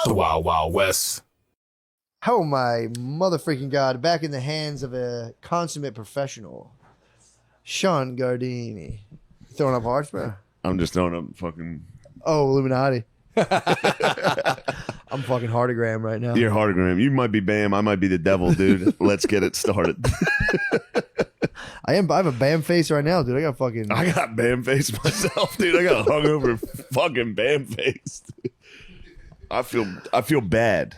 The Wild Wild West. Oh my motherfucking God. Back in the hands of a consummate professional. Sean Gardini. Throwing up hearts, bro? I'm just throwing up fucking... Oh, Illuminati. I'm fucking heartogram right now. You're heartogram. You might be Bam. I might be the devil, dude. Let's get it started. I have a Bam face right now, dude. I got Bam face myself, dude. I got hungover fucking Bam face. I feel bad.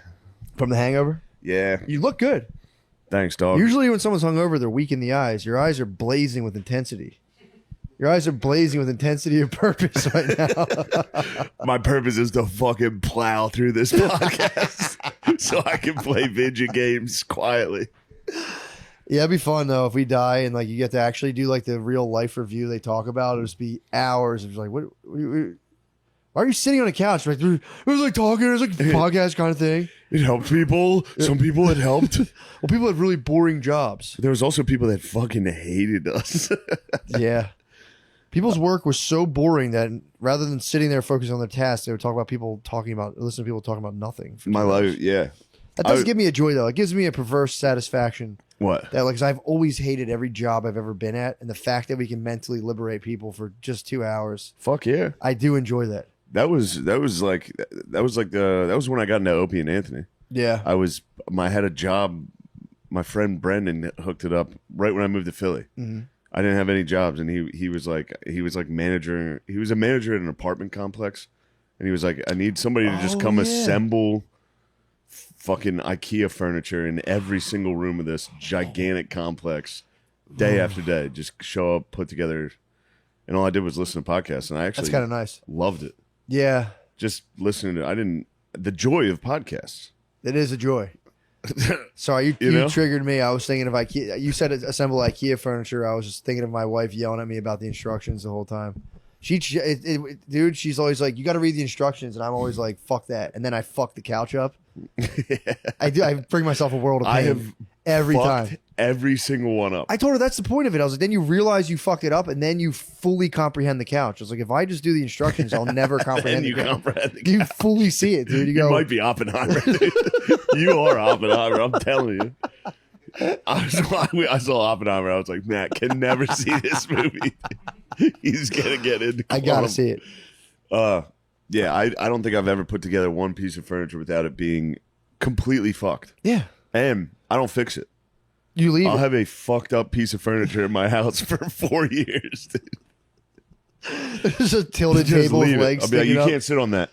From the hangover? Yeah. You look good. Thanks, dog. Usually when someone's hungover, they're weak in the eyes. Your eyes are blazing with intensity. Your eyes are blazing with intensity of purpose right now. My purpose is to fucking plow through this podcast so I can play video games quietly. Yeah, it'd be fun though if we die and like you get to actually do like the real life review they talk about. It'll just be hours of like, why are you sitting on a couch? Like, it was like talking, it was like a podcast kind of thing. It helped people. Some people it helped. Well, people had really boring jobs. There was also people that fucking hated us. Yeah. People's work was so boring that rather than sitting there focusing on their tasks, they would talk about listen to people talking about nothing. My life, yeah. That does give me a joy though. It gives me a perverse satisfaction. What? That like, 'cause I've always hated every job I've ever been at, and the fact that we can mentally liberate people for just 2 hours. Fuck yeah. I do enjoy that. That was when I got into Opie and Anthony. Yeah. I had a job. My friend Brendan hooked it up right when I moved to Philly. Mm-hmm. I didn't have any jobs, and he was manager. He was a manager at an apartment complex, and he was like, I need somebody to just come assemble fucking IKEA furniture in every single room of this gigantic complex, day after day. Just show up, put together, and all I did was listen to podcasts, and I actually That's kind of nice. loved it. Yeah. Just listening to the joy of podcasts. It is a joy. Sorry, you triggered me. I was thinking of IKEA. You said assemble IKEA furniture. I was just thinking of my wife yelling at me about the instructions the whole time. Dude, she's always like, you got to read the instructions. And I'm always like, fuck that. And then I fuck the couch up. I do. I bring myself a world of pain. I have every time. Every single one up. I told her that's the point of it. I was like, then you realize you fucked it up and then you fully comprehend the couch. I was like, if I just do the instructions, I'll never comprehend the couch. You fully see it, dude. You might be Oppenheimer, dude. You are Oppenheimer. I'm telling you. I saw Oppenheimer. I was like, Matt can never see this movie. He's gonna get into. I gotta see it. Yeah. I don't think I've ever put together one piece of furniture without it being completely fucked. Yeah. And I don't fix it. You leave. I'll have a fucked up piece of furniture in my house for 4 years. Dude. There's a tilted table with legs. I'll be like, you can't sit on that.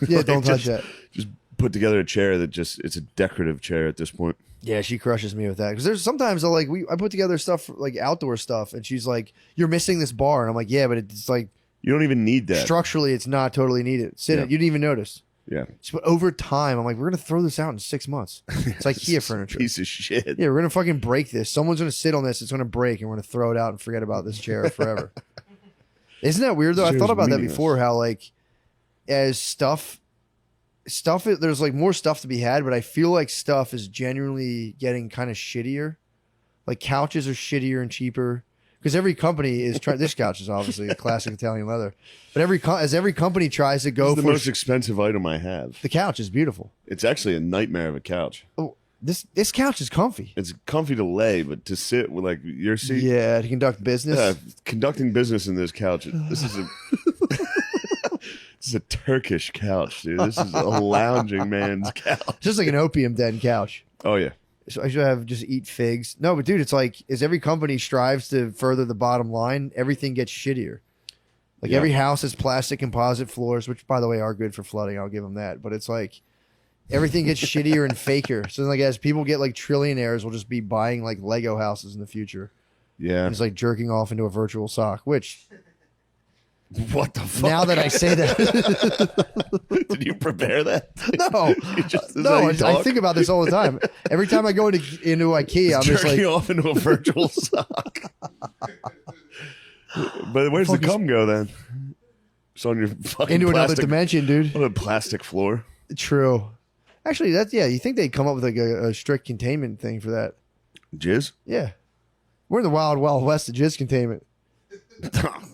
Yeah, don't touch that. Just put together a chair it's a decorative chair at this point. Yeah, she crushes me with that because there's sometimes I put together stuff like outdoor stuff, and she's like, "You're missing this bar," and I'm like, "Yeah, but it's like you don't even need that structurally. It's not totally needed. Sit it. You didn't even notice." Yeah. But over time, I'm like, we're gonna throw this out in 6 months. It's like IKEA furniture. Piece of shit. Yeah, we're gonna fucking break this. Someone's gonna sit on this. It's gonna break, and we're gonna throw it out and forget about this chair forever. Isn't that weird though? I thought about that before. How like as stuff, there's like more stuff to be had, but I feel like stuff is genuinely getting kind of shittier. Like couches are shittier and cheaper because every company is trying. This couch is obviously a classic Italian leather, but every company tries to go for the most expensive item I have. The couch is beautiful. It's actually a nightmare of a couch. Oh, this couch is comfy. It's comfy to lay, but to sit with like your seat. Yeah, to conduct business. Yeah, conducting business in this couch. This is a. This is a Turkish couch, dude. This is a lounging man's couch. It's just like an opium den couch. Oh, yeah. So I should have just eat figs. No, but dude, it's like as every company strives to further the bottom line, everything gets shittier. Like every house has plastic composite floors, which by the way are good for flooding. I'll give them that. But it's like everything gets shittier and faker. So like as people get like trillionaires, we'll just be buying like Lego houses in the future. Yeah. And it's like jerking off into a virtual sock, which... What the fuck? Now that I say that, did you prepare that? No, I think about this all the time. Every time I go into IKEA, I'm just like off into a virtual sock. But where's the cum go then? It's on your fucking into another dimension, dude. On a plastic floor. True. Actually, that's you think they'd come up with like a strict containment thing for that? Jizz? Yeah, we're in the wild, wild west of jizz containment.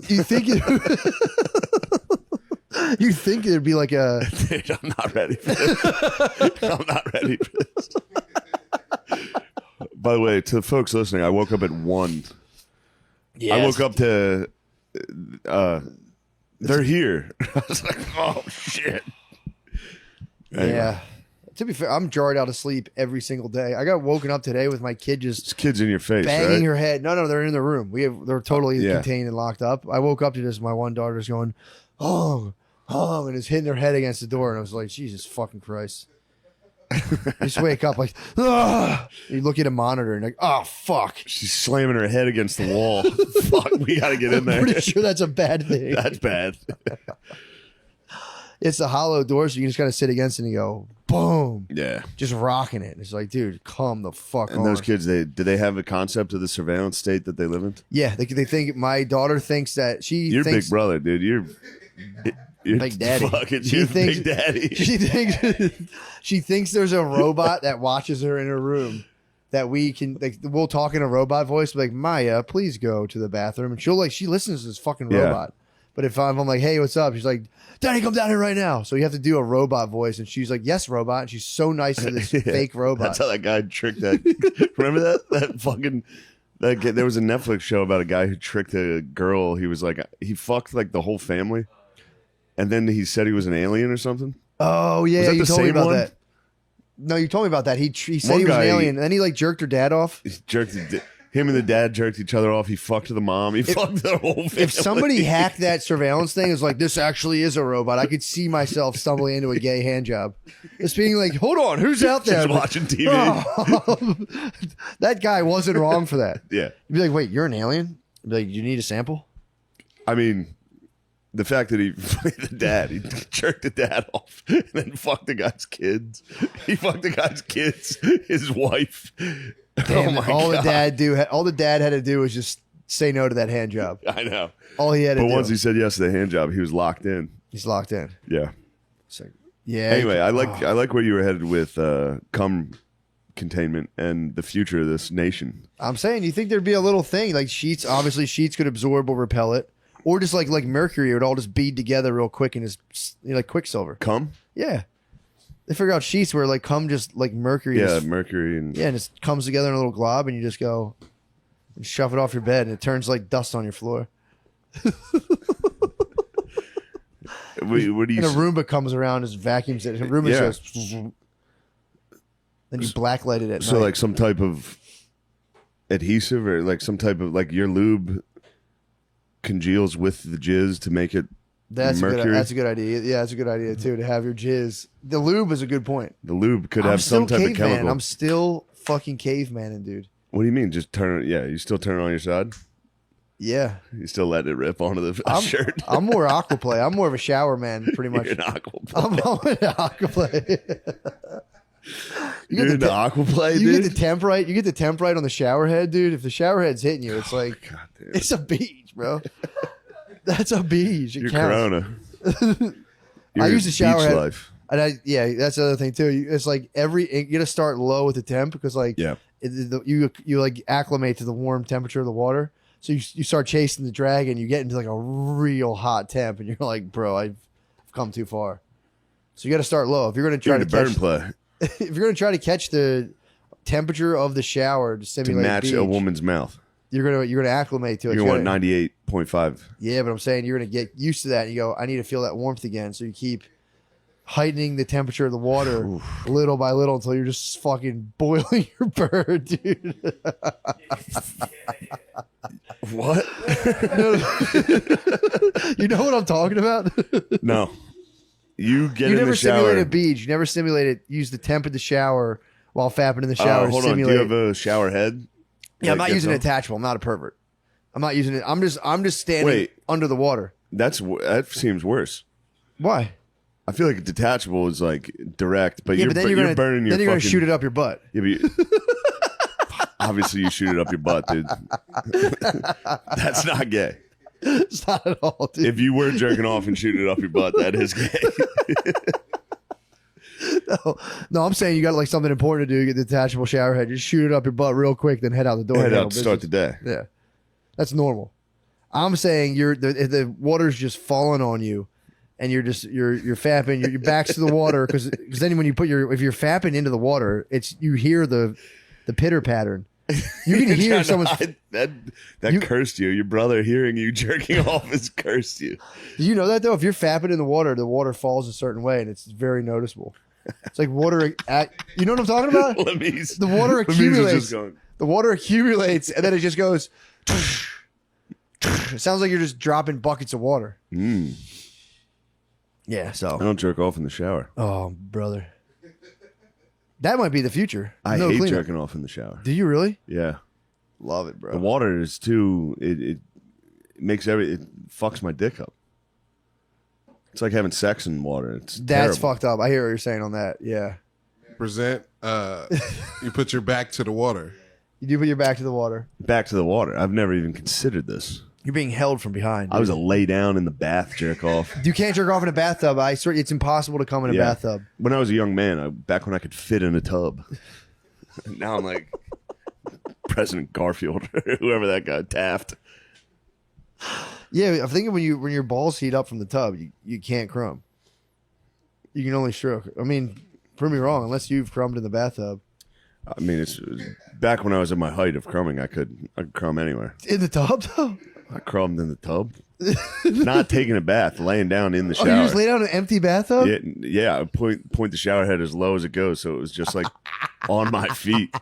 You think You think it'd be like a... Dude, I'm not ready for this. I'm not ready for this. By the way, to the folks listening, I woke up at 1. Yes. I woke up to... they're here. I was like, oh, shit. Anyway. Yeah. To be fair, I'm jarred out of sleep every single day. I got woken up today with my kid just It's kids in your face, banging right? her head. No, they're in the room. They're totally Yeah. contained and locked up. I woke up to this. My one daughter's going, oh, and is hitting her head against the door. And I was like, Jesus fucking Christ. Just wake up like, ah. You look at a monitor and like, oh, fuck. She's slamming her head against the wall. Fuck, we got to get in there. I'm pretty sure that's a bad thing. That's bad. It's a hollow door, so you just got to sit against it and go, boom. Yeah. Just rocking it. It's like, dude, calm the fuck And on. those kids, do they have a concept of the surveillance state that they live in? Yeah, they think, my daughter thinks that You're thinks, Big Brother, dude. You're Big Daddy. Fucking, She you're thinks- Big Daddy. she thinks there's a robot that watches her in her room that we can like we'll talk in a robot voice like, Maya, please go to the bathroom, and she listens to this fucking Yeah. robot. But if I'm like, hey, what's up? She's like, Daddy, come down here right now. So you have to do a robot voice, and she's like, yes, robot. And she's so nice to this Yeah. fake robot. That's how that guy tricked that. Remember that fucking that guy, there was a Netflix show about a guy who tricked a girl. He was like, he fucked like the whole family, and then he said he was an alien or something. Oh yeah, Was that you the told me same about one? that. No, you told me about that. He said One he was an guy- alien, and then he like jerked her dad off. He jerked him and the dad jerked each other off. He fucked the mom. He fucked the whole family. If somebody hacked that surveillance thing, is like, this actually is a robot. I could see myself stumbling into a gay hand job. Just being like, hold on, who's out there? Just watching TV. Oh, that guy wasn't wrong for that. Yeah. You'd be like, wait, you're an alien? You'd be like, you need a sample? I mean, the fact that he jerked the dad off and then fucked the guy's kids. He fucked the guy's kids, his wife. Damn, Oh my all God. the dad had to do was just say no to that hand job. I know. All he had to But do. once he said yes to the hand job, he was locked in. He's locked in. Yeah. So, yeah. Anyway, I like where you were headed with cum containment and the future of this nation. I'm saying, you think there'd be a little thing like sheets? Obviously, sheets could absorb or repel it, or just like mercury, it would all just bead together real quick and just like Quicksilver. Cum? Yeah, they figure out sheets where like cum just like mercury. Yeah, just, mercury and yeah, and it comes together in a little glob, and you just go and shove it off your bed, and it turns like dust on your floor. what do you And a Roomba comes around, just vacuums it. And a Roomba Yeah. goes. Then you blacklight it at so night. like some type of adhesive or like some type of like your lube congeals with the jizz to make it that's mercury. a good idea. Yeah, that's a good idea too. To have your jizz. The lube is a good point. The lube could I'm have some still type of caveman. chemical. I'm still fucking cavemaning, dude. What do you mean? Just turn it? Yeah, you still turn it on your side. Yeah, You still let it rip onto the I'm, shirt. I'm more aquaplay. I'm more of a shower man, pretty much. You're an aquaplay. I'm into aquaplay. You're into aquaplay, You dude. get the temp right. You get the temp right on the shower head, dude. If the shower head's hitting you, it's like God damn. it's a beach, bro. That's a beach. It You're counts. Corona. I use the shower beach head. life. And yeah, that's the other thing too. It's like you got to start low with the temp because like Yeah. you like acclimate to the warm temperature of the water. So you start chasing the dragon, you get into like a real hot temp, and you're like, bro, I've come too far. So you got to start low if you're going to try You're to into catch. burn play If you're going to try to catch the temperature of the shower to to simulate match beach, a woman's mouth. you're gonna acclimate to it. You're You going gotta- 98.5. Yeah, but I'm saying you're gonna get used to that. And you go, I need to feel that warmth again. So you keep heightening the temperature of the water little by little until you're just fucking boiling your bird, dude. What? You know what I'm talking about? No. You get You in never the shower. simulated a beach. You never simulated use the temp of the shower while fapping in the shower. Hold on. Do you simulate. have a shower head? Yeah, I'm Like, not using that's it attachable. I'm not a pervert. I'm not using it. I'm just standing Wait. under the water. That seems worse. Why? I feel like a detachable is like direct, but Yeah, you're, but then you're you're gonna burning your then you're gonna fucking- shoot it up your butt. Yeah, but you- obviously, you shoot it up your butt, dude. That's not gay. It's not at all, dude. If you were jerking off and shooting it up your butt, that is gay. No, I'm saying you got like something important to do. Get the detachable shower head. Just shoot it up your butt real quick, then head out the door. Head and out handle to start the business. day. Yeah, that's normal. I'm saying if the water's just falling on you, and you're fapping, your back's to the water because then when you put if you're fapping into the water, you hear the pitter pattern. You can hear someone's that cursed you. Your brother hearing you jerking off has cursed you. Do you know that though? If you're fapping in the water falls a certain way, and it's very noticeable. It's like water. You know what I'm talking about? The water accumulates. The water accumulates, and then it just goes. It sounds like you're just dropping buckets of water. Yeah, so I don't jerk off in the shower. Oh, brother, that might be the future. I hate jerking off in the shower. Do you really? Yeah, love it, bro. The water is too. It makes it fucks my dick up. It's like having sex in water. That's terrible. Fucked up. I hear what you're saying on that. Yeah. Present. You put your back to the water. You do put your back to the water. Back to the water. I've never even considered this. You're being held from behind. Dude. I was a lay down in the bath jerk off. You can't jerk off in a bathtub. I swear, it's impossible to come in a bathtub. When I was a young man, back when I could fit in a tub. Now I'm like President Garfield or whoever that guy, Taft. Yeah, I'm thinking when your balls heat up from the tub, you can't crumb. You can only stroke. I mean, prove me wrong, unless you've crumbed in the bathtub. I mean, it's back when I was at my height of crumbing. I could crumb anywhere. In the tub, though? I crumbed in the tub. Not taking a bath, laying down in the shower. Oh, you just lay down in an empty bathtub? Yeah. I point the shower head as low as it goes, so it was just like on my feet.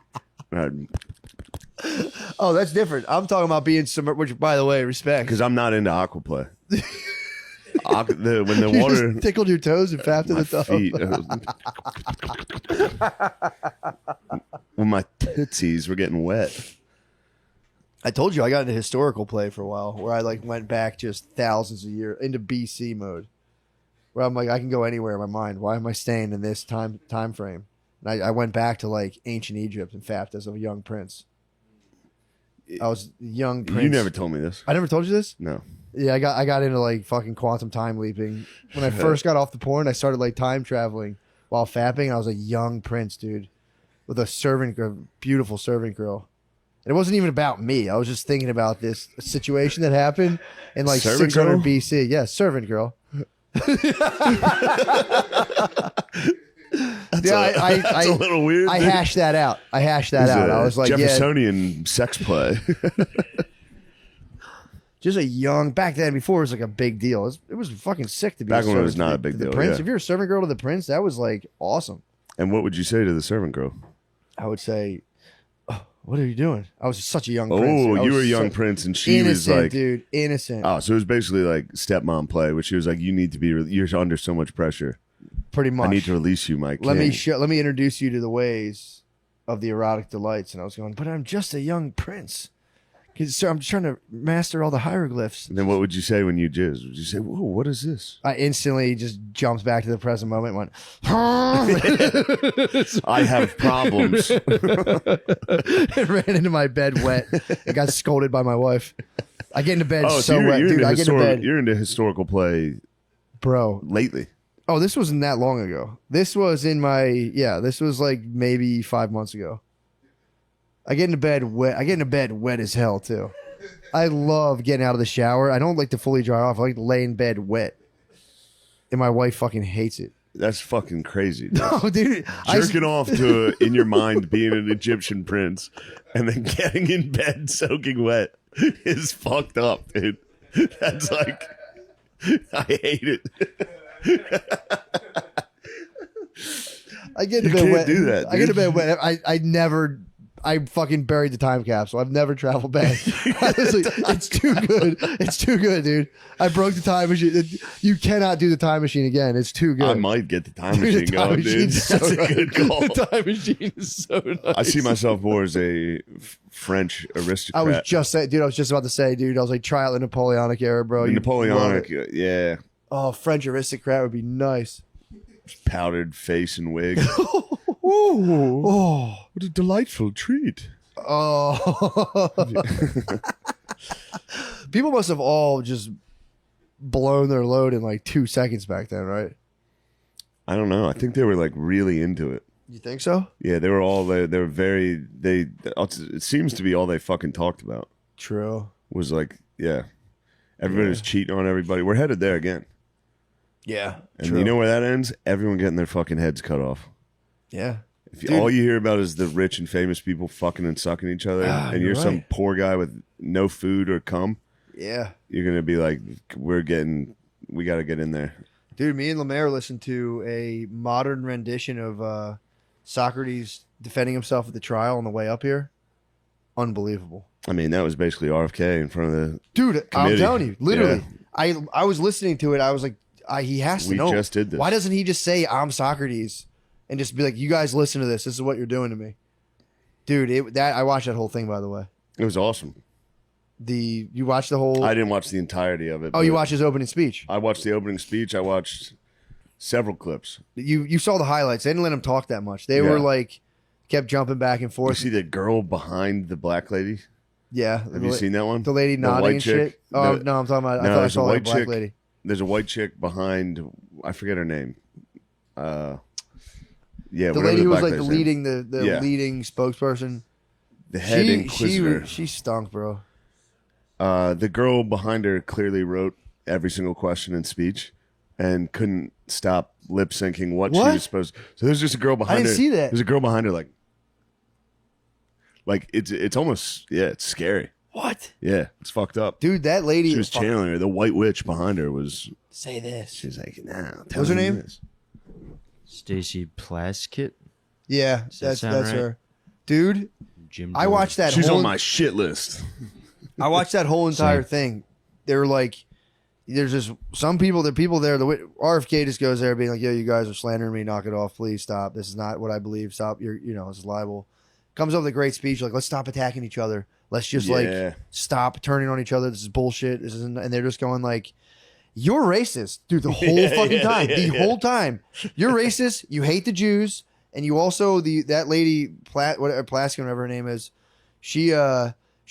Oh, that's different. I'm talking about being submerged, which, by the way, respect. Because I'm not into aquaplay. When the you water just tickled your toes and fapped in the tub. Feet. When my tootsies were getting wet. I told you I got into historical play for a while, where I went back just thousands of years into BC mode, where I'm like, I can go anywhere in my mind. Why am I staying in this time frame? And I went back to ancient Egypt and fapped as a young prince. I was a young prince. You never told me this. I never told you this? No. Yeah, I got into fucking quantum time leaping. When I first got off the porn, I started time traveling while fapping. I was a young prince, dude, with a beautiful servant girl. And it wasn't even about me. I was just thinking about this situation that happened in 600 girl? BC. Yeah, servant girl. That's a little weird. I hashed that out. I was like, Jeffersonian sex play. Just a young back then. Before it was a big deal. It was fucking sick to be back a when it was servant not to a big the deal. Prince. Yeah. If you're a servant girl to the prince, that was awesome. And what would you say to the servant girl? I would say, oh, "What are you doing?" I was such a young prince. Oh, you were a young prince, and she innocent, was dude, innocent. Oh, so it was basically stepmom play, which she was like, "You need to be. You're under so much pressure. Pretty much. I need to release you, Mike. Let me introduce you to the ways of the erotic delights." And I was going, "But I'm just a young prince. Sir, I'm just trying to master all the hieroglyphs." And then what would you say when you jizz? Would you say, "Whoa, what is this?" I instantly just jumped back to the present moment and went, I have problems. and ran into my bed wet and got scolded by my wife. I get into bed so you're wet, dude. I get into bed. You're into historical play, bro. Lately. Oh, this wasn't that long ago. This was this was maybe 5 months ago. I get into bed wet. I get into bed wet as hell too. I love getting out of the shower. I don't like to fully dry off. I like to lay in bed wet. And my wife fucking hates it. That's fucking crazy. Dude. No, dude. Jerking off to in your mind being an Egyptian prince and then getting in bed soaking wet is fucked up, dude. That's I hate it. I get into bed wet. Do that, I get into bed wet. I fucking buried the time capsule. I've never traveled back. Honestly, it's too good. It's too good, dude. I broke the time machine. You cannot do the time machine again. It's too good. I might get the time machine going, dude. That's a good call. The time machine is so nice. I see myself more as a French aristocrat. I was just about to say, dude. I was like, try out the Napoleonic era, bro. The Napoleonic, yeah. Oh, French aristocrat would be nice. Powdered face and wig. Oh, what a delightful treat. Oh. People must have all just blown their load in 2 seconds back then, right? I don't know. I think they were really into it. You think so? Yeah, they were all they were very it seems to be all they fucking talked about. True. Was everybody was cheating on everybody. We're headed there again. Yeah. And you know where that ends? Everyone getting their fucking heads cut off. Yeah. If all you hear about is the rich and famous people fucking and sucking each other, and you're right. some poor guy with no food or cum, Yeah. you're gonna be like, we got to get in there. Dude, me and Lemaire listened to a modern rendition of Socrates defending himself at the trial on the way up here. Unbelievable. I mean, that was basically RFK in front of the Dude, I'm committee. telling you, literally. Yeah. I was listening to it. I was like, he has to We know. just did this. Why doesn't he just say, I'm Socrates? And just be like, you guys listen to this. This is what you're doing to me. Dude, I watched that whole thing, by the way. It was awesome. You watched the whole... I didn't watch the entirety of it. Oh, you watched his opening speech? I watched the opening speech. I watched several clips. You saw the highlights. They didn't let him talk that much. They were like, kept jumping back and You forth. see the girl behind the black lady? Yeah. Have you seen that one? The lady nodding white and chick? shit? Oh, no, I'm talking about... I No, thought I there's a saw like a white black chick. lady. There's a white chick behind. I forget her name. Yeah, The whatever lady who was black like the lady's name. leading the Yeah. leading spokesperson. The head inquisitor. She stunk, bro. The girl behind her clearly wrote every single question and speech and couldn't stop lip syncing what she What? was supposed. So there's just a girl behind her. didn't see that. There's a girl behind her like it's almost it's scary. What? Yeah, it's fucked up. Dude, that lady She is was channeling her. The white witch behind her was. Say this. She's like, nah. What's her name? Stacy Plaskett. Yeah, Does that that's sound right? her. Dude, Jim. I watched that She's whole on my shit list. I watched that whole entire Same. thing. They were like, there's just some people, the people there, RFK just goes there being like, yo, you guys are slandering me, knock it off, please stop. This is not what I believe. Stop, this is libel. Comes up with a great speech, like, let's stop attacking each other. Let's just like stop turning on each other. This is bullshit. This isn't, and they're just going like, you're racist, dude, the whole fucking time. The whole time. You're racist, you hate the Jews, and you also that lady Plaskett, whatever her name is, she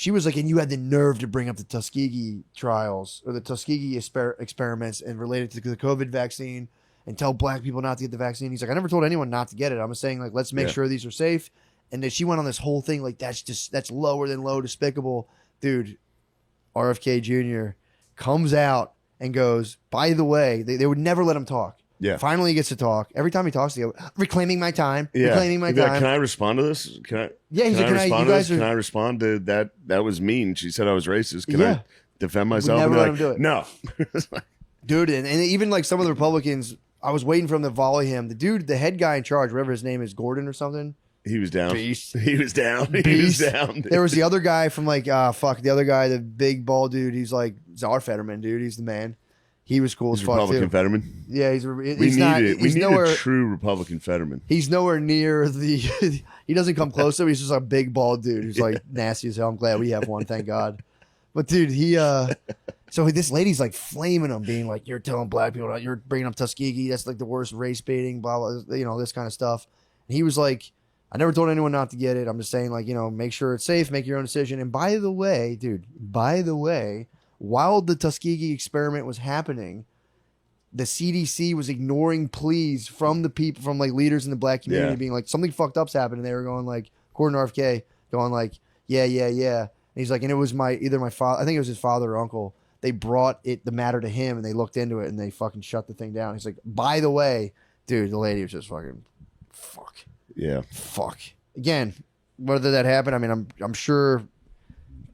was like, and you had the nerve to bring up the Tuskegee trials or the Tuskegee experiments and relate it to the COVID vaccine and tell black people not to get the vaccine. He's like, I never told anyone not to get it. I'm saying like, let's make sure these are safe. And then she went on this whole thing like that's lower than low, despicable, dude. RFK Jr. comes out and goes, by the way, they would never let him talk. Yeah. Finally, he gets to talk. Every time he talks, they go, reclaiming my time. Yeah. Reclaiming my He'd be like, time. can I respond to this? Can I? Yeah, he's like, can I? You guys Can are. I respond to that? That was mean. She said I was racist. Can I defend myself? never And let they're him do it. No. Dude, and even like some of the Republicans, I was waiting for him to volley him. The dude, the head guy in charge, whatever his name is, Gordon or something. He was down. Beast. He was down. He was Beast. down. There was the other guy from like, the other guy, the big bald dude. He's like Czar Fetterman, dude. He's the man. He was cool He's as fuck Republican too. Fetterman. Yeah, he's We he's need not. it. We He's need nowhere. a true Republican Fetterman. He's nowhere near the. He doesn't come close to him. He's just a big bald dude who's like nasty as hell. I'm glad we have one, thank God. But dude, so this lady's like flaming him, being like, "You're telling black people, you're bringing up Tuskegee. That's like the worst race baiting, blah blah. This kind of stuff." And he was like, "I never told anyone not to get it. I'm just saying, like, make sure it's safe, make your own decision." And by the way, dude, while the Tuskegee experiment was happening, the CDC was ignoring pleas from the people, from like leaders in the black community, being like, something fucked up's happened. And they were going like, according to RFK, going like, yeah. And he's like, and it was either my father, I think it was his father or uncle. They brought the matter to him and they looked into it and they fucking shut the thing down. He's like, by the way, dude, the lady was just fucking fuck. Again, whether that happened, I mean, I'm sure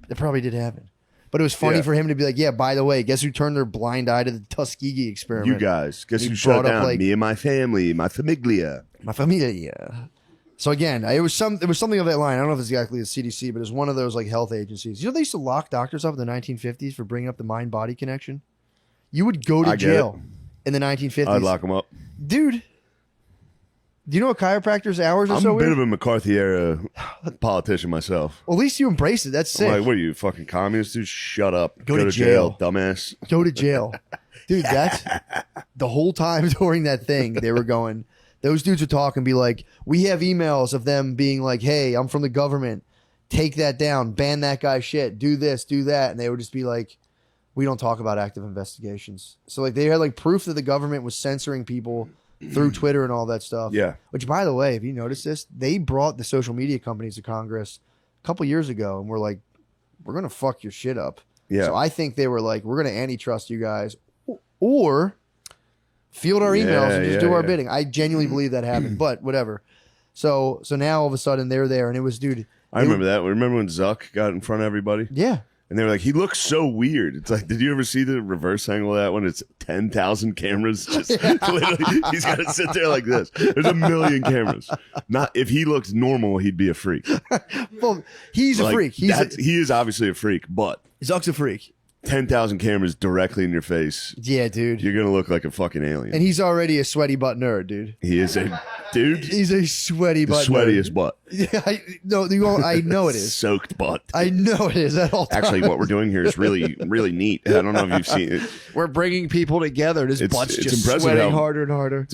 it probably did happen. But it was funny for him to be like, yeah, by the way, guess who turned their blind eye to the Tuskegee experiment? You guys. Guess He who shut brought up, down? like- Me and my family. My famiglia. My familia. So again, it was something of that line. I don't know if it's exactly the CDC, but it was one of those like health agencies. You know, they used to lock doctors up in the 1950s for bringing up the mind-body connection. You would go to I get jail in the 1950s. I'd lock them up. Dude, do you know a chiropractor's hours are I'm so a bit weird? of a McCarthy era politician myself. Well, at least you embrace it. That's sick. I'm like, what are you, fucking communist? Dude, shut up. Go to jail. Dumbass. Go to jail. Dude, that's the whole time during that thing, they were going, those dudes would talk and be like, we have emails of them being like, hey, I'm from the government. Take that down. Ban that guy's shit. Do this, do that. And they would just be like, we don't talk about active investigations. So like they had like proof that the government was censoring people through Twitter and all that stuff. Yeah. Which, by the way, if you notice this, they brought the social media companies to Congress a couple years ago and were like, we're going to fuck your shit up. Yeah. So I think they were like, we're going to antitrust you guys or field our emails and just do our yeah. bidding. I genuinely believe that happened, but whatever. So now all of a sudden they're there, and it was, dude. I remember that. Remember when Zuck got in front of everybody? Yeah. And they were like, he looks so weird. It's like, did you ever see the reverse angle of that when it's 10,000 cameras? Just literally, he's got to sit there like this. There's a million cameras. Not if he looked normal, he'd be a freak. Well, he's a freak. He is obviously a freak, but Zuck's a freak. 10,000 cameras directly in your face. Yeah, dude. You're gonna look like a fucking alien. And he's already a sweaty butt nerd, dude. He is a dude. He's a sweaty The butt sweatiest nerd. butt. Yeah, I know it is. Soaked butt. I know it is at all times. Actually, what we're doing here is really, really neat. I don't know if you've seen it. We're bringing people together. His butt's it's just impressive sweating how- harder and harder.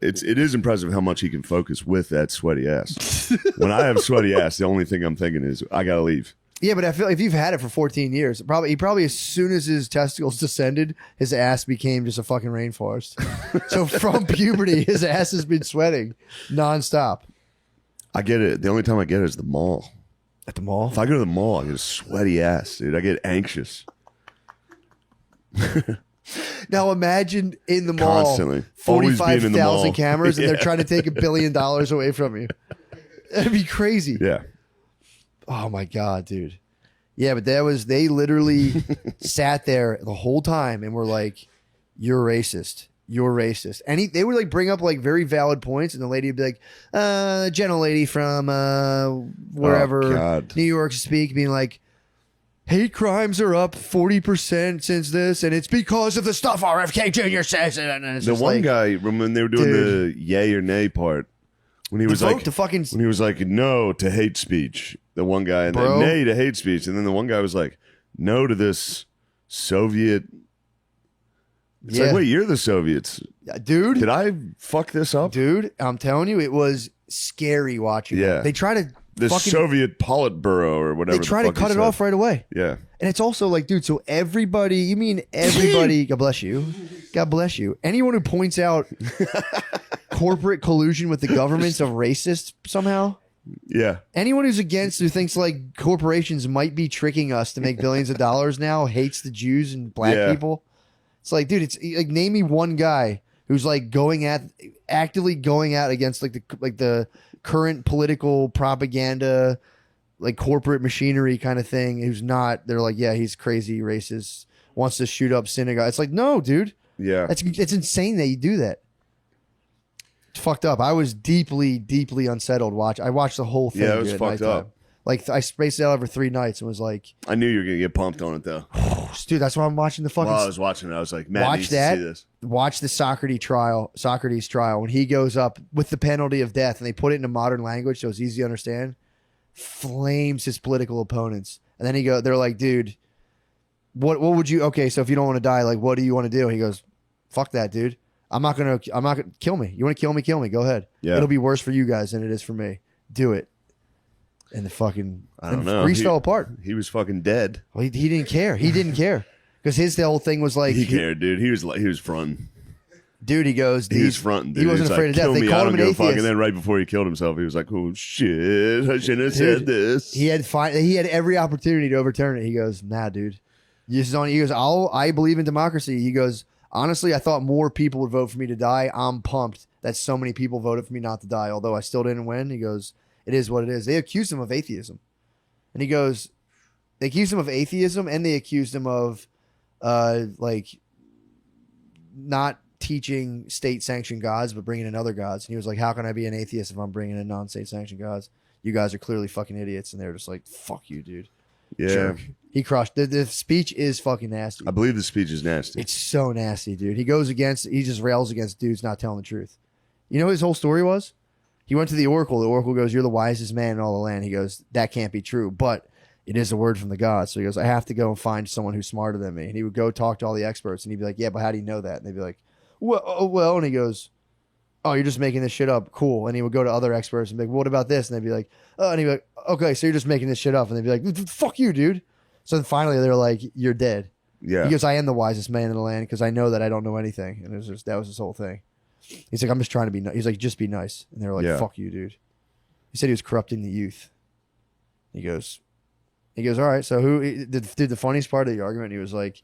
It is impressive how much he can focus with that sweaty ass. When I have sweaty ass, the only thing I'm thinking is I gotta leave. Yeah, but I feel like if you've had it for 14 years, he probably as soon as his testicles descended, his ass became just a fucking rainforest. So from puberty, his ass has been sweating nonstop. I get it. The only time I get it is the mall. At the mall? If I go to the mall, I get a sweaty ass, dude. I get anxious. Now imagine in the mall, Constantly. Always being in the 45,000 mall. cameras, and they're Yeah. trying to take $1 billion away from you. That'd be crazy. Yeah. Oh my god, dude. Yeah, but they literally sat there the whole time and were like, "You're racist. You're racist." And they would like bring up like very valid points, and the lady would be like, gentle lady from wherever, Oh, God. New York speak, being like, hate crimes are up 40% since this, and it's because of the stuff RFK Jr. says. And it's The just one like, guy, when they were doing the yay or nay part, when he was vote like, to fucking when he was like, no to hate speech, the one guy, and Bro. then nay to hate speech, and then the one guy was like, no to this Soviet. It's Yeah. like, wait, you're the Soviets. dude. Did I fuck this up? Dude, I'm telling you, it was scary watching. Yeah. They try to This fucking Soviet Politburo or whatever. they try the to fuck he cut it said. off right away. Yeah. And it's also like, dude, so everybody, you mean everybody, God bless you. God bless you. Anyone who points out corporate collusion with the government's a racist somehow. Yeah. Anyone who's against, who thinks like corporations might be tricking us to make billions of dollars now, hates the Jews and black Yeah. people. It's like, dude, it's like, name me one guy who's like actively going out against like the current political propaganda, like corporate machinery kind of thing. Who's not? They're like, yeah, he's crazy, racist, wants to shoot up synagogue. It's like, no, dude, Yeah. it's insane that you do that. It's fucked up. I was deeply, deeply unsettled. I watched the whole thing. Yeah, it was dude, at fucked nighttime. up. Like I spaced it out over 3 nights and was like, I knew you were gonna get pumped on it though. dude, that's why I'm watching the fucking. While I was watching it, I was like, Matt Watch needs that. to see this. Watch the Socrates trial when he goes up with the penalty of death and they put it into modern language so it's easy to understand. Flames his political opponents, and then they're like, dude, what would you? Okay, so if you don't want to die, like, what do you want to do? And he goes, fuck that, dude. I'm not gonna kill me. You want to kill me? Kill me. Go ahead. Yeah. It'll be worse for you guys than it is for me. Do it. And the fucking I don't know. Greece fell apart. He was fucking dead. Well, he didn't care. He didn't care because the whole thing was like, He cared, dude. He was fronting. dude. He goes, He was fronting. Dude. He wasn't He's afraid like, of death. Kill They me, called I him don't an give a fuck. atheist. And then right before he killed himself, he was like, "Oh shit, I shouldn't have said this." He had every opportunity to overturn it. He goes, nah, dude. He goes, I believe in democracy. He goes, honestly, I thought more people would vote for me to die. I'm pumped that so many people voted for me not to die, although I still didn't win. He goes, it is what it is. They accused him of atheism. And he goes, they accused him of atheism and they accused him of like not teaching state-sanctioned gods, but bringing in other gods. And he was like, how can I be an atheist if I'm bringing in non-state-sanctioned gods? You guys are clearly fucking idiots. And they were just like, fuck you, dude. Yeah, Jerk. He crushed. The speech is fucking nasty. I believe the speech is nasty. It's so nasty, dude. He just rails against dudes not telling the truth. You know what his whole story was? He went to the Oracle. The Oracle goes, you're the wisest man in all the land. He goes, that can't be true, but it is a word from the gods. So he goes, I have to go and find someone who's smarter than me. And he would go talk to all the experts and he'd be like, yeah, but how do you know that? And they'd be like, well, and he goes, oh, you're just making this shit up. Cool. And he would go to other experts and be like, what about this? And they'd be like, oh, and he'd be like, okay, so you're just making this shit up. And they'd be like, fuck you, dude. So then finally they're like, you're dead. Yeah, He goes, I am the wisest man in the land because I know that I don't know anything. And that was his whole thing. He's like, I'm just trying to be nice. He's like, just be nice. And they're like, Yeah. fuck you, dude. He said he was corrupting the youth. He goes, all right, so who, dude, the funniest part of the argument, he was like,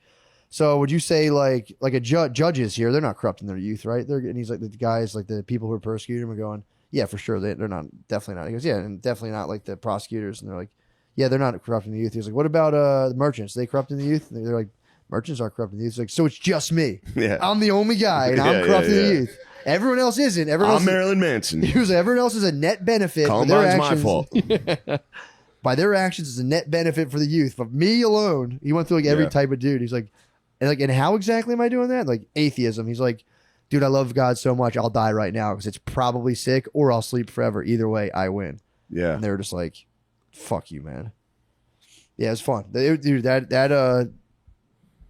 So would you say like a judges here? They're not corrupting their youth, right? And he's like the guys, like the people who are persecuting him are going, yeah, for sure, they're not, definitely not. He goes, yeah, and definitely not like the prosecutors. And they're like, yeah, they're not corrupting the youth. He's like, what about the merchants? Are they corrupting the youth? And they're like, merchants aren't corrupting the youth. He's like, so it's just me. Yeah. I'm the only guy, and I'm corrupting the youth. Everyone else isn't. Everyone else Marilyn Manson. He was everyone else is a net benefit. Columbine's my fault. By their actions, it's a net benefit for the youth. But me alone, he went through like every type of dude. He's like, and how exactly am I doing that? Like atheism. He's like, dude, I love God so much, I'll die right now because it's probably sick, or I'll sleep forever. Either way, I win. Yeah. And they were just like, fuck you, man. Yeah, it was fun. Dude, that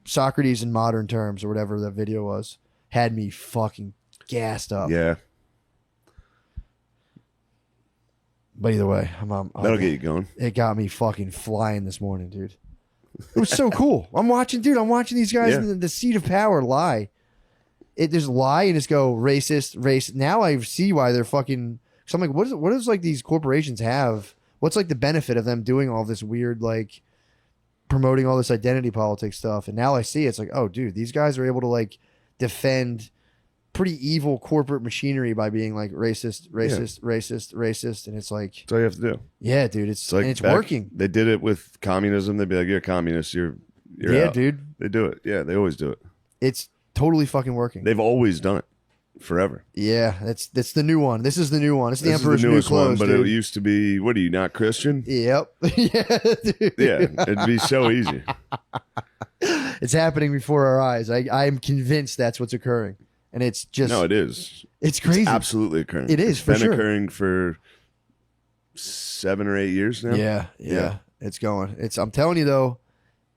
Socrates in modern terms or whatever that video was had me fucking gassed up. Yeah. But either way, That'll get you going. It got me fucking flying this morning, dude. It was so cool. I'm watching these guys in the seat of power lie. It just lie and just go racist. Now I see why they're fucking. So I'm like, what does like these corporations have? What's like the benefit of them doing all this weird like promoting all this identity politics stuff? And now I see it's like, oh, dude, these guys are able to like defend pretty evil corporate machinery by being like racist, and it's like That's all you have to do. Yeah, dude, it's like and it's back- working. They did it with communism. They'd be like, "You're a communist. You're Yeah, out." dude, They do it. Yeah, they always do it. it's totally fucking working. They've always done it forever. Yeah, that's the new one. This is the new one. It's the This is Emperor's the New newest Clothes, one, but dude. it used to be. What are you not Christian? Yep. Yeah, dude. Yeah, it'd be so easy. It's happening before our eyes. I'm convinced that's what's occurring, and it's just No, it is. it's crazy. It's absolutely occurring. It is, It's for been sure. occurring for 7 or 8 years now. Yeah. It's going. I'm telling you though,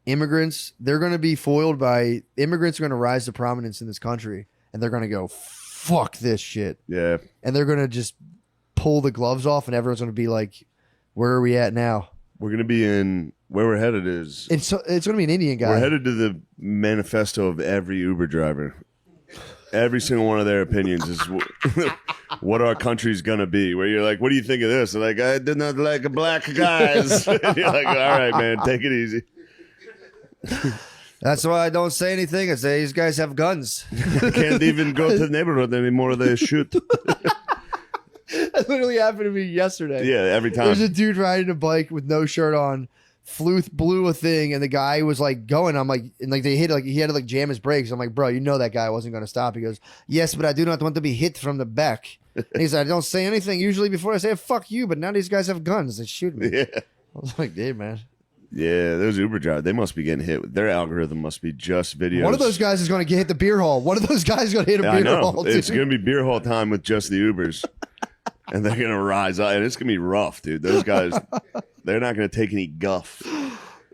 immigrants, they're going to be foiled by immigrants are going to rise to prominence in this country, and they're going to go fuck this shit, Yeah. and they're going to just pull the gloves off, and everyone's going to be like, where are we at now? We're gonna be in where we're headed is It's going to be an Indian guy. we're headed to the manifesto of every Uber driver. Every single one of their opinions is what our country's gonna be. Where you're like, what do you think of this? They're like, I did not like black guys. You're like, all right, man, take it easy. That's why I don't say anything. I say these guys have guns. I can't even go to the neighborhood anymore. They shoot. That literally happened to me yesterday. Yeah, every time. There's a dude riding a bike with no shirt on. Fluth blew a thing, and the guy was like going. I'm like, and like they hit, like he had to like jam his brakes. I'm like, bro, you know that guy wasn't going to stop. He goes, yes, but I do not want to be hit from the back. And he's like, I don't say anything usually before I say fuck you, but now these guys have guns. They shoot me. Yeah. I was like, hey man, Yeah, those Uber drivers, they must be getting hit. Their algorithm must be just videos. one of those guys is going to get hit the beer hall. One of those guys is going to hit a I beer know. hall. It's dude. going to be beer hall time with just the Ubers. And they're going to rise up. And it's going to be rough, dude. Those guys, they're not going to take any guff.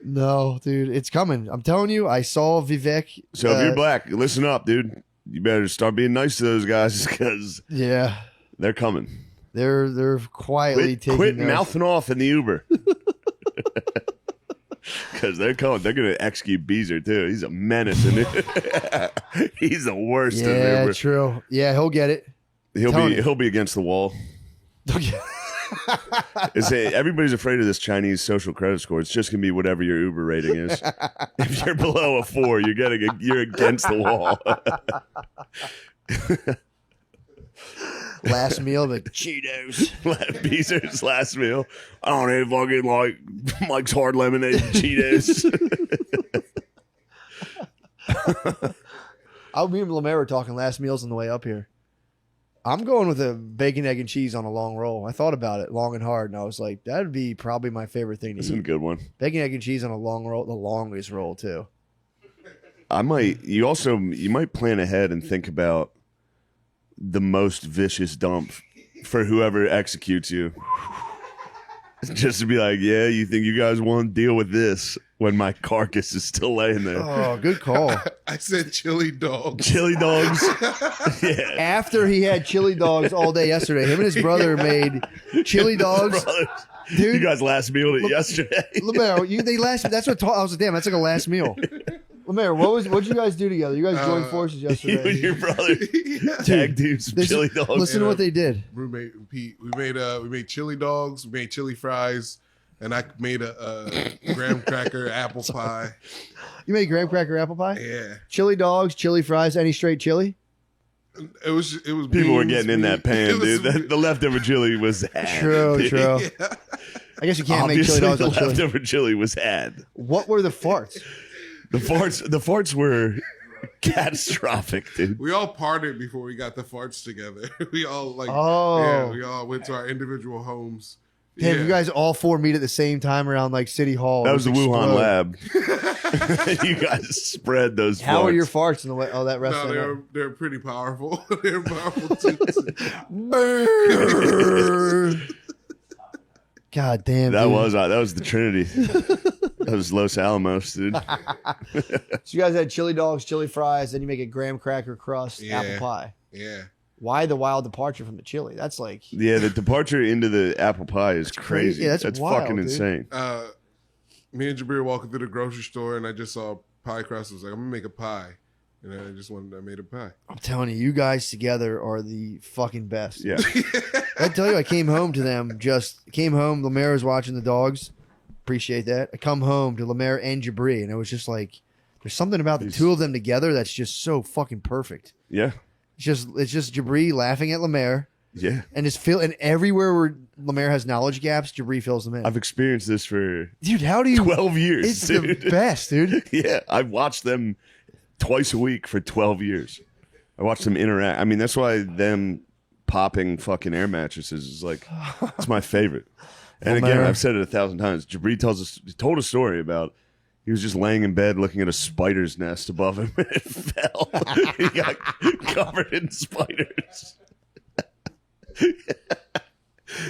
No, dude, it's coming. I'm telling you, I saw Vivek. So if you're black, listen up, dude. You better start being nice to those guys because Yeah, they're coming. they're quietly taking. Quit their- mouthing off in the Uber. Because they're coming. They're going to execute Beezer, too. He's a menace. He's the worst in the Yeah, Uber. true. Yeah, he'll get it. He'll be against the wall. Everybody's afraid of this Chinese social credit score. It's just gonna be whatever your Uber rating is. If you're below a 4, you're against the wall. Last meal, the Cheetos. Beezer's last meal. I don't even fucking like Mike's hard lemonade and Cheetos. Me and Lemaire were talking last meals on the way up here. I'm going with a bacon, egg, and cheese on a long roll. I thought about it long and hard, and I was like, that'd be probably my favorite thing to That's a eat. good one. Bacon, egg, and cheese on a long roll, the longest roll too. You might plan ahead and think about the most vicious dump for whoever executes you. Just to be like, yeah, you think you guys want to deal with this when my carcass is still laying there. Oh, good call. I said chili dog. Chili dogs. Yeah. After he had chili dogs all day yesterday, him and his brother made chili dogs. Brothers, Dude. you guys last mealed it yesterday. Lemaire, that's what I was like, damn, that's like a last meal. Lemaire, what'd you guys do together? You guys joined forces You yesterday. and your brother tag team some chili dogs. Listen to what they did. Roommate Pete. We made chili dogs. We made chili fries. and I made a graham cracker apple pie. You made graham cracker apple pie? Yeah, Chili dogs, chili fries, any straight chili? it was. People were getting in that pan, dude. The leftover chili was had. True, dude. true. Yeah. I guess you can't make Obviously, chili dogs the on chili. leftover chili was had. What were the farts? The farts were catastrophic, dude. We all partied before we got the farts together. We all Oh. yeah, we all went to our individual homes. Damn, Yeah. you guys all four meet at the same time around like City Hall. That was the Just Wuhan explode. lab. You guys spread those. How farts. are your farts in the way? Oh, that rest. No, they're pretty powerful. They're powerful too. God damn. That dude. was the Trinity. That was Los Alamos, dude. So you guys had chili dogs, chili fries, then you make a graham cracker crust Yeah. apple pie. Yeah. Why the wild departure from the chili? That's like Yeah, the departure into the apple pie is crazy. Yeah, that's wild, fucking dude. insane. Me and Jabir walking through the grocery store, and I just saw pie crust. I was like, I'm gonna make a pie, and then I made a pie. I'm telling you, you guys together are the fucking best. Yeah. I tell you, I came home to them. Lemaire was watching the dogs. Appreciate that. I come home to Lemaire and Jabri, and it was just like, there's something about the two of them together that's just so fucking perfect. Yeah. It's just Jabri laughing at Lemaire, Yeah. and and everywhere where Lemaire has knowledge gaps, Jabri fills them in. I've experienced this for Dude, how do you? 12 years, It's dude. the best, dude. Yeah, I've watched them twice a week for 12 years. I watched them interact. I mean, that's why them popping fucking air mattresses is like, it's my favorite. And again, Lemaire. I've said it 1,000 times. Jabri told a story about he was just laying in bed looking at a spider's nest above him and it fell. He got covered in spiders.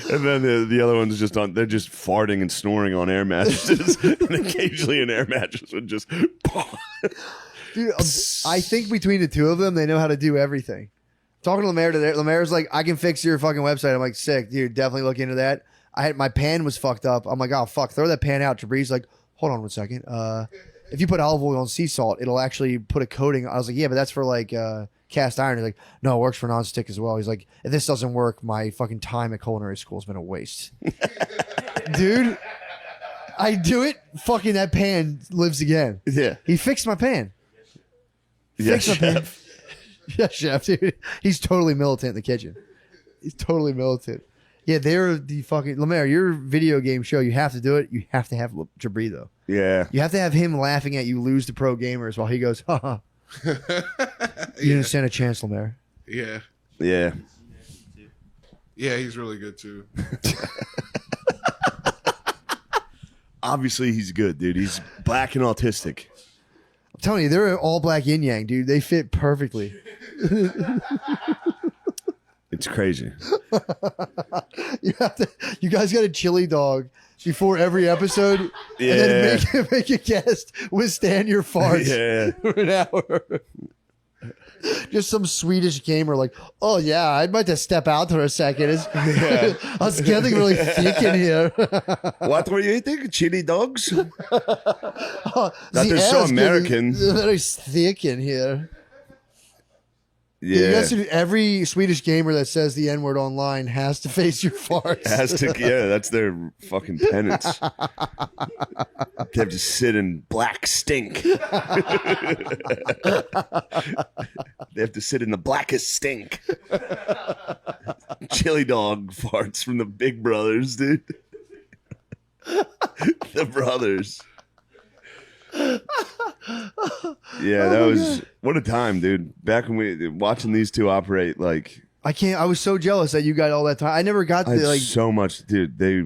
And then the other ones they're just farting and snoring on air mattresses. And occasionally an air mattress would just Dude, I think between the two of them, they know how to do everything. Talking to Lemaire today, Lemaire's like, I can fix your fucking website. I'm like, sick, dude. Definitely look into that. My pan was fucked up. I'm like, oh fuck, throw that pan out. Jabri's like, hold on 1 second. If you put olive oil on sea salt, it'll actually put a coating. I was like, yeah, but that's for like cast iron. He's like, no, it works for nonstick as well. He's like, if this doesn't work, my fucking time at culinary school has been a waste. Dude, I do it. Fucking that pan lives again. Yeah. He fixed my pan. Yeah, Fix my pan. chef. Yeah, chef, dude. He's totally militant in the kitchen. He's totally militant. Yeah, they're the fucking Lemaire. Your video game show, you have to do it. You have to have Jabri though. Yeah. You have to have him laughing at you lose to pro gamers while he goes, ha ha. You didn't stand a chance, Lemaire. Yeah. Yeah. Yeah, he's really good too. Obviously, he's good, dude. He's black and autistic. I'm telling you, they're all black yin yang, dude. They fit perfectly. It's crazy. You guys got a chili dog before every episode, and Yeah. then make a guest withstand your farts Yeah. for an hour. Just some Swedish gamer like, oh yeah, I'd like to step out for a second. It's getting really thick in here. What were you eating? Chili dogs? Oh, That the is so air's getting American. Very thick in here. You Yeah. guys, every Swedish gamer that says the N word online has to face your farts. Has to, yeah, that's their fucking penance. They have to sit in black stink. They have to sit in the blackest stink. Chili dog farts from the big brothers, dude. The brothers. Yeah, that was what a time, dude. Back when we watching these two operate, like I was so jealous that you got all that time. I never got I had to like. so much, dude. They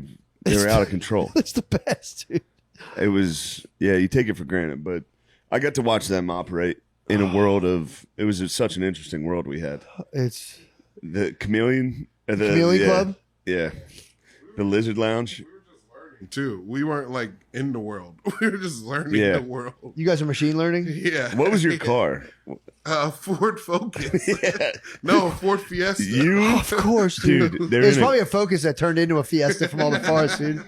were out of control. It's the best, dude. It was, yeah, you take it for granted, but I got to watch them operate in a world of. It was such an interesting world we had. It's The Chameleon, Chameleon Club? yeah, the Lizard Lounge. Too. We weren't like in the world. We were just learning Yeah. the world. you guys are machine learning. Yeah. What was your car? Ford Focus. Yeah. No, Ford Fiesta. You, Of course, dude. dude. They're There's in a- probably a Focus that turned into a Fiesta from all the farts, dude.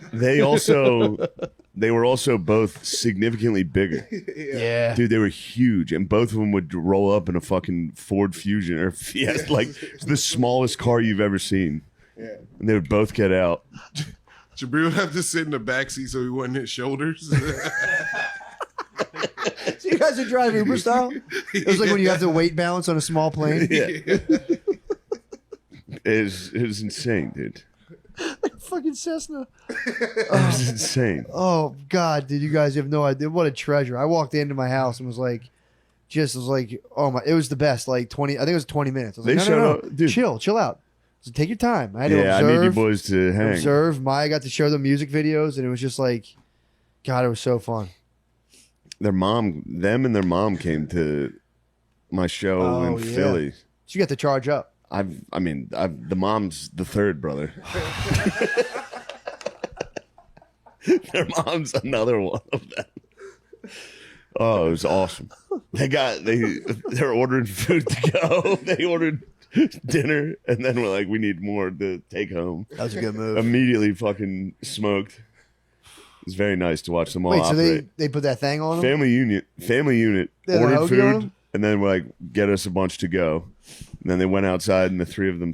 they were also both significantly bigger. Yeah. Dude, they were huge, and both of them would roll up in a fucking Ford Fusion or Fiesta, like the smallest car you've ever seen. Yeah. And they would both get out. Jabri would have to sit in the back seat so he wouldn't hit shoulders. So you guys are driving Uber style? It was like when you have to weight balance on a small plane. Yeah. It was insane, dude. Fucking Cessna. It was insane. Oh God, dude, you guys have no idea what a treasure. I walked into my house and was like, oh my, it was the best. Like 20, I think it was 20 minutes. I was They like, showed no, up- dude. chill out. So take your time. I had to Yeah, I need you observe. boys to hang. Observe. Maya got to show the music videos, and it was just like, God, it was so fun. Them and their mom came to my show Oh, in yeah. Philly. So you got to charge up. The mom's the third brother. Their mom's another one of them. Oh, it was awesome. They're ordering food to go. They ordered dinner, and then we're like, we need more to take home. That was a good move. Immediately fucking smoked. It was very nice to watch them all Wait, so operate. they put that thing on them? Family unit They had a ordered hoagie on food, them? and then we're like, get us a bunch to go. And then they went outside, and the three of them.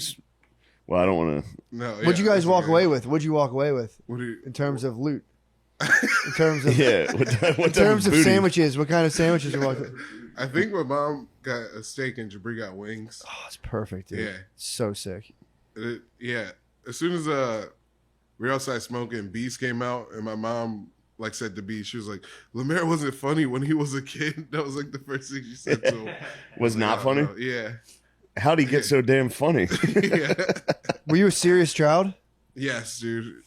Well, I don't want to. No, What'd you guys walk away with? What'd you walk away with What do you, in terms of loot? In terms of Yeah. in terms of sandwiches, what kind of sandwiches you walked with? I think my mom got a steak and Jabri got wings. Oh, it's perfect, dude. Yeah. So sick. Yeah. As soon as we were outside smoking, Beast came out, and my mom like said to Beast, she was like, Lemaire wasn't funny when he was a kid. That was like the first thing she said to him. Was not funny? No. Yeah. How'd he get so damn funny? Yeah. Were you a serious child? Yes, dude.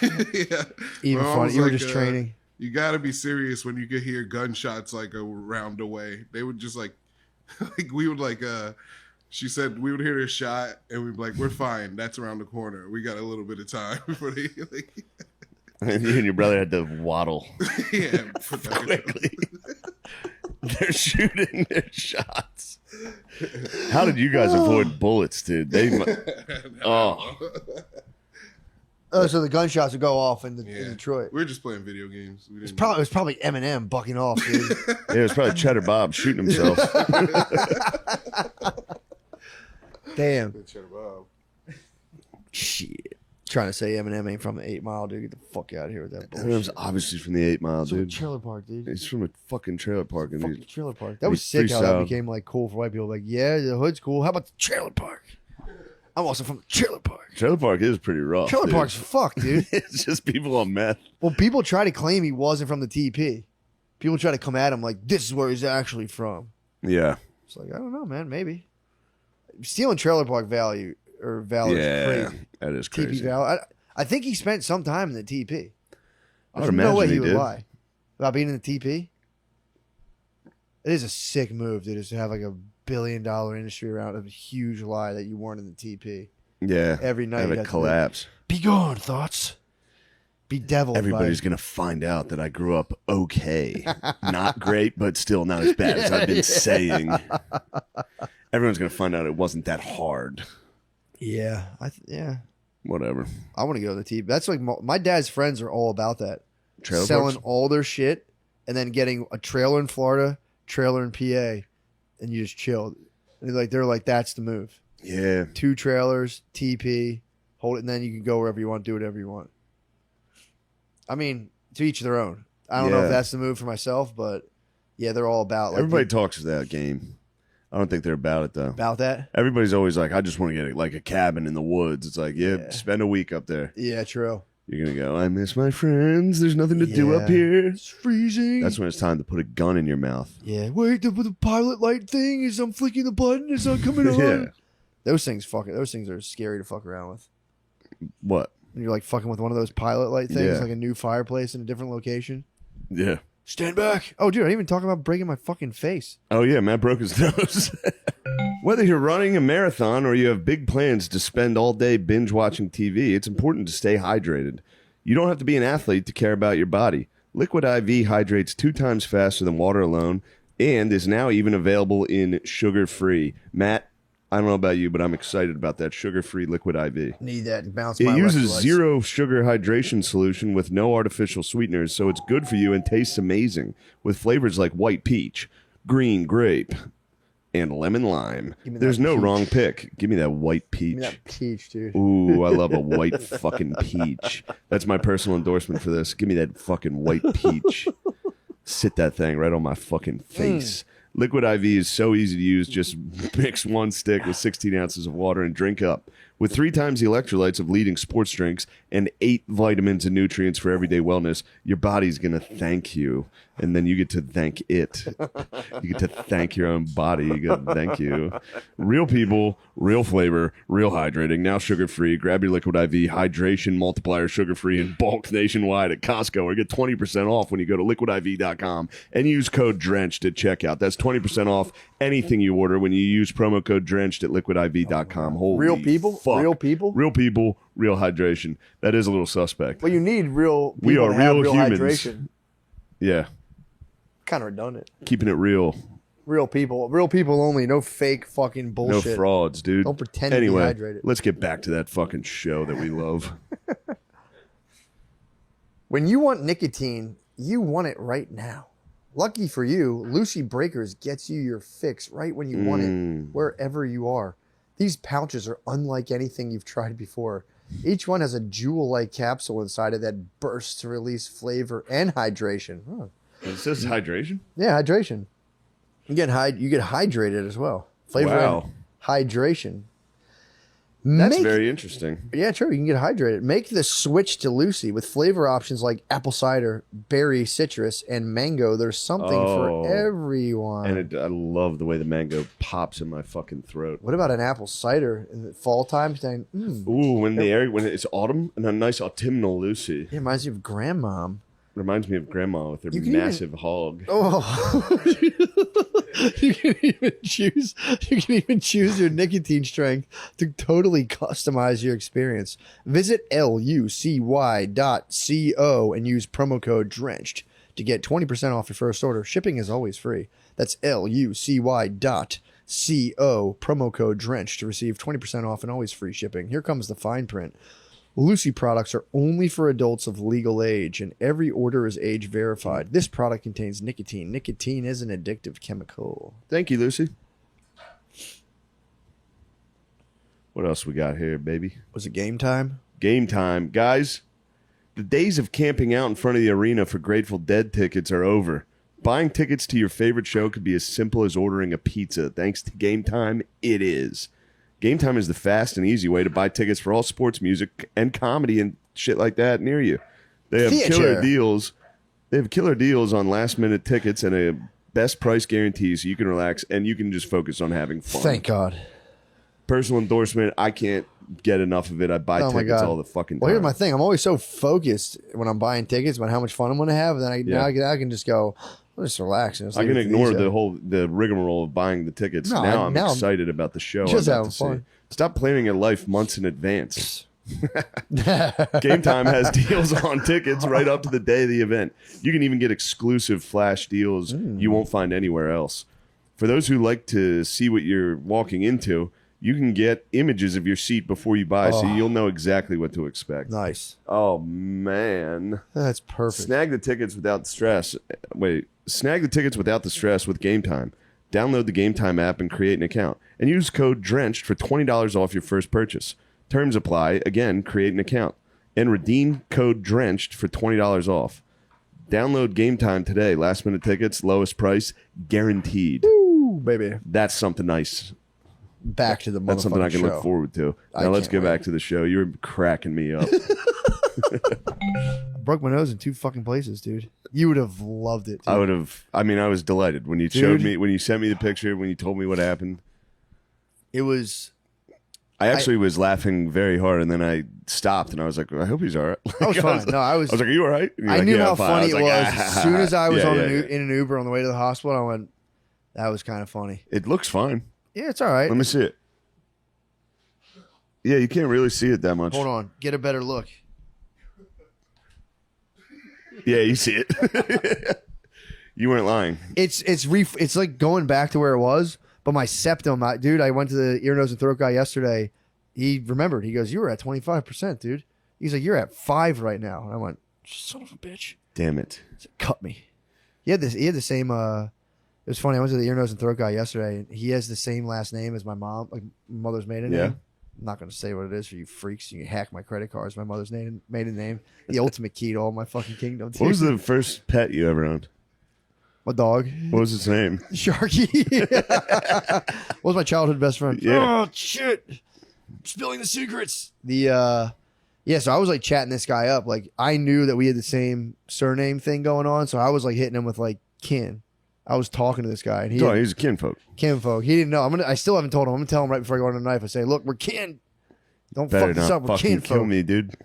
Yeah. Even My mom funny. was You were like, just training. You gotta be serious when you could hear gunshots like a round away. They would just like we would like she said we would hear a shot and we'd be like, we're fine, that's around the corner. We got a little bit of time before they like And you and your brother had to waddle yeah, put that quickly. They're shooting their shots. How did you guys avoid bullets, dude? Oh, Oh, so the gunshots would go off in Yeah. Detroit. We were just playing video games. We It didn't was probably Eminem bucking off, dude. yeah, it was probably Cheddar Bob shooting himself. Damn. Cheddar Bob. Shit. Trying to say Eminem ain't from the 8 Mile, dude. Get the fuck out of here with that Eminem's bullshit. obviously from the 8 Mile, It's from a dude. trailer park, dude. He's from a fucking trailer park. And Fucking he's, trailer park. That was he's sick how that freestyle. became like cool for white people. Like, yeah, the hood's cool. How about the trailer park? I'm also from the trailer park. trailer park is pretty rough. Trailer dude. park's fucked, dude. It's just people on meth. Well, people try to claim he wasn't from the TP. People try to come at him like, this is where he's actually from. Yeah. It's like, I don't know, man. Maybe. Stealing trailer park value is Yeah. crazy. That is TP crazy. value. I think he spent some time in the TP. I would There's no way imagine he he would did. lie about being in the TP. It is a sick move, dude, is to have like $1 billion industry around a huge lie that you weren't in the TP. Yeah. Every night Have you it have to collapse. Be gone, thoughts. Be devil. Everybody's going to find out that I grew up okay. Not great, but still not as bad as I've been saying. Everyone's going to find out it wasn't that hard. Yeah, yeah. Whatever. I want to go to the TP. That's like my dad's friends are all about that. Trailer Selling parks? all their shit and then getting a trailer in Florida, trailer in PA, and you just chill. And they're like, that's the move. Yeah. 2 trailers, TP, hold it, and then you can go wherever you want, do whatever you want. I mean, to each their own. I don't know Yeah. if that's the move for myself, but yeah, they're all about like Everybody talks that game. I don't think they're about it, though. about that. Everybody's always like, I just want to get like a cabin in the woods. It's like, yeah, Yeah. spend a week up there. Yeah, true. You're going to go, I miss my friends. There's nothing to do up Yeah. here. It's freezing. That's when it's time to put a gun in your mouth. Yeah, wait, the pilot light thing is I'm flicking the button, it's not coming on. Yeah. Those things are scary to fuck around with. What? When you're like fucking with one of those pilot light things, Yeah. like a new fireplace in a different location. Yeah. Stand back. Oh, dude, I didn't even talk about breaking my fucking face. Oh, yeah, Matt broke his nose. Whether you're running a marathon or you have big plans to spend all day binge watching TV, it's important to stay hydrated. You don't have to be an athlete to care about your body. Liquid IV hydrates 2 times faster than water alone and is now even available in sugar-free. Matt, I don't know about you, but I'm excited about that sugar-free Liquid IV. Need that to bounce It my uses electrolytes. 0 sugar hydration solution with no artificial sweeteners, so it's good for you and tastes amazing with flavors like white peach, green grape, and lemon lime. Give me There's that no peach. wrong pick. Give me that white Give peach. me that peach, dude. Ooh, I love a white fucking peach. That's my personal endorsement for this. Give me that fucking white peach. Sit that thing right on my fucking face. Liquid IV is so easy to use. Just mix one stick with 16 ounces of water and drink up. With 3 times the electrolytes of leading sports drinks and 8 vitamins and nutrients for everyday wellness, your body's going to thank you. And then you get to thank it. You get to thank your own body. You get to thank you. Real people, real flavor, real hydrating. Now sugar-free. Grab your Liquid IV hydration multiplier sugar-free in bulk nationwide at Costco or get 20% off when you go to liquidiv.com and use code DRENCHED at checkout. That's 20% off anything you order when you use promo code DRENCHED at liquidiv.com. Holy Real people? fuck. Real people? Real people, real hydration. That is a little suspect. Well, you need real people We are to have real humans. hydration. Yeah, Kind of redundant. keeping it real. Real people only. No fake fucking No bullshit. frauds, dude. Don't pretend to be anyway, hydrated. let's get back to that fucking show that we love. When you want nicotine, you want it right now. Lucky for you, Lucy Breakers gets you your fix right when you want it, wherever you are. These pouches are unlike anything you've tried before. Each one has a jewel-like capsule inside it that bursts to release flavor and hydration. Huh. Is this hydration? Yeah, hydration. You get hydrated as well. Flavor Wow. and hydration. That's very interesting. Yeah, true. You can get hydrated. Make the switch to Lucy with flavor options like apple cider, berry, citrus, and mango. There's something for everyone. And I love the way the mango pops in my fucking throat. What about an apple cider in the fall time? Saying, Ooh, when it's autumn and a nice autumnal Lucy. it reminds you of grandmom. Reminds me of grandma with her You can massive hog. Oh, you can even choose your nicotine strength to totally customize your experience. Visit lucy.co and use promo code DRENCHED to get 20% off your first order. Shipping is always free. That's lucy.co, promo code DRENCHED to receive 20% off and always free shipping. Here comes the fine print. Lucy products are only for adults of legal age, and every order is age verified. This product contains nicotine. Nicotine is an addictive chemical. Thank you, Lucy. What else we got here, baby? Was it game time? Game time. Guys, the days of camping out in front of the arena for Grateful Dead tickets are over. Buying tickets to your favorite show could be as simple as ordering a pizza. Thanks to Game Time, it is. Game Time is the fast and easy way to buy tickets for all sports, music, and comedy and shit like that near you. They have killer deals. They have killer deals on last-minute tickets and a best price guarantee, so you can relax and you can just focus on having fun. Thank God. Personal endorsement. I can't get enough of it. I buy Oh my tickets God. all the fucking time. Well, here's my thing. I'm always so focused when I'm buying tickets about how much fun I'm going to have. And then now I can just go, I'll just relax. And just I leave can it to ignore these, the rigmarole of buying the tickets. No, now I'm now I'm excited about the show. just I'm about having to see. fun. Stop planning your life months in advance. Game Time has deals on tickets right up to the day of the event. You can even get exclusive flash deals you won't find anywhere else. For those who like to see what you're walking into, you can get images of your seat before you buy, so you'll know exactly what to expect. Nice. Oh, man. That's perfect. Snag the tickets without the stress. Snag the tickets without the stress with Game Time. Download the Game Time app and create an account. And use code DRENCHED for $20 off your first purchase. Terms apply. Again, create an account. And redeem code DRENCHED for $20 off. Download Game Time today. Last minute tickets, lowest price, guaranteed. Ooh, baby. That's something nice. Back to the motherfucking That's something I can show. look forward to. I Now let's can't get wait. back to the show. You're cracking me up. I broke my nose in 2 fucking places, dude. You would have loved it. Dude. I would have. I mean, I was delighted when you showed me, when you sent me the picture, when you told me what happened. It was. I actually was laughing very hard, and then I stopped, and I was like, I hope he's all right. I was fine. No, I was. I was like, are you all right? And you're I like, knew "Yeah, how I'm fine." funny I it was. like, As soon as I was Yeah, on yeah, in an Uber on the way to the hospital, I went, that was kind of funny. It looks fine. Yeah, it's all right. Let me see it. Yeah, you can't really see it that much. Hold on. Get a better look. Yeah, you see it. You weren't lying. It's like going back to where it was, but my septum, dude, I went to the ear, nose, and throat guy yesterday. He remembered. He goes, you were at 25%, dude. He's like, you're at 5 right now. And I went, son of a bitch. Damn it. He said, cut me. He had the same It was funny. I went to the ear, nose, and throat guy yesterday, and he has the same last name as my mom, like my mother's maiden Yeah. name. I'm not going to say what it is for you freaks. You can hack my credit cards. My mother's maiden name. The ultimate key to all my fucking kingdom. What was the first pet you ever owned? My dog. What was its name? Sharky. What was my childhood best friend? Yeah. Oh, shit. Spilling the secrets. Yeah, so I was like chatting this guy up. Like, I knew that we had the same surname thing going on, so I was like hitting him with like kin. I was talking to this guy, and Oh, he's a kinfolk. kinfolk. He didn't know. I still haven't told him. I'm gonna tell him right before I go on the knife. I say, look, we're kin. Don't Better fuck this not up. We're fucking kinfolk. kill me, dude.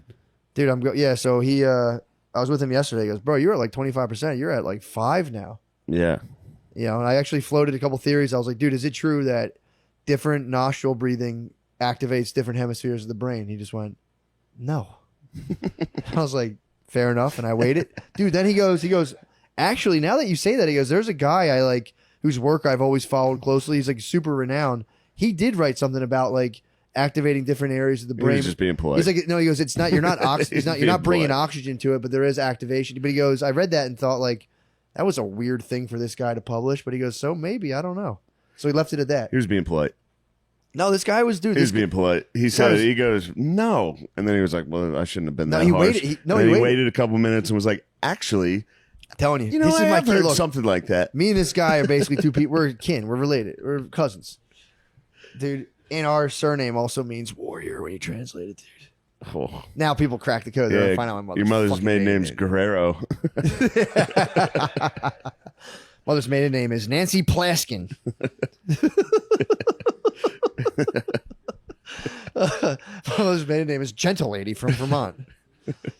Dude, yeah, so I was with him yesterday. He goes, bro, you're at like 25%. You're at like 5 now. Yeah. You know, and I actually floated a couple theories. I was like, dude, is it true that different nostril breathing activates different hemispheres of the brain? He just went, no. I was like, fair enough. And I waited. Dude, then he goes, actually, now that you say that, he goes, there's a guy I like whose work I've always followed closely. He's like super renowned. He did write something about like activating different areas of the He brain. was just being polite. He's like, no, he goes, it's not, you're not, you're Being not bringing polite. oxygen to it, but there is activation. But he goes, I read that and thought like, that was a weird thing for this guy to publish. But he goes, so maybe, I don't know. So he left it at that. He was being polite. No, this guy was, dude. He was This being polite. He said it. He goes, no. And then he was like, well, I shouldn't have been No, that he harsh. waited- he- no, And he then he waited. waited a couple minutes and was like, actually, I'm telling you, you know, this is my I've kid. heard Look, something like that. me and this guy are basically two people. We're kin. We're related. We're cousins. Dude, and our surname also means warrior when you translate it, dude. Oh, Now people crack the code. They're yeah, gonna find out my your mother's fucking maiden name's Guerrero. Mother's maiden name is Nancy Plaskin. Mother's maiden name is Gentle Lady from Vermont.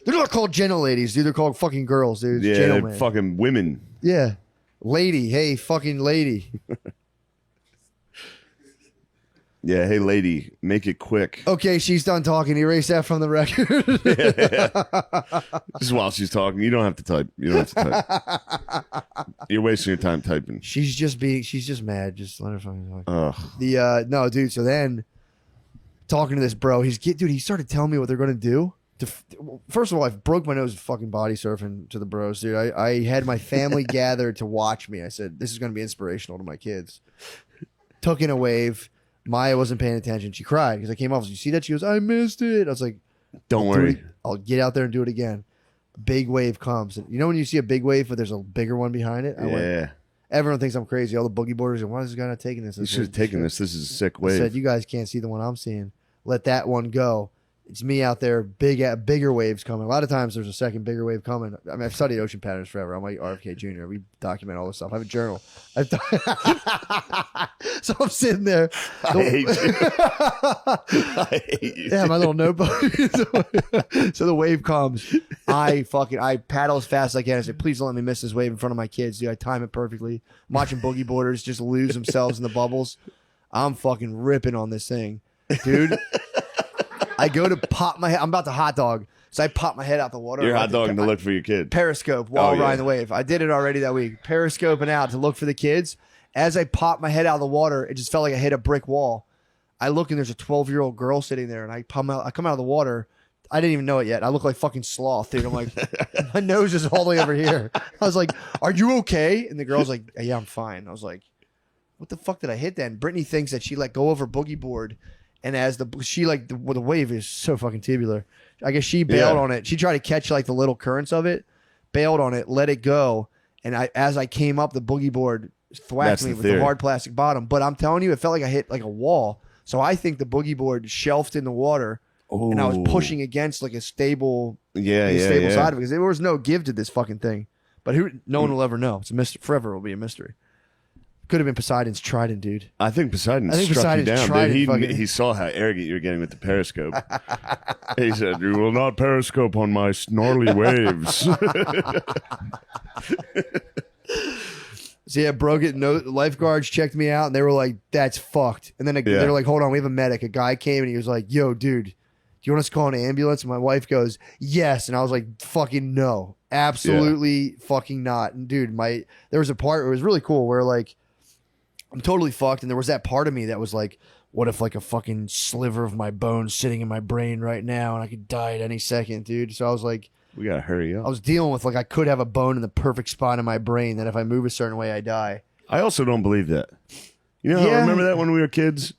They're not called gentle ladies, dude. They're called fucking girls, dude. It's Yeah, gentleman. they're fucking women. Yeah. Lady. Hey, fucking lady. Yeah, hey, lady, make it quick. Okay, she's done talking. Erase that from the record. Just while she's talking, you don't have to type. You don't have to type. You're wasting your time typing. she's just mad. Just let her fucking talk. Ugh. No, dude. So then, talking to this bro, he started telling me what they're gonna do. First of all, I broke my nose fucking body surfing to the bros, dude. I had my family gathered to watch me. I said this is gonna be inspirational to my kids. Took in a wave. Maya wasn't paying attention. She cried because I came off. You see that? She goes, I missed it. I was like, Don't "Do worry. it. I'll get out there and do it again. Big wave comes. And you know when you see a big wave, but there's a bigger one behind it? I went, Yeah. everyone thinks I'm crazy. All the boogie boarders, and why is this guy not taking this? You should have taken this. This is a sick I said, wave. you guys can't see the one I'm seeing. Let that one go. It's me out there, bigger waves coming. A lot of times there's a second bigger wave coming. I mean, I've studied ocean patterns forever. I'm like RFK Jr. We document all this stuff. I have a journal. So I'm sitting there. I hate you. I hate you. Yeah, my little notebook. So the wave comes. I paddle as fast as I can. I say, please don't let me miss this wave in front of my kids. Dude, I time it perfectly. I'm watching boogie boarders just lose themselves in the bubbles. I'm fucking ripping on this thing, dude. I go to pop my head. I'm about to hot dog. So I pop my head out the water. You're I'm hot about dogging to look for your kid. Periscope while Oh, yeah. riding the wave. I did it already that week. Periscoping out to look for the kids. As I pop my head out of the water, it just felt like I hit a brick wall. I look and there's a 12-year-old girl sitting there, and I come out of the water. I didn't even know it yet. I look like fucking sloth, dude. I'm like, my nose is all the way over here. I was like, "Are you okay?" And the girl's like, "Yeah, I'm fine." I was like, "What the fuck did I hit then?" Brittany thinks that she let go of her boogie board, and as the wave is so fucking tubular, I guess she bailed Yeah. on it. She tried to catch like the little currents of it, bailed on it, let it go, and as I came up, the boogie board thwacked That's me the with theory. the hard plastic bottom. But I'm telling you, it felt like I hit like a wall. So I think the boogie board shelved in the water, and I was Ooh. pushing against like a stable, Yeah, yeah, stable yeah. side of it because there was no give to this fucking thing. But no one will ever know. It's a mystery. Forever will be a mystery. Could have been Poseidon's trident, dude. I think Poseidon I think struck Poseidon's you down. tried Dude. it fucking- He saw how arrogant you were getting with the periscope. He said, "You will not periscope on my snarly waves." So yeah, broke it. No lifeguards checked me out, and they were like, "That's fucked." And then they Yeah. were like, "Hold on, we have a medic." A guy came and he was like, "Yo, dude, do you want us to call an ambulance?" And my wife goes, "Yes." And I was like, "Fucking no, absolutely fucking not." And dude, there was a part where it was really cool where like I'm totally fucked, and there was that part of me that was like, "What if like a fucking sliver of my bone sitting in my brain right now, and I could die at any second, dude?" So I was like. We gotta hurry I up. was dealing with like I could have a bone in the perfect spot in my brain that if I move a certain way I die. I also don't believe that. You know, Yeah. remember that when we were kids?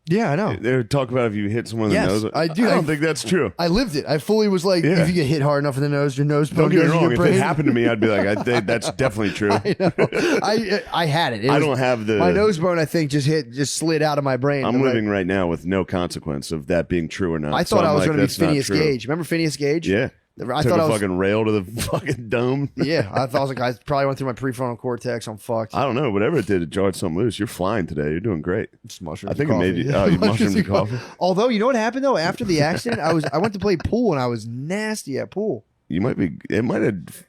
Yeah, I know. They would talk about if you hit someone in Yes, the nose. I do. I don't think that's true. I lived it. I fully was like, Yeah. if you get hit hard enough in the nose, your nose Don't bone get me goes in wrong. your If brain. it happened to me, I'd be like, I think that's definitely true. I know. I had it. It I was- don't have the. my nose bone. I think just slid out of my brain. I'm And living right now with no consequence of that being true or not. I So thought I'm I was like, going to be that's not Phineas true. Gage. Remember Phineas Gage? Yeah. I Took thought a I was. fucking rail to the fucking dome. Yeah, I was like, I probably went through my prefrontal cortex. I'm fucked. I don't know. Whatever it did, it jarred something loose. You're flying today. You're doing great. Just mushrooms I think it and made coffee. you. Oh, you Mushrooms mushroomed and the coffee. Although, you know what happened though? After the accident, I went to play pool and I was nasty at pool. You might be. It might have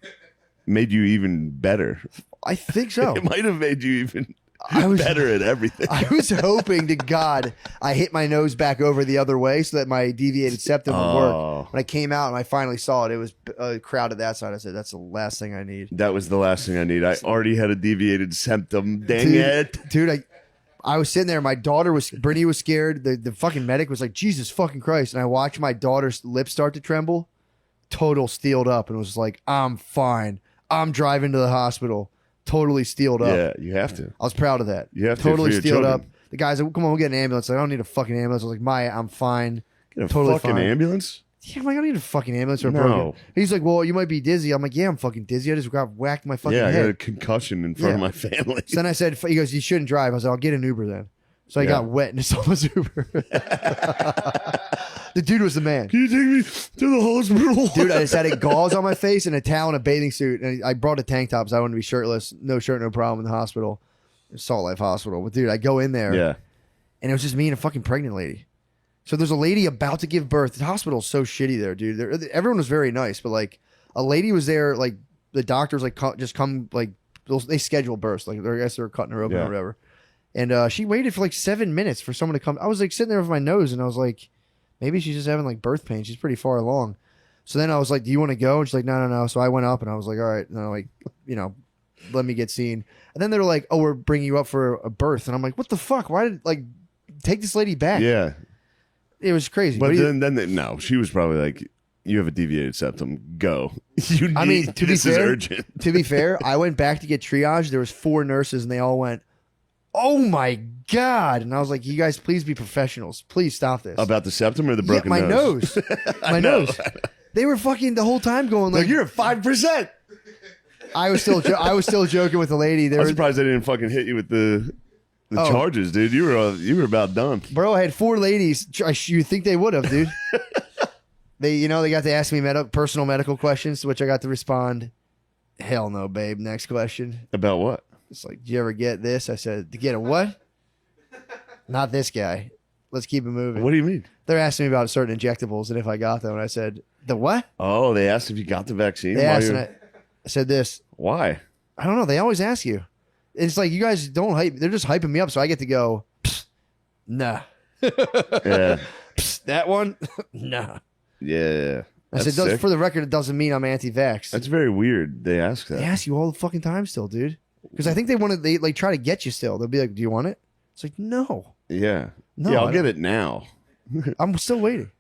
made you even better. I think so. It might have made you even I was better at everything. I was hoping to God I hit my nose back over the other way so that my deviated septum would work. Oh. When I came out and I finally saw it, it was crowded that side. I said, that's the last thing I need. That was the last thing I need. I already had a deviated septum. Dang it. Dude, I was sitting there. My daughter Brittany was scared. The fucking medic was like, Jesus fucking Christ. And I watched my daughter's lips start to tremble. Total steeled up and was like, I'm fine. I'm driving to the hospital. Totally steeled up. Yeah, you have to. I was proud of that. You have to totally for your steeled up. children. The guys like, come on, we'll get an ambulance. Like, I don't need a fucking ambulance. I was like, Maya, I'm fine. Get a Totally fucking fine. ambulance? Yeah, I'm like, I don't need a fucking ambulance or a No. broken. He's like, well, you might be dizzy. I'm like, yeah, I'm fucking dizzy. I just got whacked in my fucking Yeah, I got a head. concussion in front of Yeah. my family. So then I said, he goes, you shouldn't drive. I was like, I'll get an Uber then. So I Yeah. got wet and saw his Uber. The dude was the man. Can you take me to the hospital? Dude, I just had gauze on my face and a towel and a bathing suit. And I brought a tank top so I wanted to be shirtless. No shirt, no problem in the hospital. Salt Life Hospital. But dude, I go in there Yeah. and it was just me and a fucking pregnant lady. So there's a lady about to give birth. The hospital's so shitty there, dude. Everyone was very nice, but like a lady was there, like the doctors like just come, like they schedule births. Like I guess they were cutting her open Yeah. or whatever. And she waited for like 7 minutes for someone to come. I was like sitting there with my nose and I was like, maybe she's just having like birth pain. She's pretty far along. So then I was like, do you want to go? And she's like, no. So I went up and I was like, all right. And I'm like, let me get seen. And then they were like, oh, we're bringing you up for a birth. And I'm like, what the fuck? Why did take this lady back? Yeah. It was crazy. But What do you- no, she was probably like, you have a deviated septum. Go. You need, I mean, to be this is fair- urgent. to be fair, I went back to get triage. There was 4 nurses and they all went, oh my God. And I was like, you guys, please be professionals. Please stop this. About the septum or the broken my nose? nose. My nose. They were fucking the whole time going like, You're at 5%. I was still joking with the lady. They I'm were, surprised they didn't fucking hit you with the Oh. charges, dude. You were about done. bro, I had 4 ladies. You think they would have, dude. They got to ask me personal medical questions, to which I got to respond, hell no, babe. Next question. About what? It's like, do you ever get this? I said, to get a what? Not this guy. Let's keep it moving. What do you mean? They're asking me about certain injectables and if I got them. And I said, the what? Oh, they asked if you got the vaccine. They while asked, you- and I said this. Why? I don't know. They always ask you. It's like, you guys don't hype. They're just hyping me up. So I get to go, "Psst, nah. Yeah. Psst, that one? Nah. Yeah. I That's said, sick. for the record, it doesn't mean I'm anti-vax. That's very weird. They ask that. They ask you all the fucking time still, dude. Because I think they like try to get you still. They'll be like, do you want it? It's like, no. Yeah. No, yeah, I I'll get don't. it now. I'm still waiting.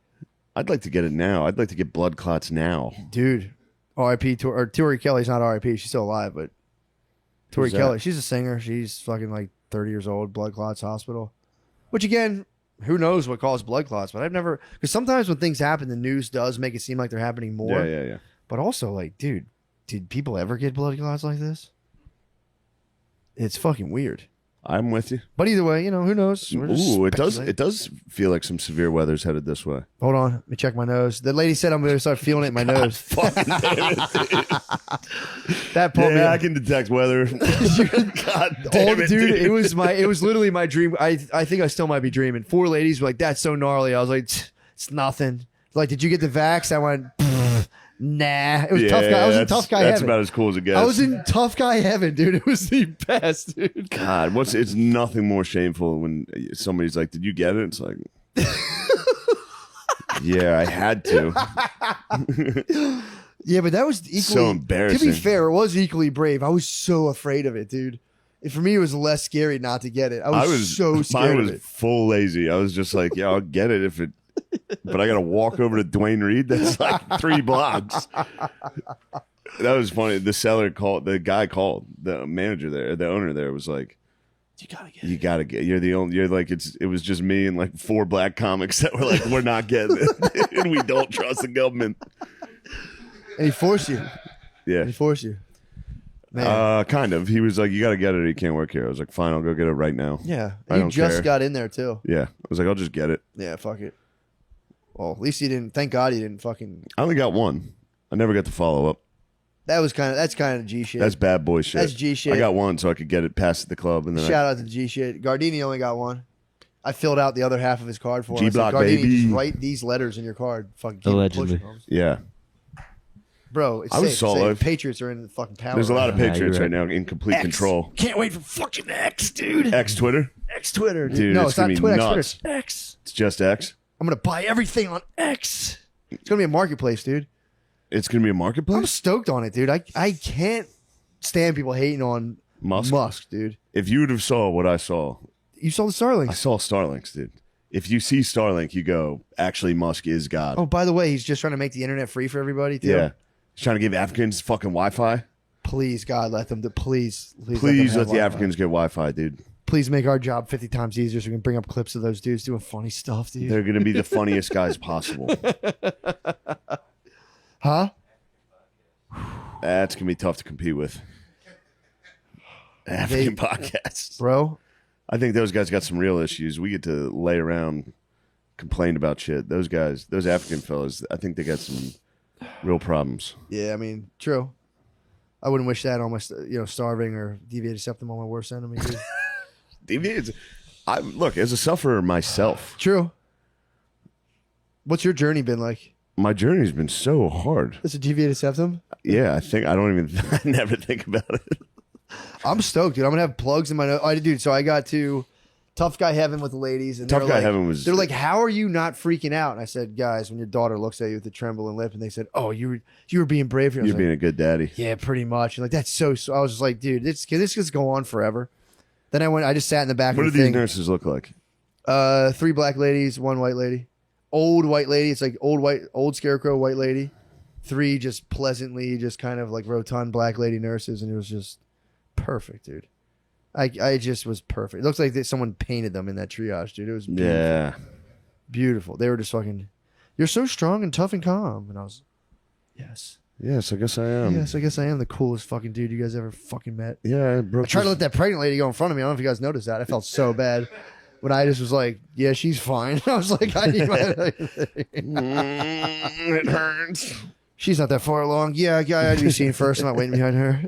I'd like to get it now. I'd like to get blood clots now. Dude. R.I.P. Tori Kelly's not R.I.P. She's still alive, but Tori Who's that? Kelly, she's a singer. She's fucking like 30 years old, blood clots, hospital. Which again, who knows what caused blood clots, but I've never, because sometimes when things happen, the news does make it seem like they're happening more. Yeah. But also, like, dude, did people ever get blood clots like this? It's fucking weird. I'm with you. But either way, who knows? We're just Ooh, it does. speculating. It does feel like some severe weather's headed this way. Hold on, let me check my nose. The lady said I'm going to start feeling it in my nose. Fucking damn it, dude. That pulled me. Yeah, I can detect weather. God damn it, dude, dude. it was literally my dream. I think I still might be dreaming. 4 ladies were like, "That's so gnarly." I was like, "It's nothing." Like, did you get the vax? I went, "Nah." It was tough guy. I was in tough guy That's heaven. about as cool as it gets. I was in tough guy heaven, dude. It was the best, dude. God, it's nothing more shameful when somebody's like, "Did you get it?" It's like, yeah, I had to. Yeah, but that was equally So embarrassing. To be fair, it was equally brave. I was so afraid of it, dude. For me, it was less scary not to get it. I was so scared Mine of was it. full lazy. I was just like, yeah, I'll get it if it. But I got to walk over to Dwayne Reed. That's like 3 blocks. That was funny. The seller called. The guy called. The manager there, the owner there, was like, You gotta get "You gotta get. You're the only. You're like it was just me and like 4 black comics that were like, we're not getting it, and we don't trust the government." And he forced you. Yeah. He forced you. Man. Kind of. He was like, "You gotta get it. Or you can't work here." I was like, "Fine, I'll go get it right now." Yeah. I You don't just care. got in there too. Yeah. I was like, "I'll just get it." Yeah, fuck it. Well, at least you didn't. Thank God you didn't fucking. I only got one. I never got to follow up. That's kind of G shit. That's bad boy shit. That's G shit. I got one so I could get it past the club, and then Shout out to G shit. Gardini only got one. I filled out the other half of his card for him. I said, G-Block, Gardini, baby. just write these letters in your card. Fucking keep it Allegedly. pushing, Holmes. yeah. Bro, it's I was safe. Salt It's safe. Life. Patriots are in the fucking power. There's a lot of Yeah, Patriots you're right now in complete control. Can't wait for fucking X, dude. X Twitter. X Twitter, dude. Dude, No, it's it's not gonna be Twitter. nuts. It's Twitter. It's X. It's just X. I'm gonna buy everything on X. It's gonna be a marketplace, dude. It's gonna be a I'm marketplace. stoked on it, dude. I can't stand people hating on Musk. dude. If you would have saw what I saw, You saw the I Starlinks. saw Starlinks, dude. If you see Starlink, you go, actually, Musk is God. Oh, by the way, he's just trying to make the internet free for everybody, too. yeah. He's trying to give Africans fucking Wi-Fi. Please, God, let them. Please Please them let have the Wi-Fi. Africans get Wi-Fi, dude. Please make our job 50 times easier so we can bring up clips of those dudes doing funny stuff, dude. They're gonna be the funniest guys possible. Huh? That's gonna be tough to compete with. African podcasts. Bro, I think those guys got some real issues. We get to lay around, complain about shit. Those guys, those African fellas, I think they got some real problems. yeah, I mean, true. I wouldn't wish that on my, starving or deviated septum on my worst enemy, dude. Deviated. Look, as a sufferer myself, True. What's your journey been like? my journey's been so hard. It's a deviated septum? Yeah, I never think about it. I'm stoked, dude. I'm gonna have plugs in my nose. Dude, so I got to Tough Guy Heaven with the ladies, and Tough they're Guy like, Heaven was- They're like, "How are you not freaking out?" And I said, "Guys, when your daughter looks at you with a trembling lip," and they said, "Oh, you were being brave." I was You're like, being a good daddy. yeah, pretty much. And like that's so. I was just like, dude, this could go on forever. Then I just sat in the back What do of the these thing. nurses look like? 3 black ladies, 1 white lady. Old white lady. It's like old scarecrow white lady. 3 just pleasantly, just kind of like rotund black lady nurses, and it was just perfect, dude. I just was perfect. It looks like someone painted them in that triage, dude. It was beautiful. Yeah. Beautiful. They were just fucking, "You're so strong and tough and calm," and I was, yes, Yes, I guess I am. yes. I guess I am the coolest fucking dude you guys ever fucking met. Yeah, I broke I tried to this- let that pregnant lady go in front of me. I don't know if you guys noticed that. I felt so bad when I just was like, "Yeah, she's fine." I was like, "I need my." it hurts. She's not that far along. Yeah, I had to be seen first. I'm not waiting behind her.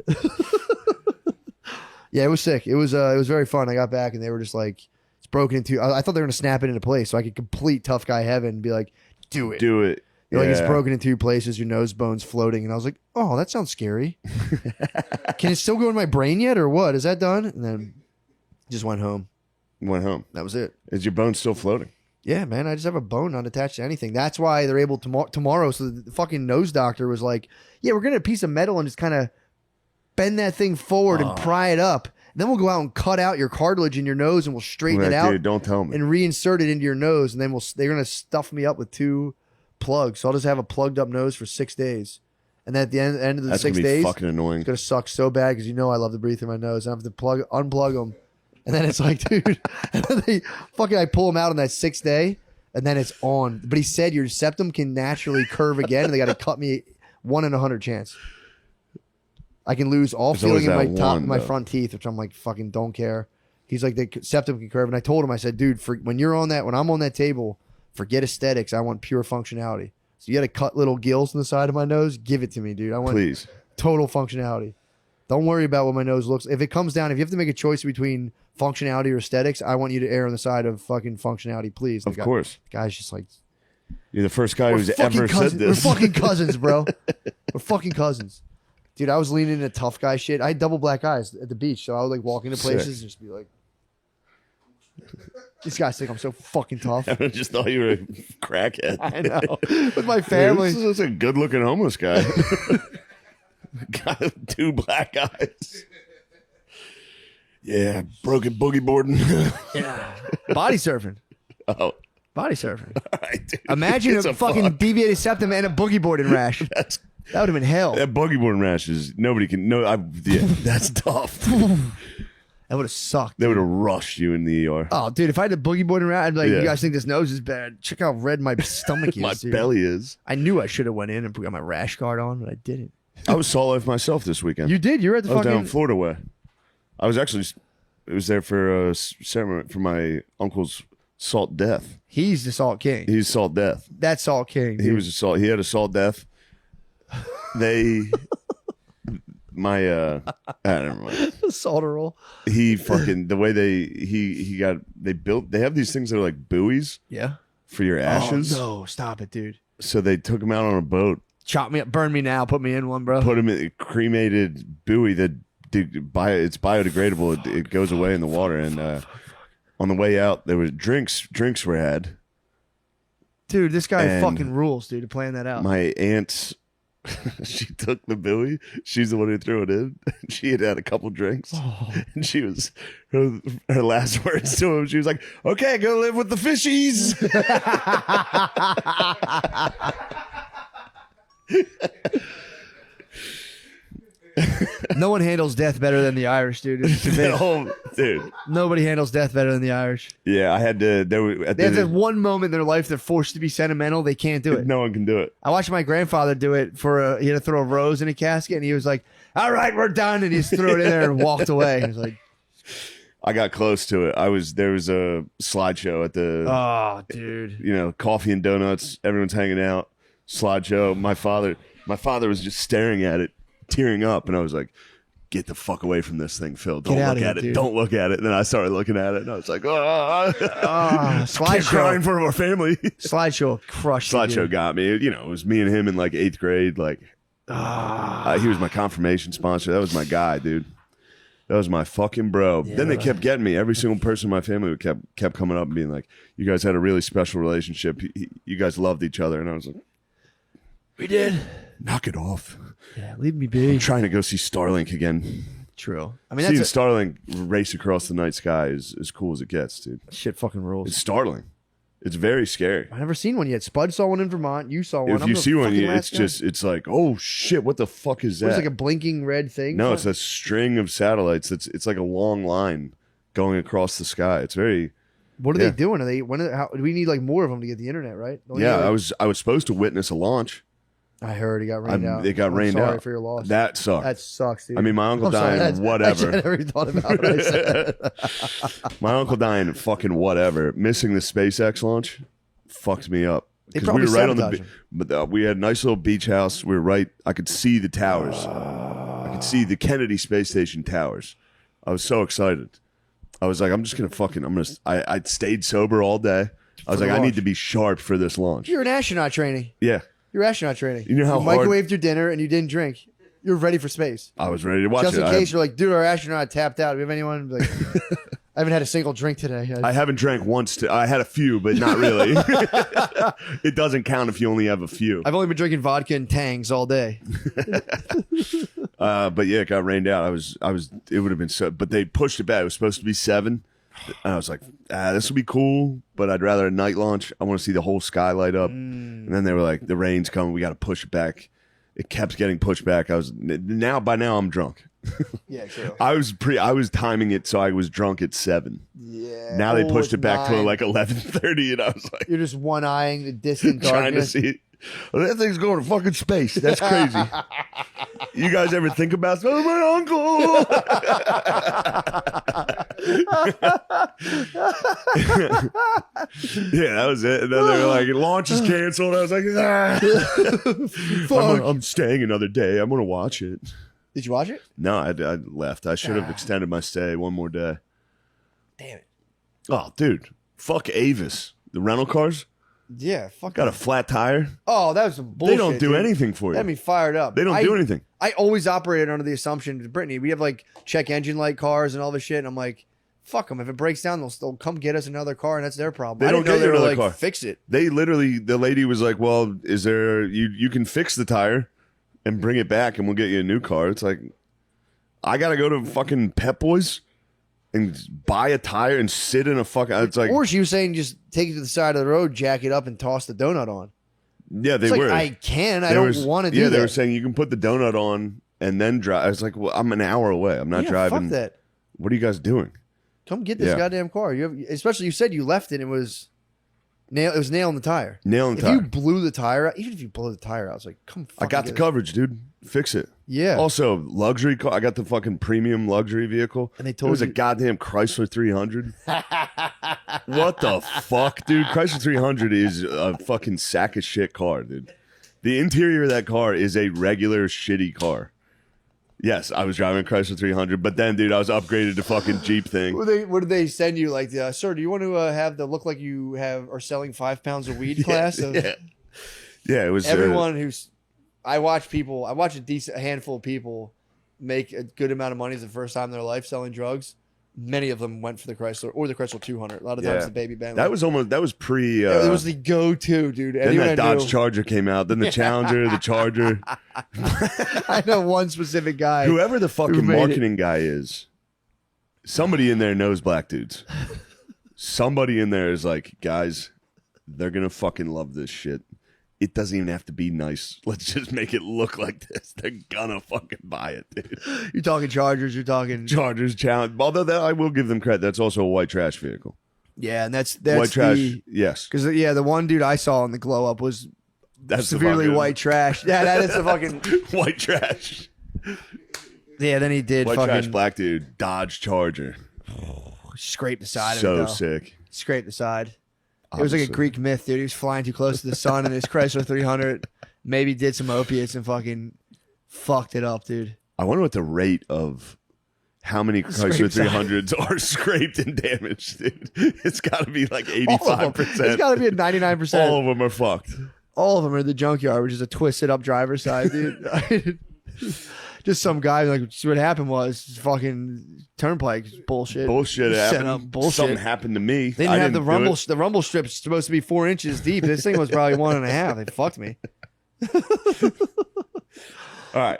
Yeah, it was sick. It was very fun. I got back and they were just like, it's broken into. I thought they were gonna snap it into place so I could complete Tough Guy Heaven and be like, do it. Do it. You're like, it's Yeah. broken in 2 places. Your nose bone's floating, and I was like, oh, that sounds scary. Can it still go in my brain yet, or what? Is that done? And then just went home. Went home. That was it. Is your bone still floating? Yeah, man, I just have a bone not attached to anything. That's why they're able to tomorrow. So the fucking nose doctor was like, yeah, we're gonna have a piece of metal and just kind of bend that thing forward and pry it up. Then we'll go out and cut out your cartilage in your nose and we'll straighten I'm it like, out dude, don't tell me. and reinsert it into your nose. And then they're gonna stuff me up with 2 plugs. So I'll just have a plugged up nose for 6 days. And then at the end of the That's 6 gonna be days, fucking annoying. it's gonna suck so bad because I love to breathe through my nose. I have to unplug them, and then it's like, dude, and then I pull them out on that 6th day, and then it's on. But he said your septum can naturally curve again, and they got to cut me 1 in 100 chance. I can lose all There's always feeling in my that top, one, my though. front teeth, which I'm like fucking don't care. He's like the septum can curve, and I told him, I said, dude, when I'm on that table, forget aesthetics. I want pure functionality. So you got to cut little gills on the side of my nose. Give it to me, dude. I want Please. total functionality. Don't worry about what my nose looks. If it comes down, if you have to make a choice between functionality or aesthetics, I want you to err on the side of fucking functionality, please. Of course. The guy's just like, You're the first guy we're who's fucking ever cousins. said this. We're fucking cousins, bro. We're fucking cousins. Dude, I was leaning into tough guy shit. I had double black eyes at the beach, so I would like walk into places and just be like, these guys think I'm so fucking tough. I just thought you were a crackhead. I know. With my family. This is a good-looking homeless guy. Got 2 black eyes. Yeah, broken boogie boarding. Yeah. Body surfing. Oh, Body surfing. all right, dude. Imagine It's a fucking fuck. deviated septum and a boogie boarding rash. That's That would have been hell. That boogie board rash is nobody can. No, yeah, that's tough. That would have sucked. They would have rushed you in the ER. Oh, dude, if I had a boogie board around, I'd be like, Yeah. you guys think this nose is bad? Check how red my stomach is. My dude. belly is. I knew I should have went in and got my rash guard on, but I didn't. I was Salt Life myself this weekend. You did. You're at the I was down fucking. in Florida way. I was actually. It was there for a ceremony for my uncle's salt death. He's the Salt King. He's salt death. That's Salt King. He dude. was a salt. He had a salt death. They. My never mind. Salt roll. He fucking the way they have these things that are like buoys Yeah. for your ashes. Oh, no, stop it, dude. So they took him out on a boat, Chop me up, burn me now, put me in one, bro. put him in a cremated buoy that it's biodegradable. It goes away in the water. And on the way out, there was drinks. Drinks were had. Dude, this guy And fucking rules, dude, to plan that out. My aunt, she took the buoy. She's the one who threw it in. She had a couple drinks, and she was her last words to him. She was like, "Okay, go live with the fishies." No one handles death better than the Irish, dude. It's too big. Oh, dude. Nobody handles death better than the Irish. Yeah, I had to. There were at They have the, that one moment in their life they're forced to be sentimental. They can't do it. no one can do it. I watched my grandfather do it he had to throw a rose in a casket, and he was like, "All right, we're done," and he just threw it in there and walked away. He was like, I got close to it. There was a slideshow at the "Oh, dude." coffee and donuts. Everyone's hanging out. Slideshow. My father was just staring at it, tearing up, and I was like, "Get the fuck away from this thing, Phil. Don't Get out look of at here, it. dude." Don't look at it." And then I started looking at it, and I was like, "Oh, Slideshow. crying for our family." Slideshow crushed. you, Slideshow dude. got me. It was me and him in like 8th grade. Like, he was my confirmation sponsor. That was my guy, dude. That was my fucking bro. Then they kept getting me. Every single person in my family kept coming up and being like, "You guys had a really special relationship. You guys loved each other." And I was like, We did. "Knock it off." Yeah, leave me be. I'm trying to go see Starlink again. True. I mean, Seeing that's Starlink race across the night sky is as cool as it gets, dude. shit. Fucking rules. It's startling. It's very scary. I've never seen one yet. Spud saw one in Vermont. You saw one. If I'm you the see one, fucking it's last guy. it's like, oh shit, what the fuck is What, that? it's like a blinking red thing. No, it's a string of satellites. It's like a long line going across the sky. It's very What are yeah. they doing? Are they? How do we need like more of them to get the internet right? Don't you yeah. know, I was supposed to witness a launch. I heard it got rained out. It got I'm rained sorry out. for your loss. That sucked. That sucks, dude. I mean, my uncle I'm sorry, dying, that's- whatever. I never even thought about what I said. My uncle dying, fucking whatever. Missing the SpaceX launch fucked me up. They Because we probably were right on the, sabotaged but we had a nice little beach house. We were right. I could see the towers. I could see the Kennedy Space Station towers. I was so excited. I was like, I'm just gonna fucking. I stayed sober all day. I was For like, the I need launch. to be sharp for this launch. You're in astronaut training. Yeah, You're astronaut training. You know how hard- microwaved your dinner and you didn't drink. You're ready for space. I was ready to watch Just it. in I- case you're like, dude, our astronaut tapped out. Do we have anyone? Like, I haven't had a single drink today. I haven't drank once. I had a few, but not really. It doesn't count if you only have a few. I've only been drinking vodka and Tangs all day. But yeah, it got rained out. It would have been so, but they pushed it back. It was supposed to be 7. And I was like, this will be cool, but I'd rather a night launch. I want to see the whole sky light up. And then they were like, the rain's coming. We got to push it back. It kept getting pushed back. By now I'm drunk. Yeah, true. I was timing it so I was drunk at 7. Yeah. Now they Oh, pushed it's it back to 9. like 11:30, and I was like You're just one eyeing the distant trying to darkness. see it. Well, that thing's going to fucking space. That's crazy. You guys ever think about, oh, my uncle? Yeah, that was it. And then they were like, launch is canceled. I was like, I'm staying another day. I'm going to watch it. Did you watch it? No, I left. I should have extended my stay one more day. Damn it. Oh, dude. Fuck Avis. The rental cars Yeah, fuck. got a flat tire. Oh, that was some bullshit. They don't do dude. anything for you. That had me fired up. They don't do anything. I always operated under the assumption, Brittany, we have like check engine light cars and all this shit. And I'm like, fuck them. If it breaks down, they'll come get us another car, and that's their problem. They I don't didn't know get they you were another like, car. fix it. They literally, the lady was like, well, is there, you can fix the tire and bring it back and we'll get you a new car. It's like, I got to go to fucking Pep Boys and buy a tire and sit in a fucking, it's like, Or she was saying just take it to the side of the road, jack it up, and toss the donut on. Yeah, they It's like, were. I can. I They don't were- want to do Yeah, that. they were saying you can put the donut on and then drive. I was like, well, I'm an hour away. I'm not Yeah, driving. Fuck that. What are you guys doing? Come get this Yeah. goddamn car. You have, especially you said you left it. It was nail. It was nail in the tire. Nail and If tire. you blew the tire out, even if you blow the tire out, it's like, come. I got the get it. coverage, dude. Fix it. Yeah. Also, luxury car. I got the fucking premium luxury vehicle. And they It told was a you- goddamn Chrysler 300. What the fuck, dude? Chrysler 300 is a fucking sack of shit car, dude. The interior of that car is a regular shitty car. Yes, I was driving a Chrysler 300, but then, dude, I was upgraded to fucking Jeep thing. What did they send you? Like, sir, do you want to have the look like you are selling 5 pounds of weed class? Of Yeah, it was everyone who's. I watch a handful of people make a good amount of money the first time in their life selling drugs. Many of them went for the Chrysler or the Chrysler 200. A lot of times Yeah. the baby Bentley. that was pre. it was the go-to, dude. Then Anyone that I knew- Dodge Charger came out. Then the Challenger, the Charger. I know one specific guy. Whoever the fucking made it. marketing guy is, somebody in there knows black dudes. Somebody in there is like, guys, they're gonna fucking love this shit. It doesn't even have to be nice. Let's just make it look like this. They're gonna fucking buy it, dude. You're talking Chargers. You're talking. Chargers Challenge. Although that I will give them credit. That's also a white trash vehicle. Yeah, and that's White trash. the Yes, because the one dude I saw in the glow up was that's the severely fucking- white trash. Yeah, that is the fucking. White trash. Yeah, then he did White fucking trash. Black dude. Dodge Charger. scrape the side of it. So Though. sick. Scrape the side. It was like a Obviously. Greek myth, dude. He was flying too close to the sun in his Chrysler 300. Maybe did some opiates and fucking fucked it up, dude. I wonder what the rate of how many Chrysler Scraped side. 300s are scraped and damaged, dude. It's got to be like All of them. 85%. It's got to be a 99%. All of them are fucked. All of them are in the junkyard, which is a twisted up driver's side, dude. Just some guy like see what happened was fucking turnpike bullshit. Bullshit Set happened. up bullshit. Something happened to me. They didn't have the rumble. The rumble strip's supposed to be 4 inches deep. This thing was probably 1.5. They fucked me. All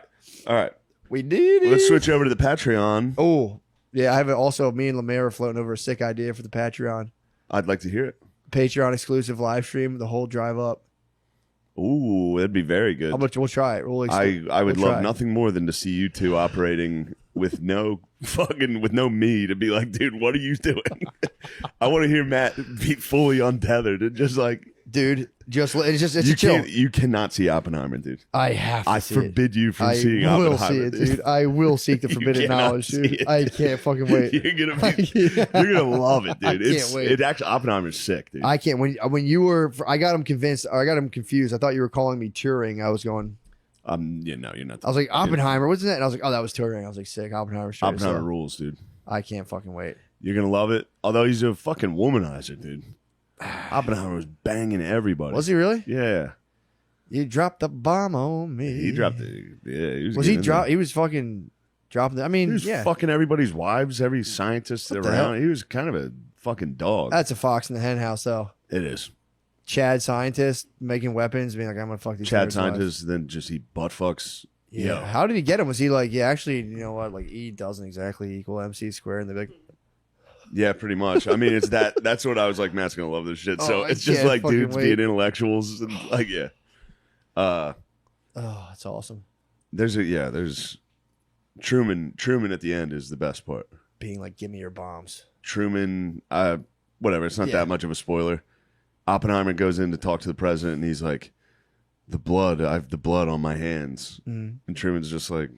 right. We did it. Let's switch over to the Patreon. Oh, yeah. I have also me and Lemaire are floating over a sick idea for the Patreon. I'd like to hear it. Patreon exclusive live stream, the whole drive up. Ooh, that'd be very good. How much we'll try it. I would we'll love try. nothing more than to see you two operating with no me to be like, dude, what are you doing? I want to hear Matt be fully untethered and just like Dude, just it's you a chill. can't you cannot see Oppenheimer, dude. I have to I see it. forbid you from I seeing will Oppenheimer. see it, dude. I will seek the You forbidden cannot knowledge, see dude. it. I can't fucking wait. You're gonna I be, can't- you're gonna love it, dude. I can't wait. It actually Oppenheimer's sick, dude. I can't. When you were, I got him convinced. Or I got him confused. I thought you were calling me Turing. I was going. Yeah, no, you're not. I was like Oppenheimer. Wasn't that? And I was like, oh, that was Turing. I was like, sick. Oppenheimer. Straight Oppenheimer so rules, dude. I can't fucking wait. You're gonna love it. Although he's a fucking womanizer, dude. Oppenheimer was banging everybody. Was he really? Yeah, You dropped the bomb on me. he dropped it. Yeah, he was. Was he getting in drop? there. He was fucking dropping. I He mean, was yeah. fucking everybody's wives, every scientist What the around. hell? He was kind of a fucking dog. That's a fox in the hen house, though. It is. Chad scientist making weapons, being like, I'm gonna fuck these. Chad nerds' wives. scientist, then just he butt fucks. Yeah. Yo. How did he get him? Was he like, yeah, actually, you know what? Like, E doesn't exactly equal MC squared. And they're like, Yeah, pretty much. I mean, it's that. That's what I was like. Matt's gonna love this shit. So Oh, I it's just can't like fucking dudes wait. being intellectuals and like yeah. oh, that's awesome. There's Truman. Truman at the end is the best part. Being like, give me your bombs. Truman, whatever. It's not Yeah. that much of a spoiler. Oppenheimer goes in to talk to the president, and he's like, I have the blood on my hands. Mm. And Truman's just like,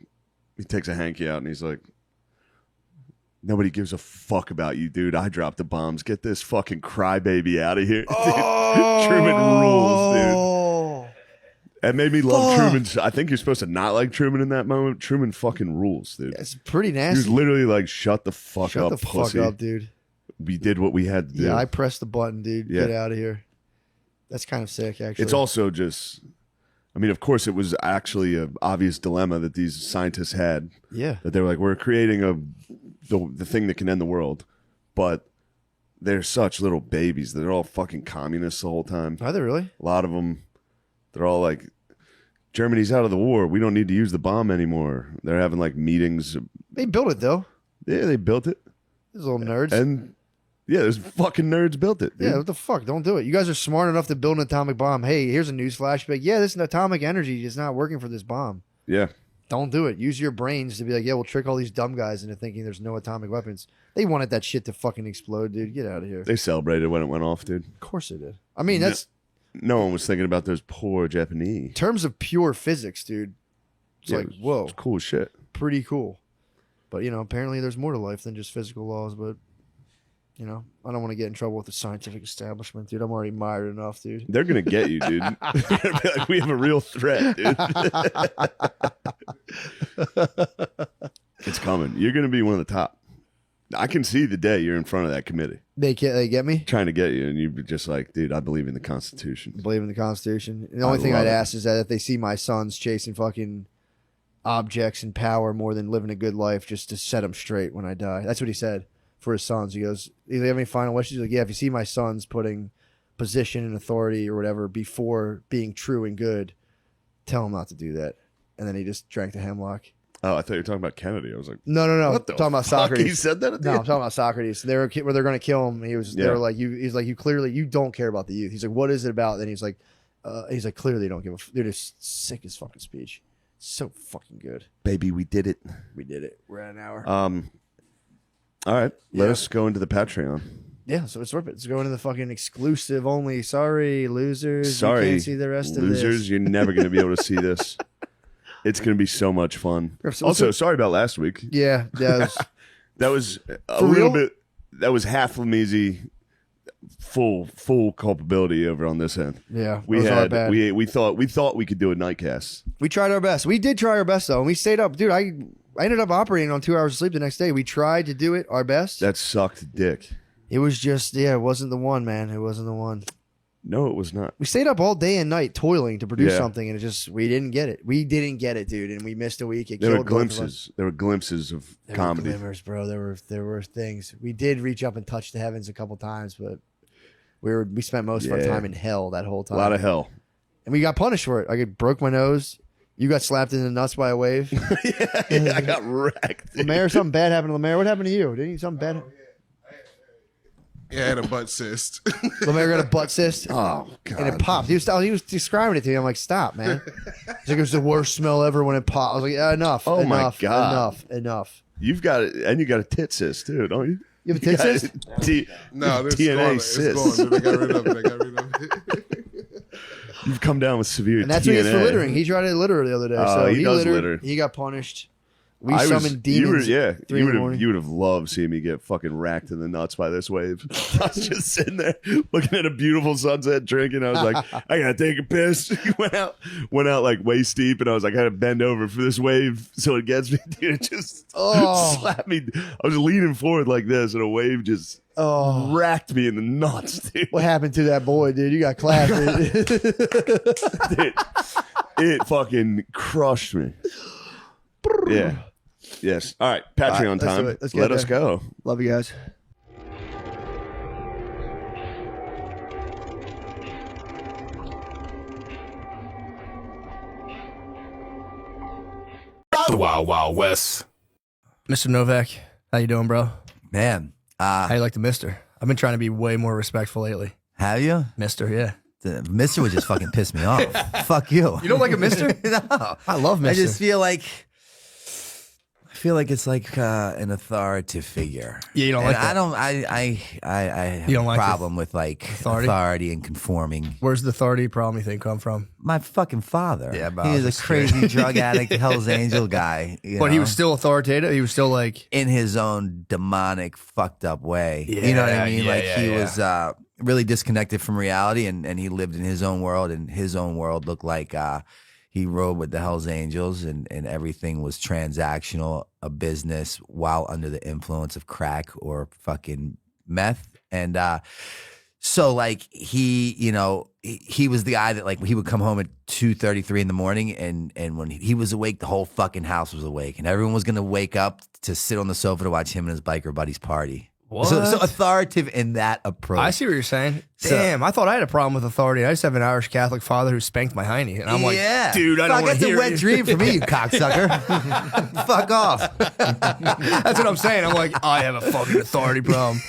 he takes a hanky out, and he's like, nobody gives a fuck about you, dude. I dropped the bombs. Get this fucking crybaby out of here. Dude, Truman rules, dude. It made me love Fuck. Truman. I think you're supposed to not like Truman in that moment. Truman fucking rules, dude. It's pretty He was nasty. literally like, shut the fuck Shut up, the pussy. fuck up, dude. We did what we had to do. Yeah, I pressed the button, dude. Yeah. Get out of here. That's kind of sick, actually. It's also just, I mean, of course, it was actually an obvious dilemma that these scientists had. yeah. That they were like, we're creating the thing that can end the world, but they're such little babies. They're all fucking communists the whole time. Are they really? A lot of them, they're all like, Germany's out of the war. We don't need to use the bomb anymore. They're having like meetings. They built it though. Yeah, they built it. These little nerds. And Yeah, those fucking nerds built it. Dude. Yeah, what the fuck? Don't do it. You guys are smart enough to build an atomic bomb. Hey, here's a news flash. But yeah, this atomic energy is not working for this bomb. Yeah. Don't do it. Use your brains to be like, yeah, we'll trick all these dumb guys into thinking there's no atomic weapons. They wanted that shit to fucking explode, dude. Get out of here. They celebrated when it went off, dude. Of course they did. I mean, that's No one was thinking about those poor Japanese. in terms of pure physics, dude. It's Yeah, like, whoa, It's cool as shit. pretty cool. But apparently there's more to life than just physical laws. But I don't want to get in trouble with the scientific establishment, dude. I'm already mired enough, dude. They're gonna get you, dude. They're gonna be like, we have a real threat, dude. It's coming. You're gonna be one of the top. I can see the day you're in front of that committee They get me. trying to get you, and you'd be just like, dude, I believe in the Constitution. Believe in the Constitution. The only thing love I'd it. ask is that if they see my sons chasing fucking objects and power more than living a good life, just to set them straight when I die. That's what he said for his sons. He goes, "Do they have any final wishes?" He's like, yeah, if you see my sons putting position and authority or whatever before being true and good, tell them not to do that. And then he just drank the hemlock. Oh, I thought you were talking about Kennedy. I was like, No. what the I'm talking about fuck? Socrates. He said that at the No, I'm end? talking about Socrates. They were where they're going to kill him. They Yeah. were like, he's like, you clearly you don't care about the youth. He's like, what is it about? Then he's like, clearly you don't give a. Dude, it's sick as fucking speech. So fucking good. Baby, we did it. We did it. We're at an hour. All right, let Yeah. us go into the Patreon. Yeah, so it's worth it. Let's go into the fucking exclusive only. Sorry, losers. Sorry, You can't see the rest losers, of this. you're never going to be able to see this. It's going to be so much fun. So- Also, sorry about last week. Yeah, that was, That was a For little real? bit. That was half Lameezy, full culpability over on this end. yeah. We it was our had bad. we thought we could do a nightcast. We tried our best. We did try our best though, and we stayed up, dude. I ended up operating on 2 hours of sleep the next day. We tried to do it our best. That sucked dick. It was just, it wasn't the one, man. It wasn't the one. No, it was not. We stayed up all day and night toiling to produce Yeah. something, and we didn't get it. We didn't get it, dude, and we missed a week. It There were killed both of us. glimpses. There were glimpses of There comedy. were glimmers, bro. There were things. We did reach up and touch the heavens a couple times, but we spent most of our Yeah. time in hell that whole A time. lot of hell. And we got punished for it. I broke my nose. You got slapped in the nuts by a wave. yeah, I got wrecked. Lemaire, something bad happened to Lemaire. What happened to you? Didn't you something bad? Yeah, I had a butt cyst. Lemaire got a butt cyst. Oh god. And it popped. He was describing it to me. I'm like, stop, man. He's like, it was the worst smell ever when it popped. I was like, yeah, enough. Oh, my enough, God. Enough. You've got it, and you got a tit cyst too, don't you? You have a tit got cyst? No, this TNA is gone. It's cyst. gone. Dude. I got rid of it. I got rid of it. You've come down with severe And that's TNA. what he gets for littering. He tried to litter the other day. So he does littered. litter. He got punished. We I was- summoned demons. You would, 3 in the morning. you would have loved seeing me get fucking racked in the nuts by this wave. I was just sitting there looking at a beautiful sunset, drinking. I was like, I gotta take a piss. went out like waist deep, and I was like, I gotta bend over for this wave so it gets me. Dude, it just slapped me. I was leaning forward like this, and a wave just racked me in the nuts, dude. What happened to that boy, dude? You got clapped. Dude, it fucking crushed me. Yeah. Yes. All right. Patreon let's do time. it. Let's get Let us there. go. Love you guys. The Wild Wild West. Mr. Novak, how you doing, bro? Man, How you like the Mister? I've been trying to be way more respectful lately. have you? Mister, yeah. The Mister would just fucking piss me off. Fuck you. You don't like a Mister? No. I love I Mister. just feel like it's like an authoritative figure. Yeah, you don't And like that. I don't. I have You don't a like problem with like authority and conforming. Where's the authority problem you think come from? My fucking father. Yeah, but he I was was a just crazy drug addict, Hell's Angel guy. But he know? was still authoritative. He was still like, in his own demonic, fucked up way. Yeah, you know what I mean? yeah, Like yeah, he yeah. was really disconnected from reality, and he lived in his own world, and his own world looked like he rode with the Hells Angels, and everything was transactional, a business, while under the influence of crack or fucking meth. And so like he was the guy that like he would come home at 2:33 in the morning, and when he was awake, the whole fucking house was awake, and everyone was gonna wake up to sit on the sofa to watch him and his biker buddies party. So What? authoritative in that approach. I see what you're saying. So- Damn, I thought I had a problem with authority. I just have an Irish Catholic father who spanked my hiney. And I'm like, yeah. dude, I don't Fuck, want that's to a hear wet it. dream for me, you cocksucker. Fuck off. That's what I'm saying. I'm like, I have a fucking authority problem.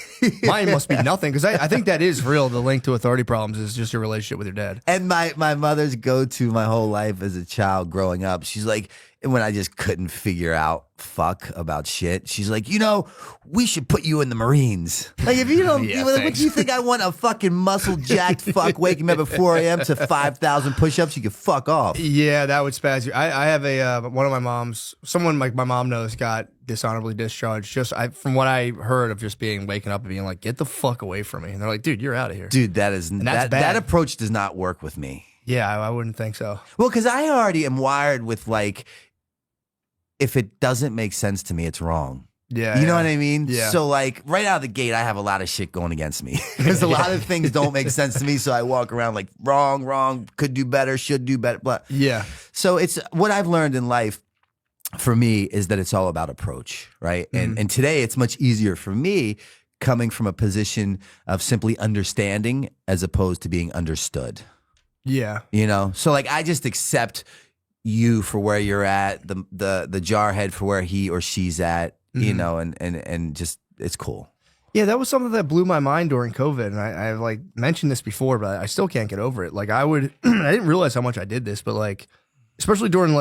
Mine must be nothing because I think that is real. The link to authority problems is just your relationship with your dad. And my mother's go-to my whole life as a child growing up, she's like, when I just couldn't figure out fuck about shit, she's like, we should put you in the Marines. Like, if you don't, Yeah, what thanks. do you think I want a fucking muscle-jacked fuck waking me up at 4 a.m. to 5,000 push-ups? You can fuck off. Yeah, that would spaz you. I have one of my moms, someone like my mom knows, got dishonorably discharged. From what I heard of just waking up and being like, get the fuck away from me. And they're like, dude, you're out of here. Dude, that's bad. that approach does not work with me. Yeah, I wouldn't think so. Well, because I already am wired with like, if it doesn't make sense to me, it's wrong. Yeah. You know what I mean? Yeah. So like right out of the gate, I have a lot of shit going against me because a lot of things don't make sense to me. So I walk around like wrong, could do better, should do better. But Yeah. so it's what I've learned in life for me is that it's all about approach, right? And today it's much easier for me coming from a position of simply understanding as opposed to being understood. Yeah. So like I just accept you for where you're at, the jarhead for where he or she's at, and just it's cool. Yeah, that was something that blew my mind during COVID. And I like mentioned this before, but I still can't get over it. Like I didn't realize how much I did this, but like, especially during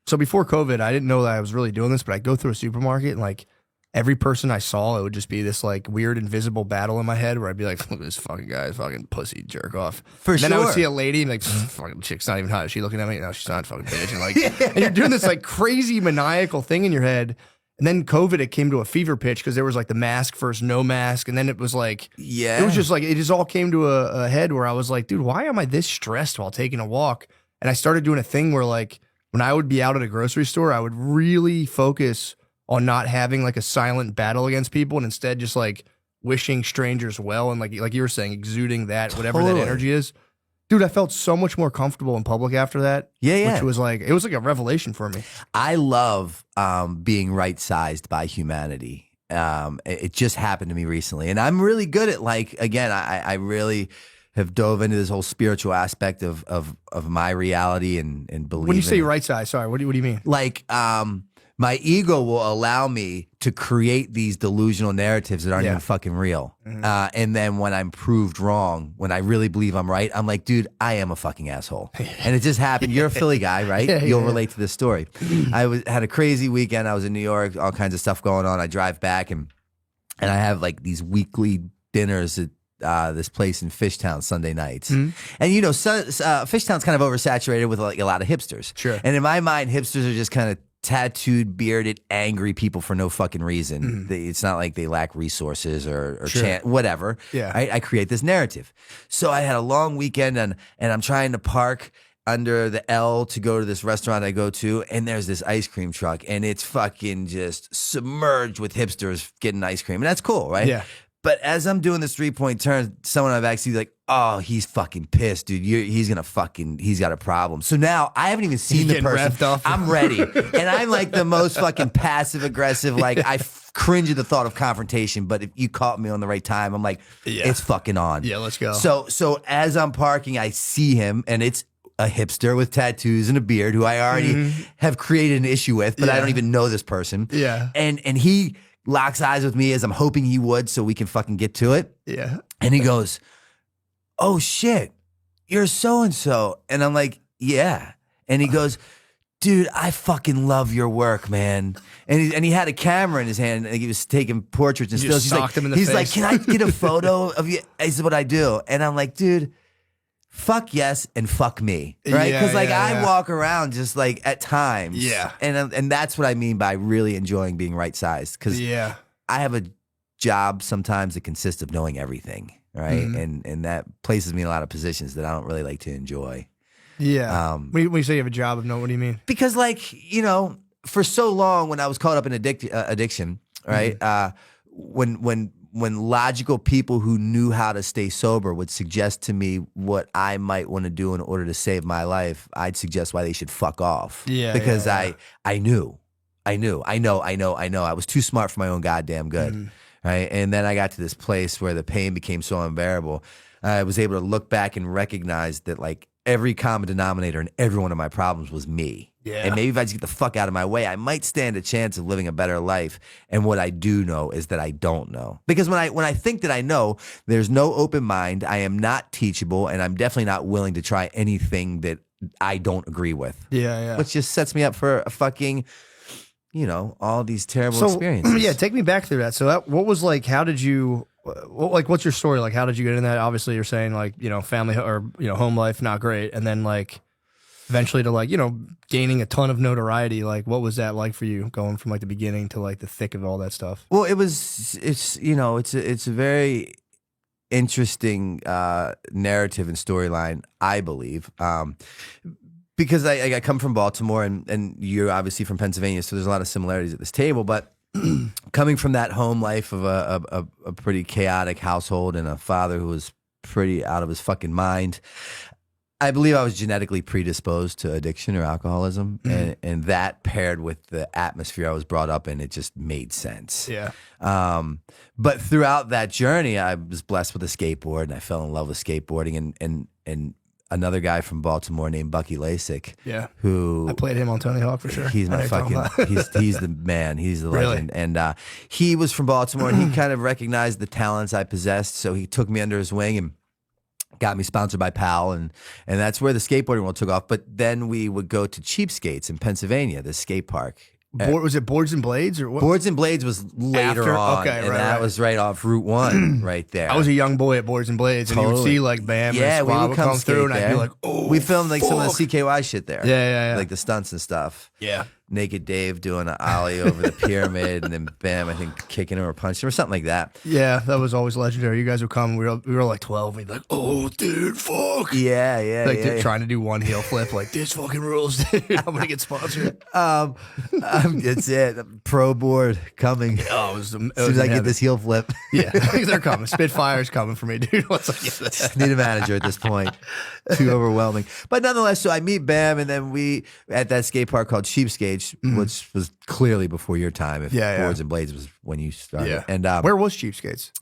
so before COVID, I didn't know that I was really doing this, but I'd go through a supermarket and like every person I saw, it would just be this like weird invisible battle in my head where I'd be like, look at this fucking guy, fucking pussy jerk off. For Then I would sure. see a lady and like, fucking chick's not even hot. Is she looking at me? No, she's not, fucking bitch. And like, and you're doing this like crazy maniacal thing in your head. And then COVID, it came to a fever pitch because there was like the mask versus no mask. And then it was like, Yeah. it was just like, it just all came to a head where I was like, dude, why am I this stressed while taking a walk? And I started doing a thing where like, when I would be out at a grocery store, I would really focus on not having like a silent battle against people and instead just like wishing strangers well and like you were saying, exuding that, whatever that Totally. energy is. Dude, I felt so much more comfortable in public after that. Yeah. Which was like, it was like a revelation for me. I love being right-sized by humanity. It just happened to me recently. And I'm really good at like, again, I really have dove into this whole spiritual aspect of my reality and believing. When you say right side, sorry, what do you mean? Like, my ego will allow me to create these delusional narratives that aren't Yeah. even fucking real. And then when I'm proved wrong, when I really believe I'm right, I'm like, dude, I am a fucking asshole. And it just happened. You're a Philly guy, right? Yeah, You'll yeah. relate to this story. Had a crazy weekend. I was in New York, all kinds of stuff going on. I drive back and I have like these weekly dinners at this place in Fishtown Sunday nights. And Fishtown's kind of oversaturated with like a lot of hipsters. Sure. And in my mind, hipsters are just kind of tattooed, bearded, angry people for no fucking reason. It's not like they lack resources or Sure. whatever. Yeah. I create this narrative. So I had a long weekend and I'm trying to park under the L to go to this restaurant I go to, and there's this ice cream truck, and it's fucking just submerged with hipsters getting ice cream. And that's cool, right? Yeah. But as I'm doing this 3-point turn, someone I've actually like, oh, he's fucking pissed, dude. He's got a problem. So now I haven't even seen the getting person. revved up. I'm ready. And I'm like the most fucking passive aggressive. Like I cringe at the thought of confrontation. But if you caught me on the right time, I'm like, Yeah. it's fucking on. Yeah, let's go. So as I'm parking, I see him and it's a hipster with tattoos and a beard who I already have created an issue with, but I Yeah. don't even know this person. Yeah. And he locks eyes with me as I'm hoping he would so we can fucking get to it. Yeah. And he goes, oh shit, you're so-and-so. And I'm like, yeah. And he goes, dude, I fucking love your work, man. And he had a camera in his hand and he was taking portraits and You stills. just He's socked like, him in the he's like, face. can I get a photo of you? This is what I do. And I'm like, dude, fuck yes and fuck me, right? Yeah, Because like yeah, I yeah. walk around just like at times, Yeah. and that's what I mean by really enjoying being right sized. Because Yeah. I have a job sometimes that consists of knowing everything, right? And that places me in a lot of positions that I don't really like to enjoy. Yeah. When you say you have a job of no, what do you mean? Because like, for so long when I was caught up in addiction, right? When logical people who knew how to stay sober would suggest to me what I might want to do in order to save my life, I'd suggest why they should fuck off. Yeah, Because yeah, yeah. I know. I was too smart for my own goddamn good. Right. And then I got to this place where the pain became so unbearable. I was able to look back and recognize that like every common denominator in every one of my problems was me. Yeah. And maybe if I just get the fuck out of my way, I might stand a chance of living a better life. And what I do know is that I don't know. Because when I think that I know, there's no open mind. I am not teachable, and I'm definitely not willing to try anything that I don't agree with. Yeah. Which just sets me up for a fucking, all these terrible experiences. Yeah, take me back through that. So what was like, how did you, what's your story? Like, how did you get in that? Obviously you're saying like, family or, home life, not great. And then like eventually to like, gaining a ton of notoriety. Like, what was that like for you going from like the beginning to like the thick of all that stuff? Well, it's a very interesting narrative and storyline, I believe. Because I come from Baltimore and you're obviously from Pennsylvania, so there's a lot of similarities at this table. But coming from that home life of a pretty chaotic household and a father who was pretty out of his fucking mind, I believe I was genetically predisposed to addiction or alcoholism, and that paired with the atmosphere I was brought up in, it just made sense. Yeah. But throughout that journey, I was blessed with a skateboard, and I fell in love with skateboarding, and another guy from Baltimore named Bucky Lasik. Yeah. Who I played him on Tony Hawk for sure. He's my fucking, he's the man. He's the Really? legend. And he was from Baltimore, and he kind of recognized the talents I possessed. So he took me under his wing and got me sponsored by PAL, and that's where the skateboarding world took off. But then we would go to Cheapskates in Pennsylvania, the skate park. Was it Boards and Blades or what? Boards and Blades was later After? on, Okay, and right, that right. was right off Route 1 right there. I was a young boy at Boards and Blades, and you would Totally. see like Bam Yeah, and we Squab would come through, skate and I'd be there. like, oh, we filmed like some of fuck. the CKY shit there. Yeah. Like the stunts and stuff. Yeah. Naked Dave doing an ollie over the pyramid, and then Bam, I think kicking him or punching him or something like that. Yeah, that was always legendary. You guys would come. We were like 12. We'd be like, oh, dude, fuck. Yeah, Like yeah. trying to do one heel flip. Like, this fucking rules, dude. I'm going to get sponsored. It's it. Pro board coming. Oh, it was As soon as I get this heel flip. Yeah, they're coming. Spitfire's coming for me, dude. Once I get that. Need a manager at this point. Too overwhelming. But nonetheless, so I meet Bam, and then we at that skate park called Cheapskates, which was clearly before your time. If Yeah, Boards and Blades was when you started. Yeah. And Where was Cheapskates?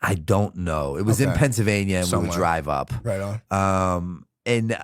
I don't know. It was in Okay. Pennsylvania, and we Somewhere. would drive up. Right on. And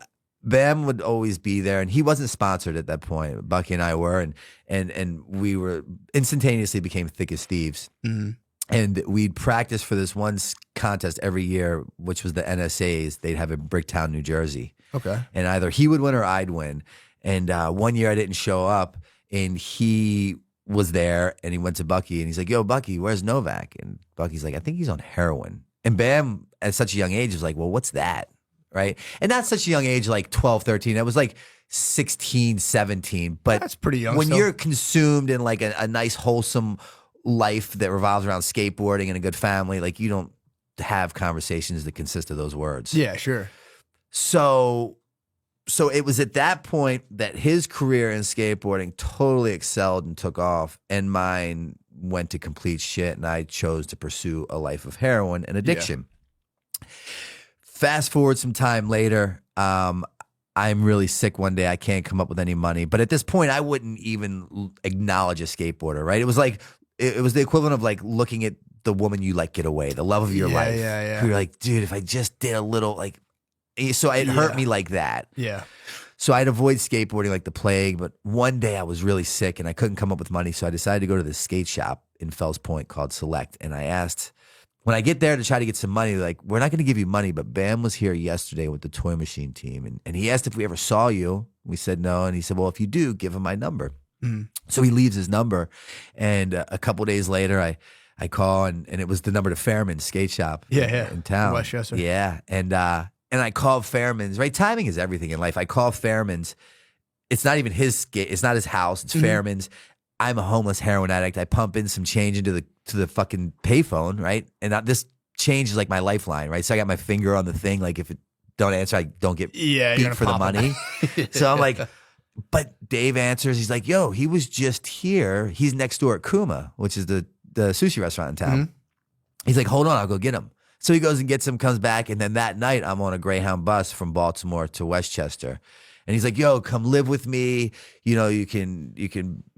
Bam would always be there, and he wasn't sponsored at that point. Bucky and I were, and we were instantaneously became thick as thieves. Mm-hmm. And we'd practice for this one contest every year, which was the NSAs. They'd have in Bricktown, New Jersey. Okay. And either he would win or I'd win. And one year I didn't show up, and he was there, and he went to Bucky, and he's like, yo, Bucky, where's Novak? And Bucky's like, I think he's on heroin. And Bam, at such a young age, was like, well, what's that? Right? And not such a young age, like 12, 13. It was like 16, 17. But That's pretty young when still. you're consumed in like a nice, wholesome life that revolves around skateboarding and a good family, like you don't have conversations that consist of those words. Yeah, sure. So it was at that point that his career in skateboarding totally excelled and took off, and mine went to complete shit, and I chose to pursue a life of heroin and addiction. Fast forward some time later, I'm really sick one day. I can't come up with any money. But at this point, I wouldn't even acknowledge a skateboarder, right? It was like, it was the equivalent of like looking at the woman you like get away, the love of your life. Yeah. You're like, dude, if I just did a little, like, so it hurt me like that. Yeah. So I'd avoid skateboarding like the plague. But one day I was really sick and I couldn't come up with money. So I decided to go to this skate shop in Fells Point called Select. And I asked, when I get there to try to get some money, they're like, we're not going to give you money, but Bam was here yesterday with the Toy Machine team. And he asked if we ever saw you. We said no. And he said, well, if you do, give him my number. So he leaves his number. And a couple days later, I call, and it was the number to Fairman's skate shop in town. Westchester. Yeah. And I called Fairman's, right? Timing is everything in life. I call Fairman's. It's not even his skate. It's not his house. It's Fairman's. I'm a homeless heroin addict. I pump in some change into the fucking payphone, right? And this change is like my lifeline, right? So I got my finger on the thing. Like if it don't answer, I don't get you're beat gonna for the pop money. So I'm like, but Dave answers. He's like, yo, he was just here. He's next door at Kuma, which is the sushi restaurant in town. He's like, hold on, I'll go get him. So he goes and gets him, comes back, and then that night I'm on a Greyhound bus from Baltimore to Westchester. And he's like, yo, come live with me. You know, you can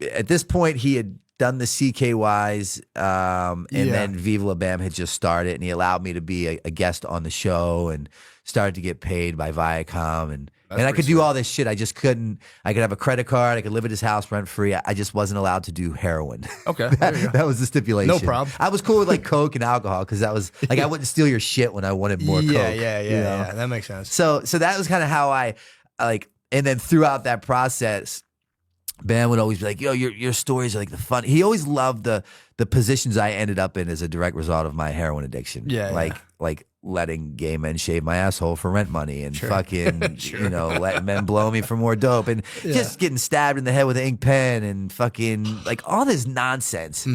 at this point he had done the CKYs, and then Viva La Bam had just started, and he allowed me to be a guest on the show and started to get paid by Viacom. and I could do all this shit. I just couldn't. I could have a credit card. I could live at his house rent free. I just wasn't allowed to do heroin. Okay. That was the stipulation. No problem. I was cool with like coke and alcohol because that was like I wouldn't steal your shit when I wanted more coke. Yeah. That makes sense. So that was kind of how I like. And then throughout that process, Bam would always be like, "Yo, your stories are like the fun." He always loved the positions I ended up in as a direct result of my heroin addiction. Yeah, like letting gay men shave my asshole for rent money and fucking letting men blow me for more dope and just getting stabbed in the head with an ink pen and fucking like all this nonsense.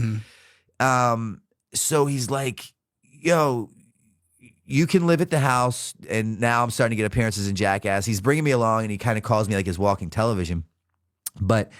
So he's like, "Yo, you can live at the house," and now I'm starting to get appearances in Jackass. He's bringing me along and he kind of calls me like his walking television. But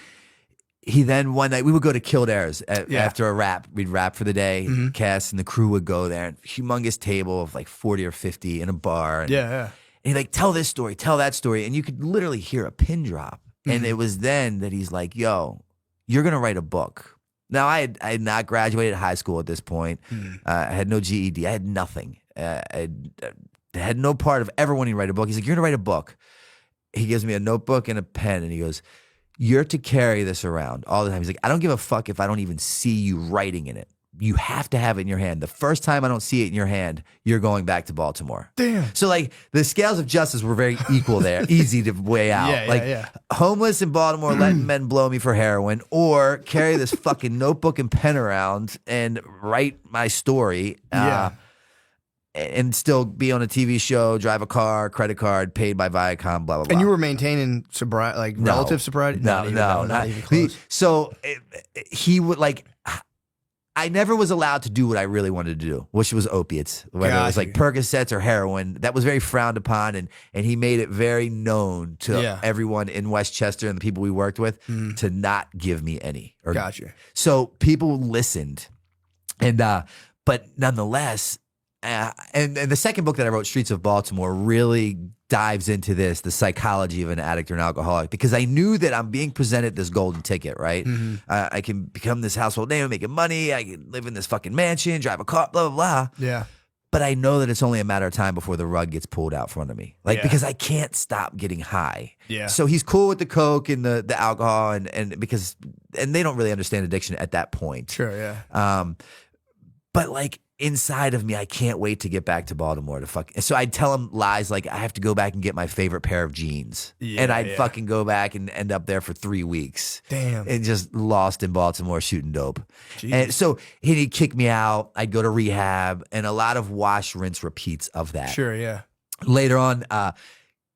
he then one night we would go to Kildare's after a rap. We'd rap for the day. Cass and the crew would go there. And humongous table of like 40 or 50 in a bar. And, and he'd like, tell this story, tell that story. And you could literally hear a pin drop. And it was then that he's like, "Yo, you're going to write a book." Now, I had not graduated high school at this point. I had no GED. I had nothing. I had no part of ever wanting to write a book. He's like, "You're going to write a book." He gives me a notebook and a pen. And he goes, "You're to carry this around all the time." He's like, "I don't give a fuck if I don't even see you writing in it. You have to have it in your hand. The first time I don't see it in your hand, you're going back to Baltimore." Damn. So like the scales of justice were very equal there, easy to weigh out. Homeless in Baltimore, letting men blow me for heroin, or carry this fucking notebook and pen around and write my story. And still be on a TV show, drive a car, credit card, paid by Viacom, blah, blah, blah. And you were maintaining sobriety, like relative sobriety? No, not even close. So he would like, I never was allowed to do what I really wanted to do, which was opiates, whether it was like Percocets or heroin. That was very frowned upon, and he made it very known to everyone in Westchester and the people we worked with to not give me any. So people listened, and but nonetheless. And the second book that I wrote, Streets of Baltimore, really dives into the psychology of an addict or an alcoholic, because I knew that I'm being presented this golden ticket, right? I can become this household name, making money. I can live in this fucking mansion, drive a car, blah, blah, blah. Yeah. But I know that it's only a matter of time before the rug gets pulled out from under me. Because I can't stop getting high. Yeah. So he's cool with the coke and the alcohol and because they don't really understand addiction at that point. Sure, yeah. But like inside of me, I can't wait to get back to Baltimore to fuck. So I'd tell him lies like I have to go back and get my favorite pair of jeans. And I'd fucking go back and end up there for 3 weeks. Damn. And just lost in Baltimore shooting dope. Jeez. And so he'd kick me out. I'd go to rehab and a lot of wash, rinse, repeats of that. Sure, yeah. Later on,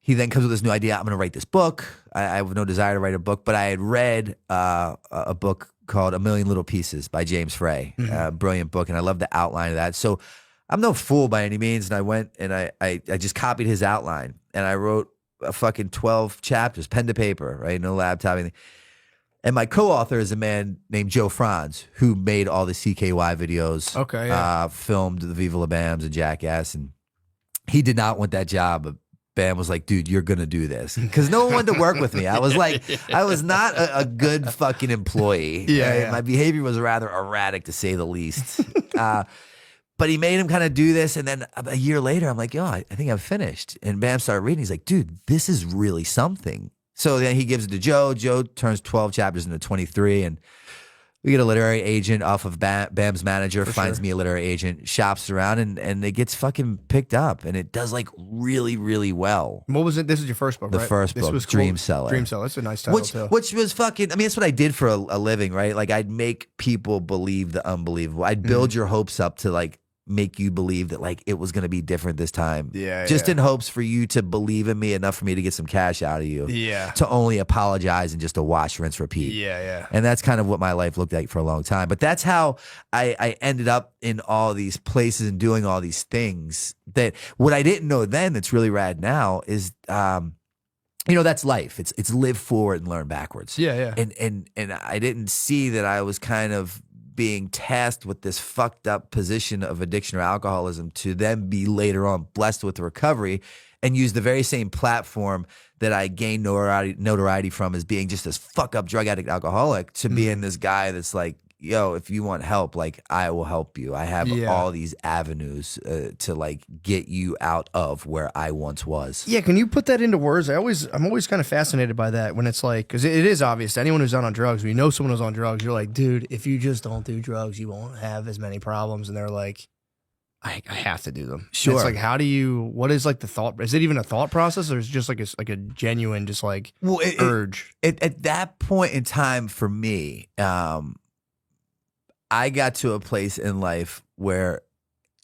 he then comes with this new idea. I'm going to write this book. I have no desire to write a book, but I had read a book called A Million Little Pieces by James Frey. Brilliant book, and I love the outline of that. So I'm no fool by any means, and I went and I just copied his outline, and I wrote a fucking 12 chapters, pen to paper, right? No laptop, anything. And my co-author is a man named Joe Franz, who made all the CKY videos. Okay, yeah. Filmed the Viva La Bams and Jackass, and he did not want that job, but Bam was like, "Dude, you're going to do this." Because no one wanted to work with me. I was like, I was not a good fucking employee. Yeah. My behavior was rather erratic, to say the least. But he made him kind of do this. And then a year later, I'm like, "Yo, I think I'm finished." And Bam started reading. He's like, "Dude, this is really something." So then he gives it to Joe. Joe turns 12 chapters into 23. And we get a literary agent off of Bam's manager, finds me a literary agent, shops around, and it gets fucking picked up. And it does like really, really well. What was it? This is your first book, The right? first This book, was Dream cool. Seller. Dream Seller. That's a nice title, too. Which was fucking, I mean, that's what I did for a living, right? Like I'd make people believe the unbelievable. I'd build your hopes up to like make you believe that like it was going to be different this time. Just in hopes for you to believe in me enough for me to get some cash out of you. To only apologize and just to wash, rinse, repeat. And that's kind of what my life looked like for a long time. But that's how I ended up in all these places and doing all these things. That what I didn't know then that's really rad now is that's life. It's live forward and learn backwards. And I didn't see that I was kind of being tasked with this fucked up position of addiction or alcoholism to then be later on blessed with recovery and use the very same platform that I gained notoriety from as being just this fuck up drug addict alcoholic to being this guy that's like yo, if you want help, like I will help you. I have Yeah. all these avenues to like get you out of where I once was. Yeah, can you put that into words? I'm always kind of fascinated by that when it's like, because it is obvious to anyone who's not on drugs. When you know someone who's on drugs, you're like, dude, if you just don't do drugs, you won't have as many problems. And they're like, I have to do them. And Sure. it's like, how do you? What is like the thought? Is it even a thought process, or is it just like a genuine, just like Well, urge? At that point in time for me, I got to a place in life where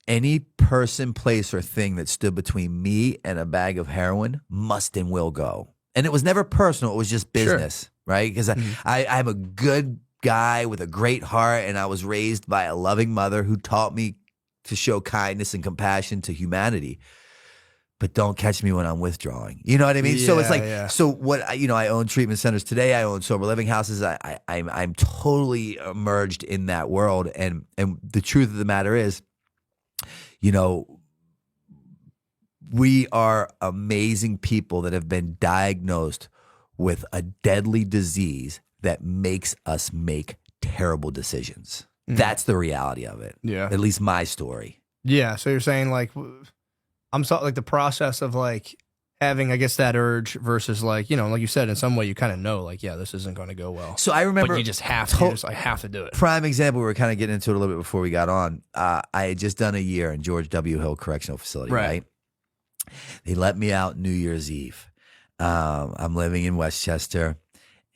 any person, place, or thing that stood between me and a bag of heroin must and will go. And it was never personal. It was just business, right? Because I'm a good guy with a great heart, and I was raised by a loving mother who taught me to show kindness and compassion to humanity. But don't catch me when I'm withdrawing. You know what I mean? So it's like, Yeah. so what, I own treatment centers today. I own sober living houses. I'm totally immersed in that world. And the truth of the matter is, we are amazing people that have been diagnosed with a deadly disease that makes us make terrible decisions. That's the reality of it. Yeah. At least my story. Yeah. So you're saying like, like the process of like having, I guess, that urge versus like, like you said, in some way you kind of know like, yeah, this isn't going to go well. So I remember, But you just have to. I have to do it. prime example, we were kind of getting into it a little bit before we got on. I had just done a year in George W. Hill Correctional Facility, right? They let me out New Year's Eve. I'm living in Westchester,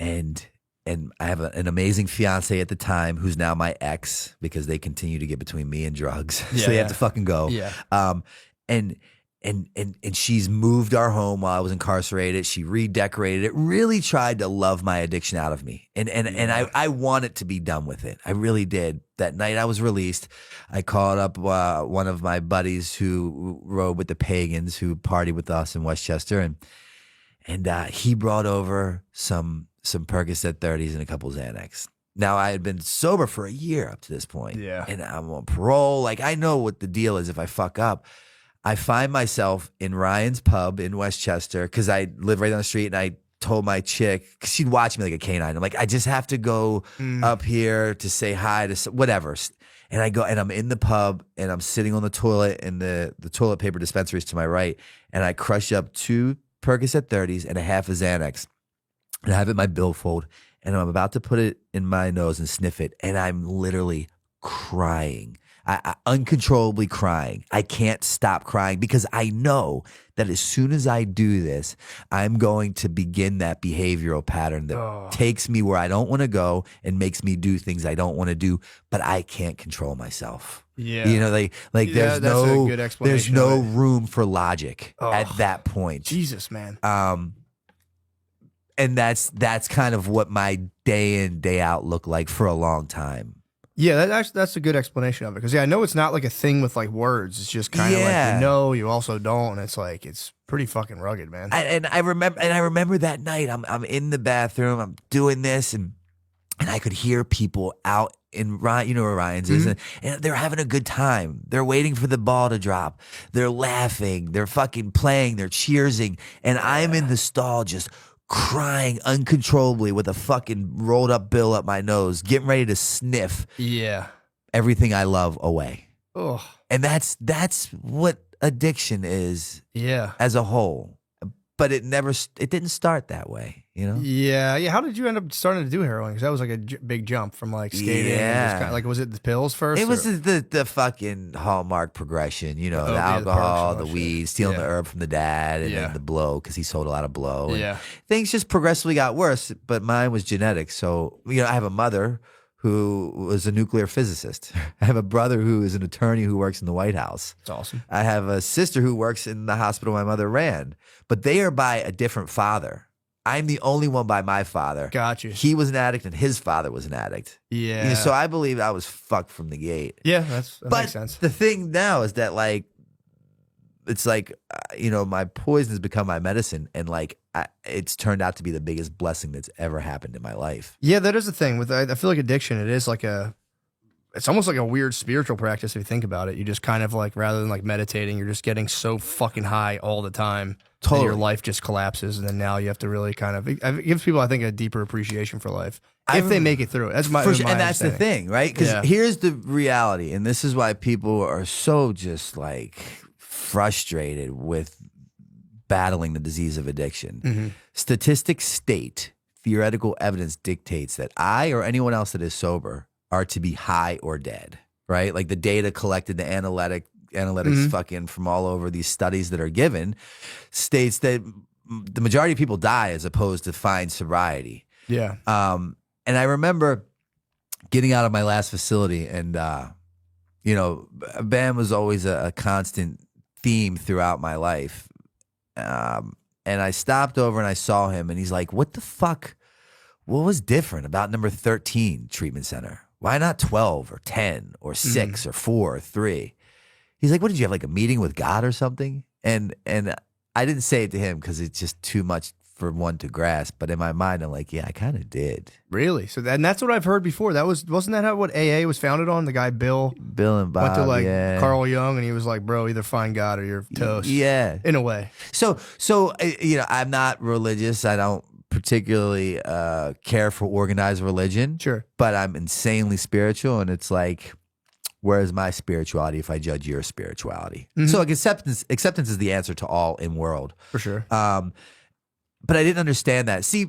and I have an amazing fiance at the time who's now my ex because they continue to get between me and drugs. So they have to fucking go. Yeah. And she's moved our home while I was incarcerated. She redecorated it, really tried to love my addiction out of me. And I wanted to be done with it. I really did. That night I was released, I called up one of my buddies who rode with the Pagans, who partied with us in Westchester. And he brought over some Percocet 30s and a couple Xanax. Now, I had been sober for a year up to this point. Yeah. And I'm on parole. Like, I know what the deal is if I fuck up. I find myself in Ryan's Pub in Westchester because I live right down the street, and I told my chick, because she'd watch me like a canine. I'm like, I just have to go up here to say hi to whatever. And I go, and I'm in the pub, and I'm sitting on the toilet, and the toilet paper dispensary is to my right. And I crush up 2 Percocet 30s and a half of Xanax. And I have it in my billfold, and I'm about to put it in my nose and sniff it, and I'm literally crying. I uncontrollably crying. I can't stop crying because I know that as soon as I do this, I'm going to begin that behavioral pattern that takes me where I don't want to go and makes me do things I don't want to do, but I can't control myself. Yeah. Like Yeah, there's that's a no good explanation there's of no it. room for logic at that point. Jesus, man. And that's kind of what my day in, day out looked like for a long time. Yeah, that's a good explanation of it. Because I know it's not like a thing with like words. It's just kind of like you also don't, and it's like it's pretty fucking rugged, man. I remember that night. I'm in the bathroom. I'm doing this, and I could hear people out in Ryan. You know where Ryan's is, and they're having a good time. They're waiting for the ball to drop. They're laughing. They're fucking playing. They're cheersing, and I'm in the stall just crying uncontrollably with a fucking rolled up bill up my nose, getting ready to sniff everything I love away. Oh, And that's what addiction is yeah. as a whole. But it didn't start that way, you know? Yeah. How did you end up starting to do heroin? Because that was like a big jump from like skating. Yeah. Was it the pills first? It was or- the fucking hallmark progression, you know, Oh, the yeah, the alcohol, perks the and all weed, shit. stealing Yeah. the herb from the dad, and Yeah. then the blow because he sold a lot of blow. And Yeah. things just progressively got worse, but mine was genetic. So, I have a mother who was a nuclear physicist. I have a brother who is an attorney who works in the White House. It's awesome. I have a sister who works in the hospital my mother ran, but they are by a different father. I'm the only one by my father. Got you. He was an addict and his father was an addict. Yeah. So I believe I was fucked from the gate. Yeah, that But makes sense. the thing now is that it's like, my poison has become my medicine, and it's turned out to be the biggest blessing that's ever happened in my life. Yeah, that is the thing with. I feel like addiction. It is like it's almost like a weird spiritual practice if you think about it. You just kind of like, rather than like meditating, you're just getting so fucking high all the time. Totally. Your life just collapses, and then now you have to really kind of, it gives people, I think, a deeper appreciation for life if they make it through. That's my, sure, and that's the thing, right? Because here's the reality, and this is why people are so just like frustrated with battling the disease of addiction. Mm-hmm. Statistics state, theoretical evidence dictates that I or anyone else that is sober are to be high or dead, right? Like the data collected, the analytics fucking from all over these studies that are given states that the majority of people die as opposed to find sobriety. Yeah. And I remember getting out of my last facility, and you know, BAM was always a constant theme throughout my life. And I stopped over and I saw him, and he's like, "What the fuck? What was different about number 13 treatment center? Why not 12 or 10 or 6 or 4 or 3?" He's like, "What did you have, like a meeting with God or something?" And I didn't say it to him because it's just too much for one to grasp. But in my mind, I'm like, yeah, I kind of did. Really? So and that's what I've heard before. Wasn't that what AA was founded on? The guy Bill and Bob went to like Carl Jung, and he was like, "Bro, either find God or you're toast." Yeah, in a way. So you know, I'm not religious. I don't particularly care for organized religion. Sure, but I'm insanely spiritual, and it's like, where's my spirituality if I judge your spirituality? Mm-hmm. So like acceptance is the answer to all in world. For sure. But I didn't understand that. See,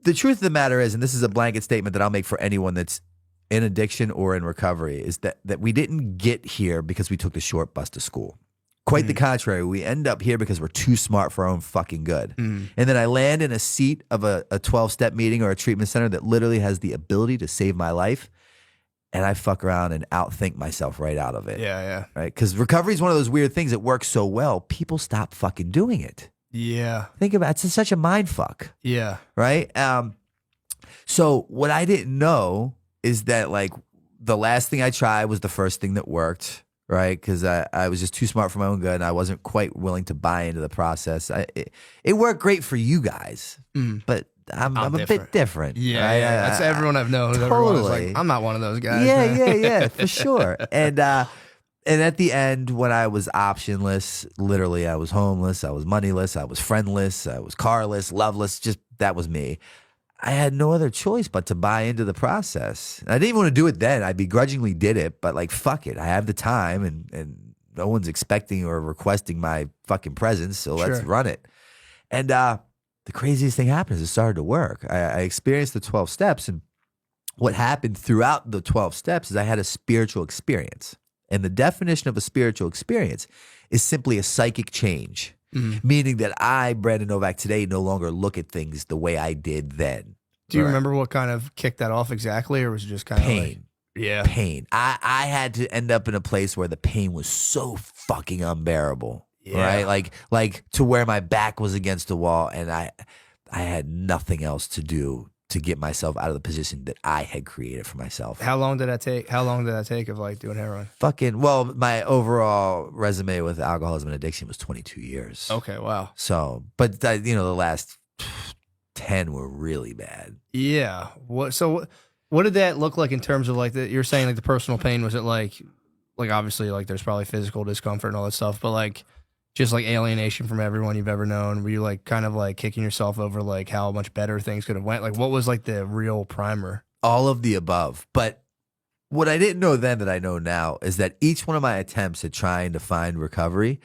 the truth of the matter is, and this is a blanket statement that I'll make for anyone that's in addiction or in recovery, is that we didn't get here because we took the short bus to school. Quite the contrary. We end up here because we're too smart for our own fucking good. And then I land in a seat of a 12-step meeting or a treatment center that literally has the ability to save my life. And I fuck around and outthink myself right out of it. Yeah. Right? Because recovery is one of those weird things that works so well, people stop fucking doing it. Yeah. Think about it. It's such a mind fuck. Yeah. Right? So what I didn't know is that like the last thing I tried was the first thing that worked, right? Because I was just too smart for my own good, and I wasn't quite willing to buy into the process. It worked great for you guys, but I'm a bit different. Yeah, right? That's everyone I've known. Totally. Like, I'm not one of those guys. Yeah, for sure. And at the end, when I was optionless, literally I was homeless, I was moneyless, I was friendless, I was carless, loveless, just that was me. I had no other choice but to buy into the process. And I didn't even want to do it then. I begrudgingly did it, but like, fuck it. I have the time, and no one's expecting or requesting my fucking presence, so let's run it. And the craziest thing happened is it started to work. I experienced the 12 steps, and what happened throughout the 12 steps is I had a spiritual experience. And the definition of a spiritual experience is simply a psychic change, meaning that I, Brandon Novak, today no longer look at things the way I did then. Do you remember what kind of kicked that off exactly, or was it just kind of pain? Pain. I had to end up in a place where the pain was so fucking unbearable, right? Like to where my back was against the wall, and I had nothing else to do to get myself out of the position that I had created for myself. How long did that take? How long did that take of like doing heroin? Well, my overall resume with alcoholism and addiction was 22 years. Okay, wow. So, but the last 10 were really bad. Yeah. What did that look like in terms of like you're saying like the personal pain? Was it like obviously like there's probably physical discomfort and all that stuff, but like just like alienation from everyone you've ever known? Were you like kind of like kicking yourself over like how much better things could have went? Like what was like the real primer? All of the above. But what I didn't know then that I know now is that each one of my attempts at trying to find recovery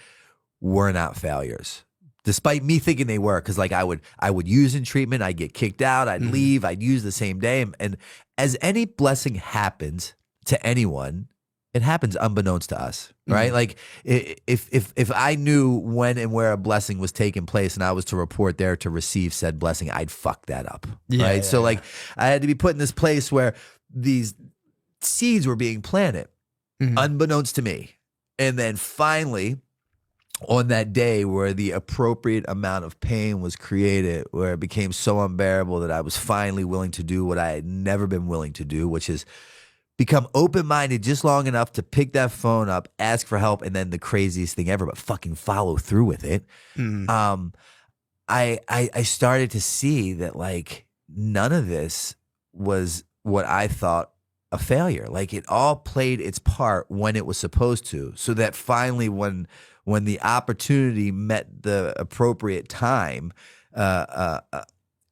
were not failures, despite me thinking they were. Because like I would use in treatment, I'd get kicked out, I'd leave, I'd use the same day. And as any blessing happens to anyone, it happens unbeknownst to us, right? Like if I knew when and where a blessing was taking place and I was to report there to receive said blessing, I'd fuck that up, right? So like I had to be put in this place where these seeds were being planted unbeknownst to me. And then finally, on that day where the appropriate amount of pain was created, where it became so unbearable that I was finally willing to do what I had never been willing to do, which is become open-minded just long enough to pick that phone up, ask for help, and then the craziest thing ever, but fucking follow through with it. I started to see that like none of this was what I thought a failure. Like it all played its part when it was supposed to, so that finally when the opportunity met the appropriate time,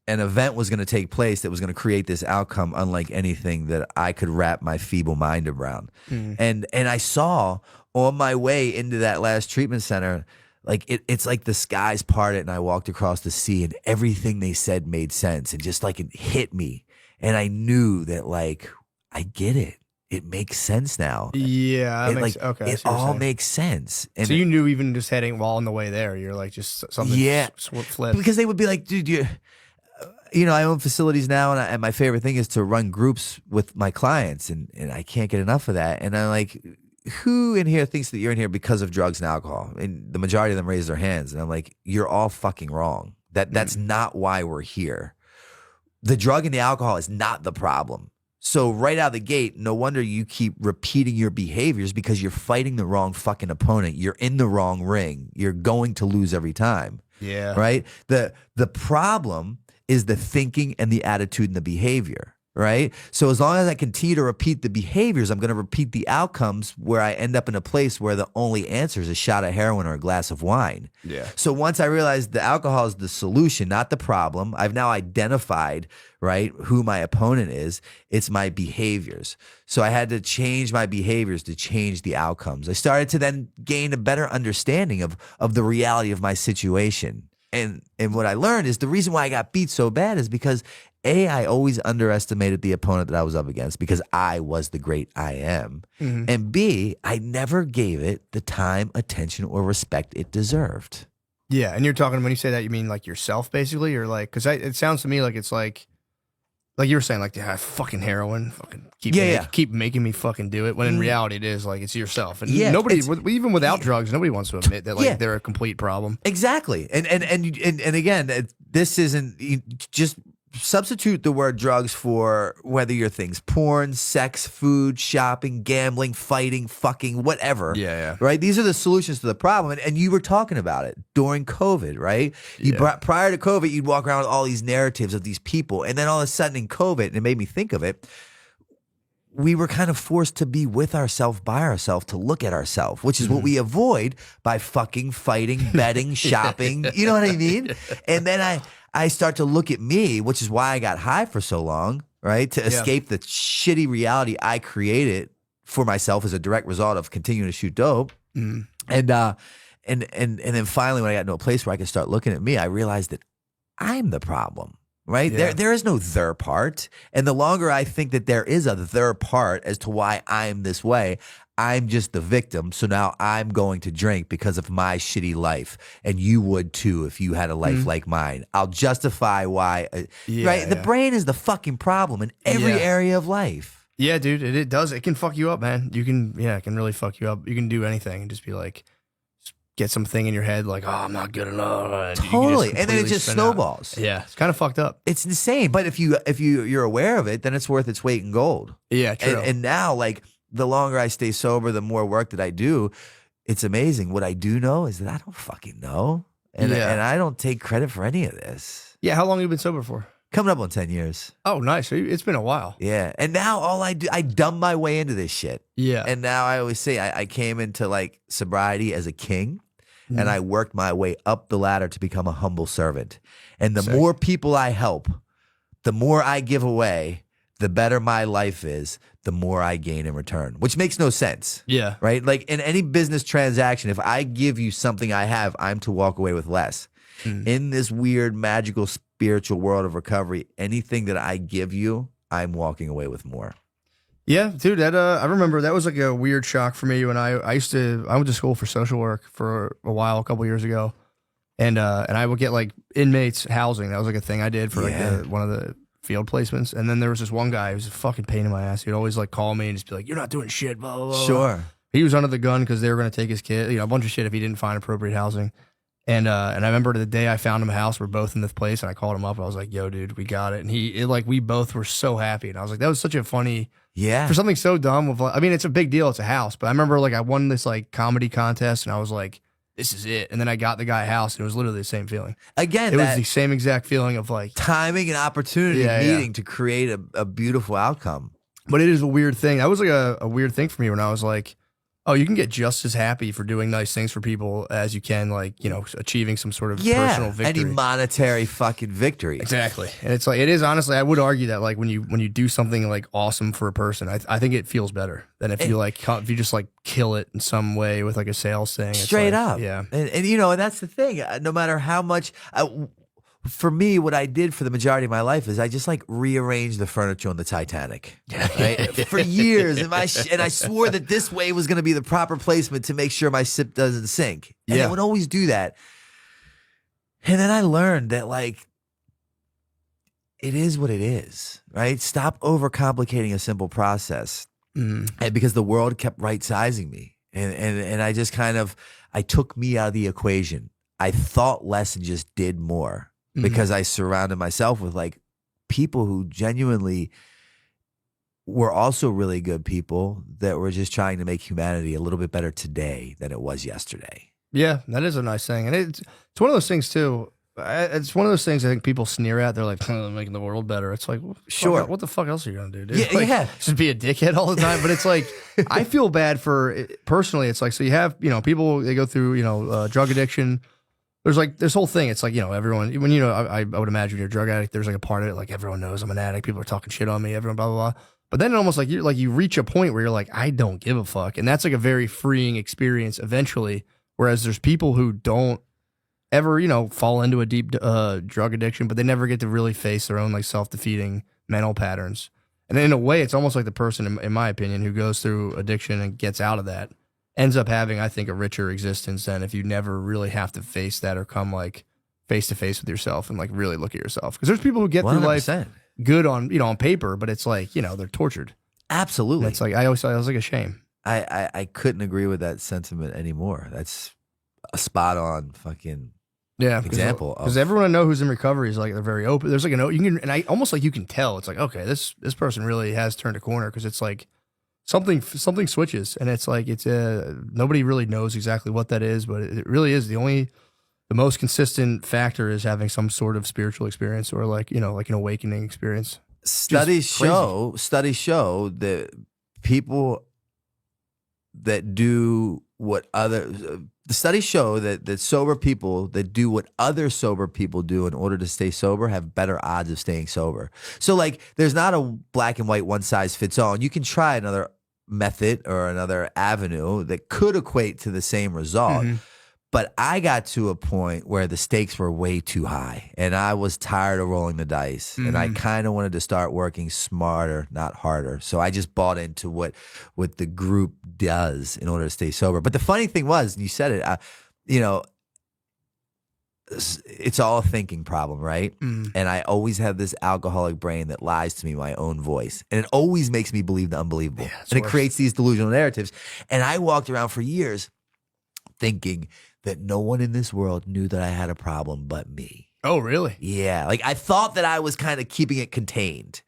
an event was going to take place that was going to create this outcome unlike anything that I could wrap my feeble mind around. And I saw on my way into that last treatment center, like it's like the skies parted and I walked across the sea and everything they said made sense, and just like it hit me. And I knew that like, I get it. It makes sense now. Yeah, It, makes, like, okay. it all makes sense. And so you knew even just heading while on the way there, you're like just something flipped. because they would be like, dude, I own facilities now, and my favorite thing is to run groups with my clients, and I can't get enough of that. And I'm like, who in here thinks that you're in here because of drugs and alcohol? And the majority of them raise their hands, and I'm like, you're all fucking wrong. That's not why we're here. The drug and the alcohol is not the problem. So right out of the gate, no wonder you keep repeating your behaviors, because you're fighting the wrong fucking opponent. You're in the wrong ring. You're going to lose every time. Yeah. Right? The problem is the thinking and the attitude and the behavior. Right? So as long as I continue to repeat the behaviors, I'm going to repeat the outcomes where I end up in a place where the only answer is a shot of heroin or a glass of wine. Yeah. So once I realized the alcohol is the solution, not the problem, I've now identified, right, who my opponent is. It's my behaviors. So I had to change my behaviors to change the outcomes. I started to then gain a better understanding of the reality of my situation. And what I learned is the reason why I got beat so bad is because A, I always underestimated the opponent that I was up against because I was the great I am. Mhm. And B, I never gave it the time, attention, or respect it deserved. Yeah, and you're talking, when you say that, you mean like yourself basically, or like, because it sounds to me like it's like you were saying, like, yeah, fucking heroin, fucking keep making me fucking do it. When in reality, it is like it's yourself, and nobody, even without drugs, nobody wants to admit that like they're a complete problem. Exactly, and again, this isn't just. Substitute the word drugs for whether your thing's porn, sex, food, shopping, gambling, fighting, fucking, whatever. Yeah. Right? These are the solutions to the problem. And you were talking about it during COVID, right? Prior to COVID, you'd walk around with all these narratives of these people. And then all of a sudden in COVID, and it made me think of it, we were kind of forced to be with ourselves, by ourselves, to look at ourselves, which is what we avoid by fucking fighting, betting, shopping. You know what I mean? And then I start to look at me, which is why I got high for so long, right? To escape the shitty reality I created for myself as a direct result of continuing to shoot dope. Mm. And then finally, when I got into a place where I could start looking at me, I realized that I'm the problem. Right? Yeah. There is no their part. And the longer I think that there is a their part as to why I'm this way, I'm just the victim. So now I'm going to drink because of my shitty life. And you would too if you had a life like mine. I'll justify why. Right? The brain is the fucking problem in every area of life. Yeah, dude, it does. It can fuck you up, man. It can really fuck you up. You can do anything and just be like, get something in your head like, oh, I'm not good enough. Totally. And then it just snowballs. Yeah, it's kind of fucked up. It's insane. But if you're aware of it, then it's worth its weight in gold. Yeah, true. And now, like, the longer I stay sober, the more work that I do, it's amazing. What I do know is that I don't fucking know. And I don't take credit for any of this. Yeah, how long have you been sober for? Coming up on 10 years. Oh, nice. So it's been a while. Yeah. And now all I do, I dumb my way into this shit. Yeah. And now I always say I came into like sobriety as a king. And I worked my way up the ladder to become a humble servant. And the more people I help, the more I give away, the better my life is, the more I gain in return, which makes no sense. Yeah. Right? Like in any business transaction, if I give you something I have, I'm to walk away with less. In this weird, magical, spiritual world of recovery, anything that I give you, I'm walking away with more. Yeah, dude, that I remember that was like a weird shock for me when I went to school for social work for a while, a couple years ago, and I would get like inmates housing. That was like a thing I did for like one of the field placements. And then there was this one guy who was a fucking pain in my ass. He'd always like call me and just be like, "You're not doing shit." Blah blah blah. Sure. He was under the gun because they were going to take his kid, a bunch of shit if he didn't find appropriate housing. And I remember the day I found him a house, we're both in this place, and I called him up. I was like, "Yo, dude, we got it." And we both were so happy. And I was like, that was such a funny. Yeah. For something so dumb, it's a big deal. It's a house. But I remember like I won this like comedy contest and I was like, this is it. And then I got the guy a house and it was literally the same feeling. Again, it was the same exact feeling of like timing and opportunity meeting to create a beautiful outcome. But it is a weird thing. That was like a weird thing for me when I was like, oh, you can get just as happy for doing nice things for people as you can, like, you know, achieving some sort of personal victory. Any monetary fucking victory. Exactly. And it's like, it is honestly, I would argue that like when you do something like awesome for a person, I think it feels better than if you just like kill it in some way with like a sales thing. It's Straight like, up. Yeah. And you know, and that's the thing. No matter how much, for me, what I did for the majority of my life is I just like rearranged the furniture on the Titanic, right? For years, and I swore that this way was going to be the proper placement to make sure my ship doesn't sink. And I would always do that. And then I learned that like it is what it is, right? Stop overcomplicating a simple process, and because the world kept right sizing me, and I just kind of I took me out of the equation. I thought less and just did more. Because I surrounded myself with like people who genuinely were also really good people that were just trying to make humanity a little bit better today than it was yesterday. Yeah, that is a nice thing. And it's one of those things too. It's one of those things I think people sneer at. They're like, making the world better. It's like, sure. What the fuck else are you going to do, dude? Yeah, like, just be a dickhead all the time. But it's like, I feel bad for, personally, it's like, so you have, you know, people, they go through, you know, drug addiction. There's like this whole thing. It's like, you know, everyone, when, you know, I would imagine you're a drug addict, there's like a part of it, like everyone knows I'm an addict. People are talking shit on me, everyone, blah, blah, blah. But then it almost like you reach a point where you're like, I don't give a fuck. And that's like a very freeing experience eventually. Whereas there's people who don't ever, you know, fall into a deep drug addiction, but they never get to really face their own like self-defeating mental patterns. And in a way, it's almost like the person, in my opinion, who goes through addiction and gets out of that ends up having, I think, a richer existence than if you never really have to face that or come like face to face with yourself and like really look at yourself. Because there's people who get 100%. Through life good on, you know, on paper, but it's like, you know, they're tortured. Absolutely. And it's like, I always thought it was like a shame. I couldn't agree with that sentiment anymore. That's a spot on fucking example. Because everyone I know who's in recovery is like, they're very open. There's like you can, and I almost like you can tell. It's like, okay, this person really has turned a corner, because it's like, something switches, and it's like nobody really knows exactly what that is, but it really is the most consistent factor is having some sort of spiritual experience, or like, you know, like an awakening experience. Studies show that people that do what the studies show that sober people that do what other sober people do in order to stay sober have better odds of staying sober. So like, there's not a black and white one size fits all. And you can try another method or another avenue that could equate to the same result. But I got to a point where the stakes were way too high, and I was tired of rolling the dice, and I kind of wanted to start working smarter, not harder. So I just bought into what the group does in order to stay sober. But the funny thing was, and you said it, you know, it's all a thinking problem, right? And I always have this alcoholic brain that lies to me, my own voice. And it always makes me believe the unbelievable. And it creates these delusional narratives. And I walked around for years thinking that no one in this world knew that I had a problem but me. Oh, really? Yeah. Like, I thought that I was kind of keeping it contained.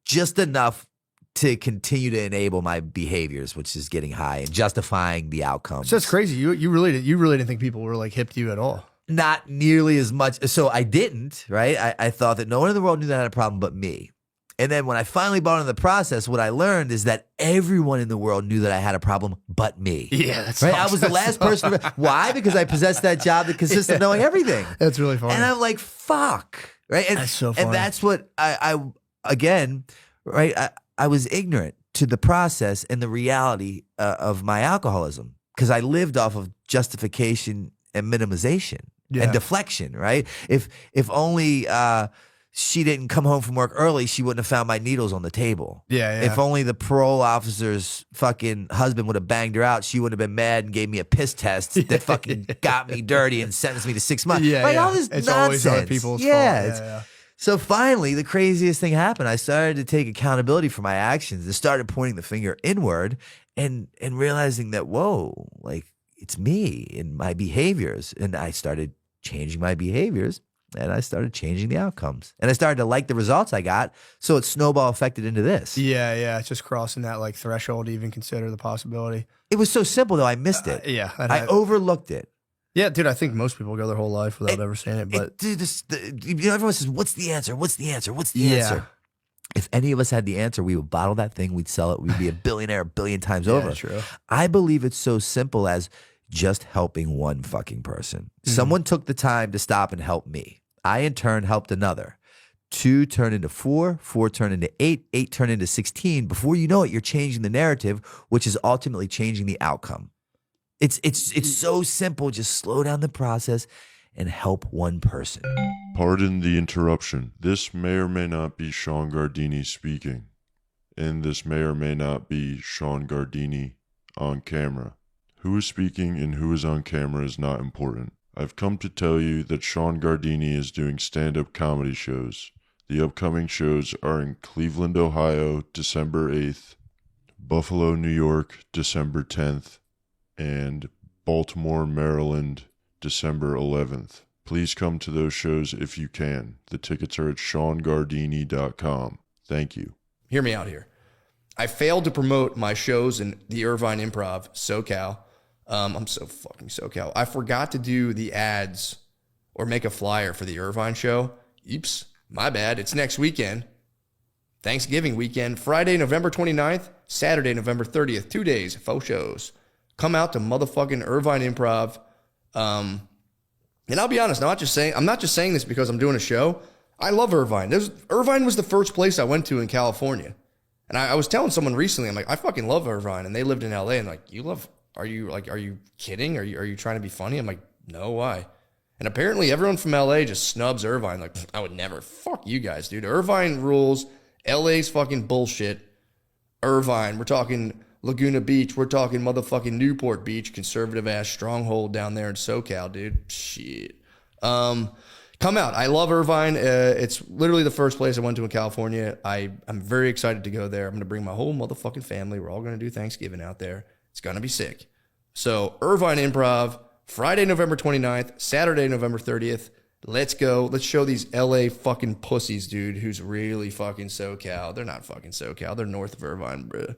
Just enough to continue to enable my behaviors, which is getting high and justifying the outcomes. So that's crazy. You really didn't think people were like hip to you at all. Not nearly as much. So I didn't, right? I thought that no one in the world knew that I had a problem but me. And then when I finally bought into the process, what I learned is that everyone in the world knew that I had a problem but me. Yeah, that's right. I was the last person. Why? Because I possessed that job that consists of knowing everything. That's really funny. And I'm like, fuck. Right. And that's so funny. And that's what I again, right. I was ignorant to the process and the reality of my alcoholism, because I lived off of justification and minimization and deflection. Right. If only she didn't come home from work early, she wouldn't have found my needles on the table. Yeah. If only the parole officer's fucking husband would have banged her out, she would have been mad and gave me a piss test that fucking got me dirty and sentenced me to 6 months. Yeah, all this it's nonsense. always other people's fault. Yeah. So finally, the craziest thing happened. I started to take accountability for my actions and started pointing the finger inward and realizing that, whoa, like, it's me and my behaviors. And I started changing my behaviors. And I started changing the outcomes. And I started to like the results I got. So it snowball affected into this. Yeah. It's just crossing that like threshold to even consider the possibility. It was so simple, though. I missed it. I overlooked it. Yeah, dude, I think most people go their whole life without ever seeing it. But dude, everyone says, what's the answer? What's the answer? What's the answer? If any of us had the answer, we would bottle that thing, we'd sell it, we'd be a billionaire a billion times over. True. I believe it's so simple as just helping one fucking person. Someone took the time to stop and help me. I, in turn, helped another. 2 turned into 4, 4 turned into 8, 8 turned into 16. Before you know it, you're changing the narrative, which is ultimately changing the outcome. It's so simple. Just slow down the process and help one person. Pardon the interruption. This may or may not be Sean Gardini speaking. And this may or may not be Sean Gardini on camera. Who is speaking and who is on camera is not important. I've come to tell you that Sean Gardini is doing stand-up comedy shows. The upcoming shows are in Cleveland, Ohio, December 8th, Buffalo, New York, December 10th, and Baltimore, Maryland, December 11th. Please come to those shows if you can. The tickets are at SeanGardini.com. Thank you. Hear me out here. I failed to promote my shows in the Irvine Improv, SoCal. I'm so fucking SoCal. I forgot to do the ads or make a flyer for the Irvine show. Oops, my bad. It's next weekend. Thanksgiving weekend, Friday, November 29th, Saturday, November 30th. 2 days, 4 shows. Come out to motherfucking Irvine Improv. And I'll be honest, I'm not just saying this because I'm doing a show. I love Irvine. Irvine was the first place I went to in California. And I was telling someone recently, I'm like, I fucking love Irvine. And they lived in LA. And like, are you kidding? Are you trying to be funny? I'm like, no, why? And apparently everyone from LA just snubs Irvine. Like, I would never. Fuck you guys, dude. Irvine rules. LA's fucking bullshit. Irvine, we're talking Laguna Beach. We're talking motherfucking Newport Beach, conservative ass stronghold down there in SoCal, dude. Shit. Come out. I love Irvine. It's literally the first place I went to in California. I'm very excited to go there. I'm going to bring my whole motherfucking family. We're all going to do Thanksgiving out there. It's going to be sick. So Irvine Improv, Friday, November 29th, Saturday, November 30th. Let's go. Let's show these LA fucking pussies, dude, who's really fucking SoCal. They're not fucking SoCal. They're north of Irvine, bro.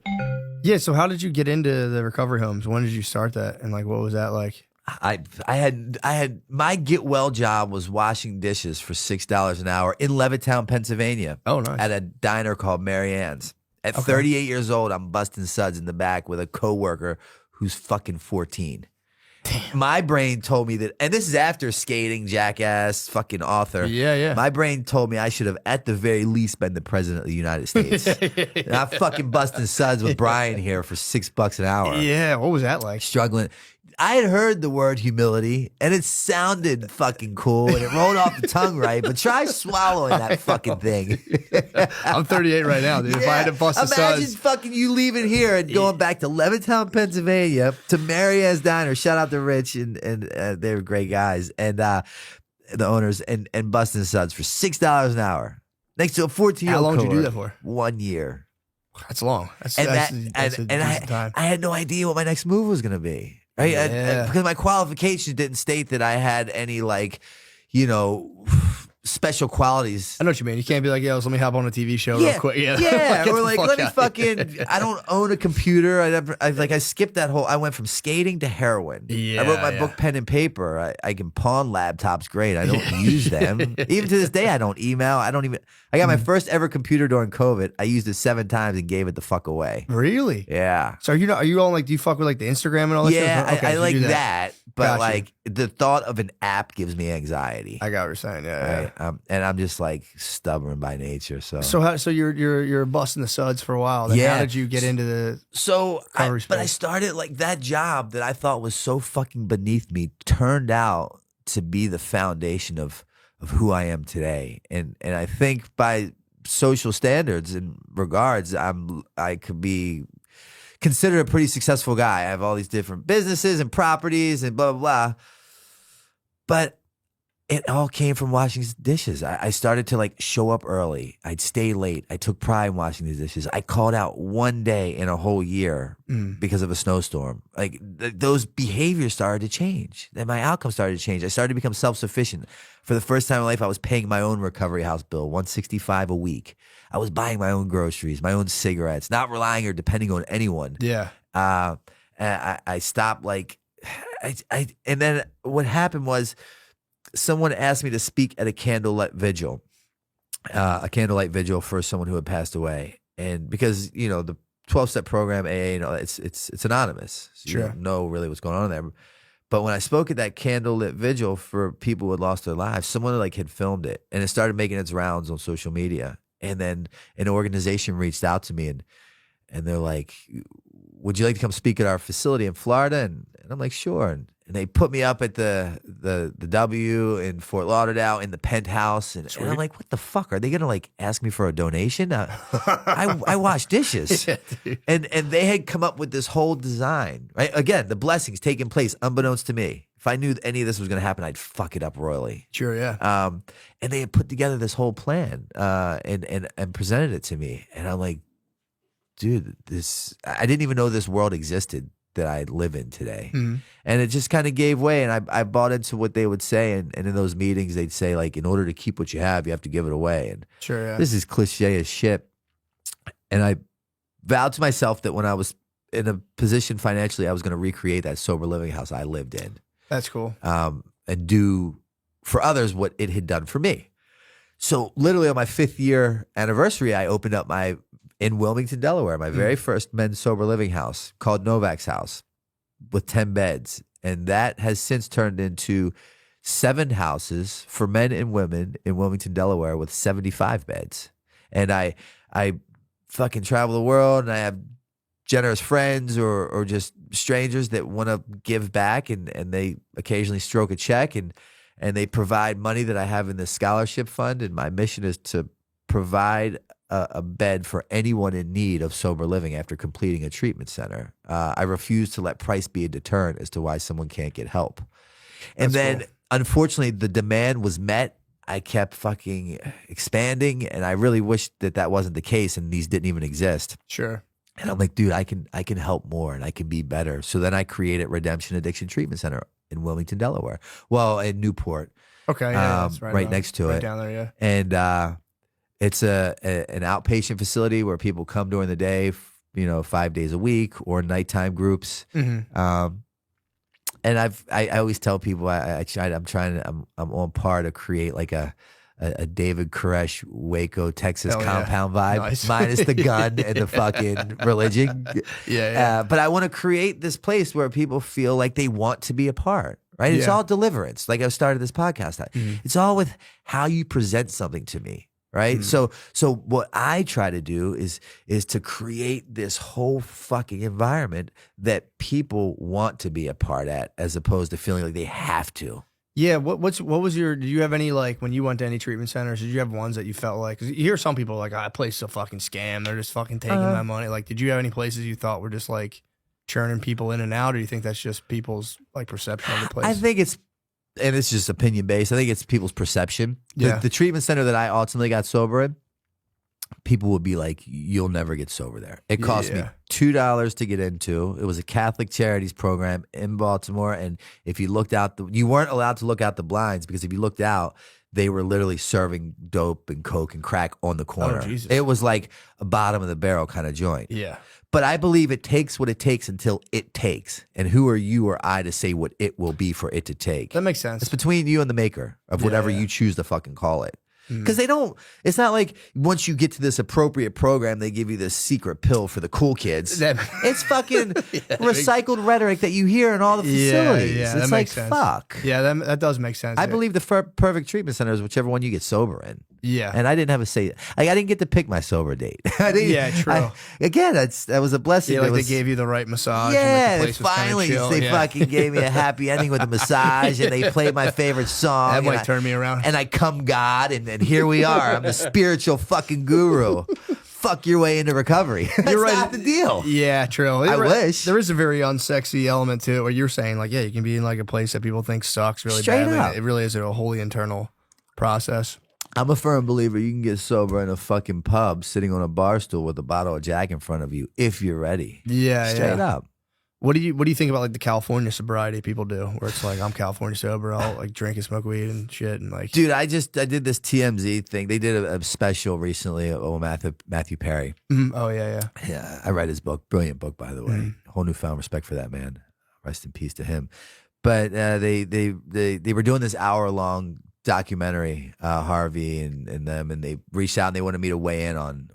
Yeah. So how did you get into the recovery homes? When did you start that? And like, what was that like? I had my get well job was washing dishes for $6 an hour in Levittown, Pennsylvania. Oh, nice. At a diner called Mary Ann's. At 38 years old, I'm busting suds in the back with a coworker who's fucking 14. Damn. My brain told me that, and this is after skating, jackass, fucking author. Yeah. My brain told me I should have at the very least been the president of the United States. And I'm fucking busting suds with Brian here for $6 an hour. Yeah. What was that like? Struggling. I had heard the word humility and it sounded fucking cool and it rolled off the tongue right, but try swallowing that fucking thing. I'm 38 right now, dude. If I had to bust a Imagine suds. fucking you leaving here and going back to Levittown, Pennsylvania to Mary Ann's Diner. Shout out to Rich and they were great guys and the owners and busting suds for $6 an hour next to a 14-year-old. How long did you do that for? 1 year. That's long. That's And a decent time. I had no idea what my next move was going to be. Right? Yeah. Because my qualifications didn't state that I had any special qualities. I know what you mean. You can't be like, yo, let me hop on a TV show real quick. Yeah. Get Or the like, fuck let me out. fucking, I don't own a computer. I skipped that whole, I went from skating to heroin. Yeah, I wrote my yeah. book, pen and paper. I can pawn laptops great. I don't use them. Even to this day, I don't email. I got my first ever computer during COVID. I used it 7 times and gave it the fuck away. Really? Yeah. So are you all like, do you fuck with like the Instagram and all that Yeah, stuff? Okay, I so you like do that. But Gotcha. like the thought of an app gives me anxiety. I got what you're saying. Yeah. Right? And I'm just like stubborn by nature. So you're busting the suds for a while. Then Yeah. How did you get into the? But I space. started like that job that I thought was so fucking beneath me turned out to be the foundation of who I am today. And I think by social standards and regards, I could be considered a pretty successful guy. I have all these different businesses and properties and blah, blah, blah. But it all came from washing dishes. I started to like show up early. I'd stay late. I took pride in washing these dishes. I called out 1 day in a whole year because of a snowstorm. Like those behaviors started to change. Then my outcome started to change. I started to become self-sufficient. For the first time in life, I was paying my own recovery house bill, $165 a week. I was buying my own groceries, my own cigarettes, not relying or depending on anyone. Yeah. I stopped and then what happened was someone asked me to speak at a candlelit vigil. a candlelight vigil for someone who had passed away, and because the 12-step program, AA, it's anonymous. So you don't know really what's going on there. But when I spoke at that candlelit vigil for people who had lost their lives, someone had filmed it, and it started making its rounds on social media. And then an organization reached out to me, and they're like, "Would you like to come speak at our facility in Florida?" And I'm like, "Sure." And they put me up at the W in Fort Lauderdale in the penthouse, and I'm like, "What the fuck? Are they gonna ask me for a donation?" I wash dishes, and they had come up with this whole design. Right, again, the blessings taking place unbeknownst to me. If I knew any of this was gonna happen, I'd fuck it up royally. Sure, yeah. And they had put together this whole plan, and presented it to me, and I'm like, dude, I didn't even know this world existed that I live in today. Mhm. And it just kind of gave way, and I bought into what they would say, and in those meetings they'd say, in order to keep what you have, you have to give it away. And Sure, yeah. this is cliche as shit. And I vowed to myself that when I was in a position financially, I was going to recreate that sober living house I lived in. That's cool. And do for others what it had done for me. So literally on my 5th year anniversary, I opened up in Wilmington, Delaware, my very first men's sober living house called Novak's House with 10 beds. And that has since turned into 7 houses for men and women in Wilmington, Delaware with 75 beds. And I fucking travel the world, and I have generous friends or just strangers that want to give back, and they occasionally stroke a check, and they provide money that I have in the scholarship fund. And my mission is to provide a bed for anyone in need of sober living after completing a treatment center. I refuse to let price be a deterrent as to why someone can't get help. And then, unfortunately, the demand was met. I kept fucking expanding, and I really wished that wasn't the case, and these didn't even exist. Sure. And I'm like, dude, I can help more, and I can be better. So then I created Redemption Addiction Treatment Center in Wilmington, Delaware. Well, in Newport. Okay, yeah, that's right next to right it. down there, yeah. And it's an outpatient facility where people come during the day, 5 days a week, or nighttime groups. Mm-hmm. And I always tell people I'm on par to create a David Koresh Waco, Texas compound vibe, Nice. minus the gun and the fucking religion. Yeah. But I want to create this place where people feel like they want to be a part. Right? It's Yeah. all deliverance. Like I started this podcast. It's all with how you present something to me. Right. So what I try to do is to create this whole fucking environment that people want to be a part at, as opposed to feeling like they have to. Yeah, what was your? Did you have any when you went to any treatment centers? Did you have ones that you felt like? Because you hear some people that place is a fucking scam. They're just fucking taking my money. Did you have any places you thought were just churning people in and out, or do you think that's just people's perception of the place? I think it's just opinion based. I think it's people's perception. Yeah. The treatment center that I ultimately got sober in, people would be like, "You'll never get sober there." It cost me $2 to get into. It was a Catholic Charities program in Baltimore, and if you looked out, you weren't allowed to look out the blinds, because if you looked out, they were literally serving dope and coke and crack on the corner. Oh, Jesus. It was like a bottom of the barrel kind of joint. Yeah. But I believe it takes what it takes until it takes. And who are you or I to say what it will be for it to take? That makes sense. It's between you and the maker of whatever you choose to fucking call it. Because it's not like once you get to this appropriate program, they give you this secret pill for the cool kids. It's fucking recycled rhetoric that you hear in all the facilities. Yeah, it's that makes sense. Fuck. Yeah, that does make sense. I believe the perfect treatment center is whichever one you get sober in. Yeah. And I didn't have a say. I didn't get to pick my sober date. I didn't, Yeah, true. Again, that was a blessing. Yeah, They they gave you the right massage. Yeah, and the place was kinda finally chill. they fucking gave me a happy ending with a massage, and they played my favorite song. That and might turn me around. And I come God, and here we are. I'm the spiritual fucking guru. Fuck your way into recovery. That's You're right. not the deal. Yeah, true. I wish. There is a very unsexy element to it where you're saying, you can be in a place that people think sucks really Straight badly. up. It really is a wholly internal process. I'm a firm believer you can get sober in a fucking pub sitting on a bar stool with a bottle of Jack in front of you if you're ready. Yeah, Straight yeah. up. What do you think about the California sobriety people do, where it's I'm California sober, I'll drink and smoke weed and shit, and Dude, I did this TMZ thing. They did a special recently of Matthew Perry. Oh yeah. Yeah, I read his book. Brilliant book, by the way. Whole newfound respect for that man. Rest in peace to him. But they were doing this hour-long documentary, Harvey and them, and they reached out and they wanted me to weigh in on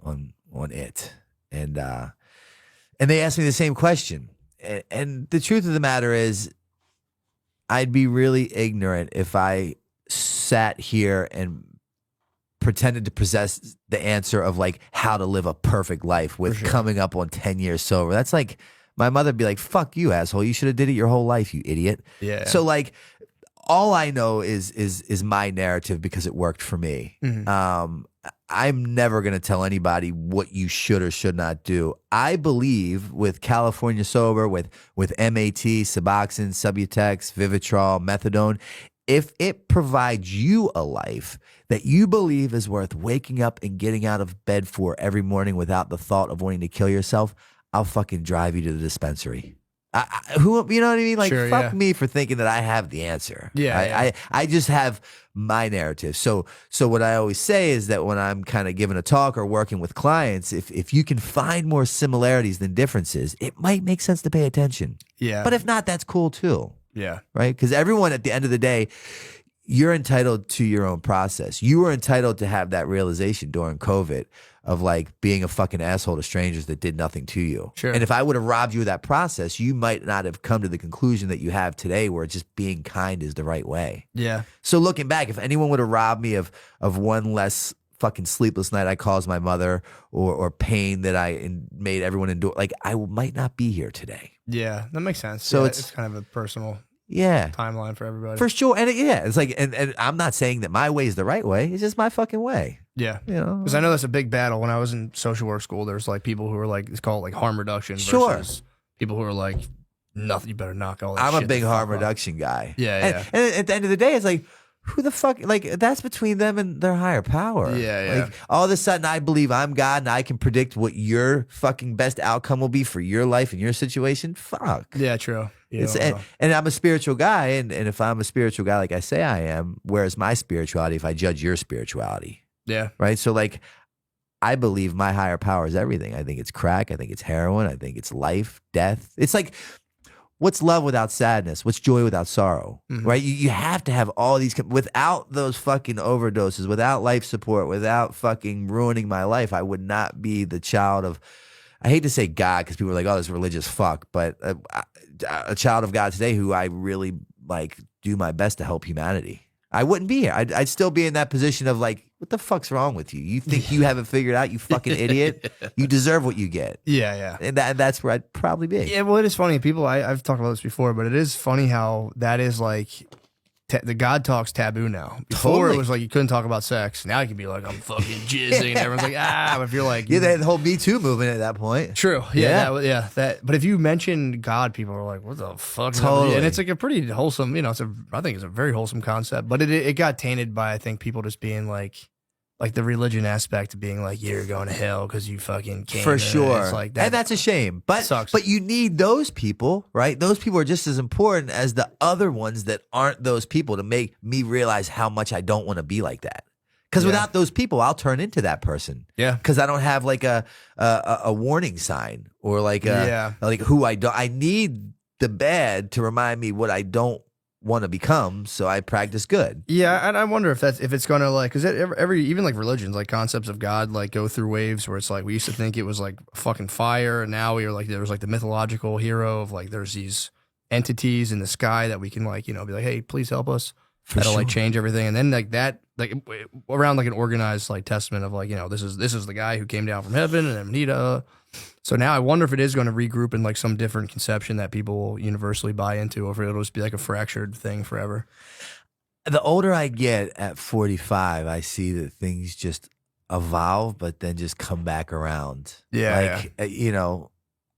it, and they asked me the same question, and the truth of the matter is, I'd be really ignorant if I sat here and pretended to possess the answer of like how to live a perfect life with coming up on 10 years sober. That's like my mother'd be like, "Fuck you, asshole! You should have did it your whole life, you idiot." Yeah. So like, all I know is my narrative because it worked for me. I'm never gonna tell anybody what you should or should not do. I believe with California Sober, with MAT, Suboxone, Subutex, Vivitrol, Methadone, if it provides you a life that you believe is worth waking up and getting out of bed for every morning without the thought of wanting to kill yourself, I'll fucking drive you to the dispensary. Who, you know what I mean? Like, Sure, fuck me for thinking that I have the answer. I just have my narrative. So what I always say is that when I'm kind of giving a talk or working with clients, if you can find more similarities than differences, it might make sense to pay attention. Yeah. But if not, that's cool too. Yeah. Right? Because everyone at the end of the day, you're entitled to your own process. You were entitled to have that realization during COVID of like being a fucking asshole to strangers that did nothing to you. Sure. And if I would have robbed you of that process, you might not have come to the conclusion that you have today where just being kind is the right way. Yeah. So looking back, if anyone would have robbed me of one less fucking sleepless night I caused my mother or pain that I made everyone endure, like I might not be here today. Yeah. That makes sense. So Yeah, it's kind of a personal Yeah. timeline for everybody. For sure. And it's like, and I'm not saying that my way is the right way. It's just my fucking way. Yeah. You know? Because I know that's a big battle. When I was in social work school, there's like people who are like, it's called like harm reduction Sure. versus people who are like, nothing, you better knock all that I'm shit a big the fuck harm off. reduction guy. Yeah, And at the end of the day, it's like, who the fuck, like, that's between them and their higher power. Yeah, yeah. Like, all of a sudden, I believe I'm God and I can predict what your fucking best outcome will be for your life and your situation. Fuck. Yeah, true. Yeah, It's, and I'm a spiritual guy, and if I'm a spiritual guy like I say I am, where's my spirituality if I judge your spirituality? yeah. Right? So, like, I believe my higher power is everything. I think it's crack. I think it's heroin. I think it's life, death. It's like, what's love without sadness? What's joy without sorrow? Mhm. Right? You have to have all these. Without those fucking overdoses, without life support, without fucking ruining my life, I would not be the child of, I hate to say God because people are like, oh, this religious fuck, but a child of God today who I really like do my best to help humanity. I wouldn't be here. I'd still be in that position of like, what the fuck's wrong with you? You think you have it figured out, you fucking idiot? You deserve what you get. Yeah, yeah. And that's where I'd probably be. Yeah, well, it is funny. People, I've talked about this before, but it is funny how that is like the God talk's taboo now. Before Totally. it was like you couldn't talk about sex. Now you can be like, I'm fucking jizzing. And everyone's like, but if you're like, Yeah, they had the whole Me Too movement at that point. true. Yeah. Yeah, that. But if you mention God, people are like, what the fuck? Totally. And it's like a pretty wholesome, I think it's a very wholesome concept. But it got tainted by, I think, people just being like the religion aspect of being like, you're going to hell because you fucking came. For And sure. It's like that. And that's a shame. But Sucks. but you need those people, right? Those people are just as important as the other ones that aren't those people to make me realize how much I don't want to be like that. Because Yeah. without those people, I'll turn into that person. Yeah. Because I don't have like a warning sign or like like who I don't. I need the bad to remind me what I don't want to become, so I practice good. Yeah, and I wonder if it's gonna like, because every even like religions, like concepts of God, like go through waves where it's like we used to think it was like fucking fire, and now we are like, there was like the mythological hero of like there's these entities in the sky that we can like, be like, hey, please help us. That'll like change everything, and then like that like around like an organized like testament of like, this is the guy who came down from heaven and Amnita. So now I wonder if it is going to regroup in like some different conception that people will universally buy into, or if it'll just be like a fractured thing forever. The older I get at 45, I see that things just evolve, but then just come back around. Yeah,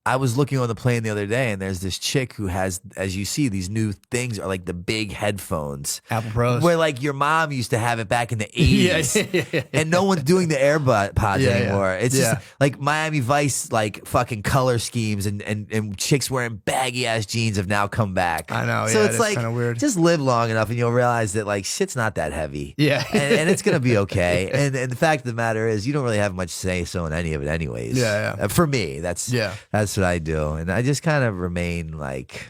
I was looking on the plane the other day, and there's this chick who has, as you see, these new things are like the big headphones. Apple Pros. Where like your mom used to have it back in the 80s. And no one's doing the AirPods anymore. It's just like Miami Vice, like fucking color schemes and chicks wearing baggy ass jeans have now come back. I know. So yeah, it's like, kind of weird. just live long enough and you'll realize that like shit's not that heavy. Yeah. and it's going to be okay. And the fact of the matter is, you don't really have much say so in any of it anyways. Yeah. For me, that's what I do. And I just kind of remain like,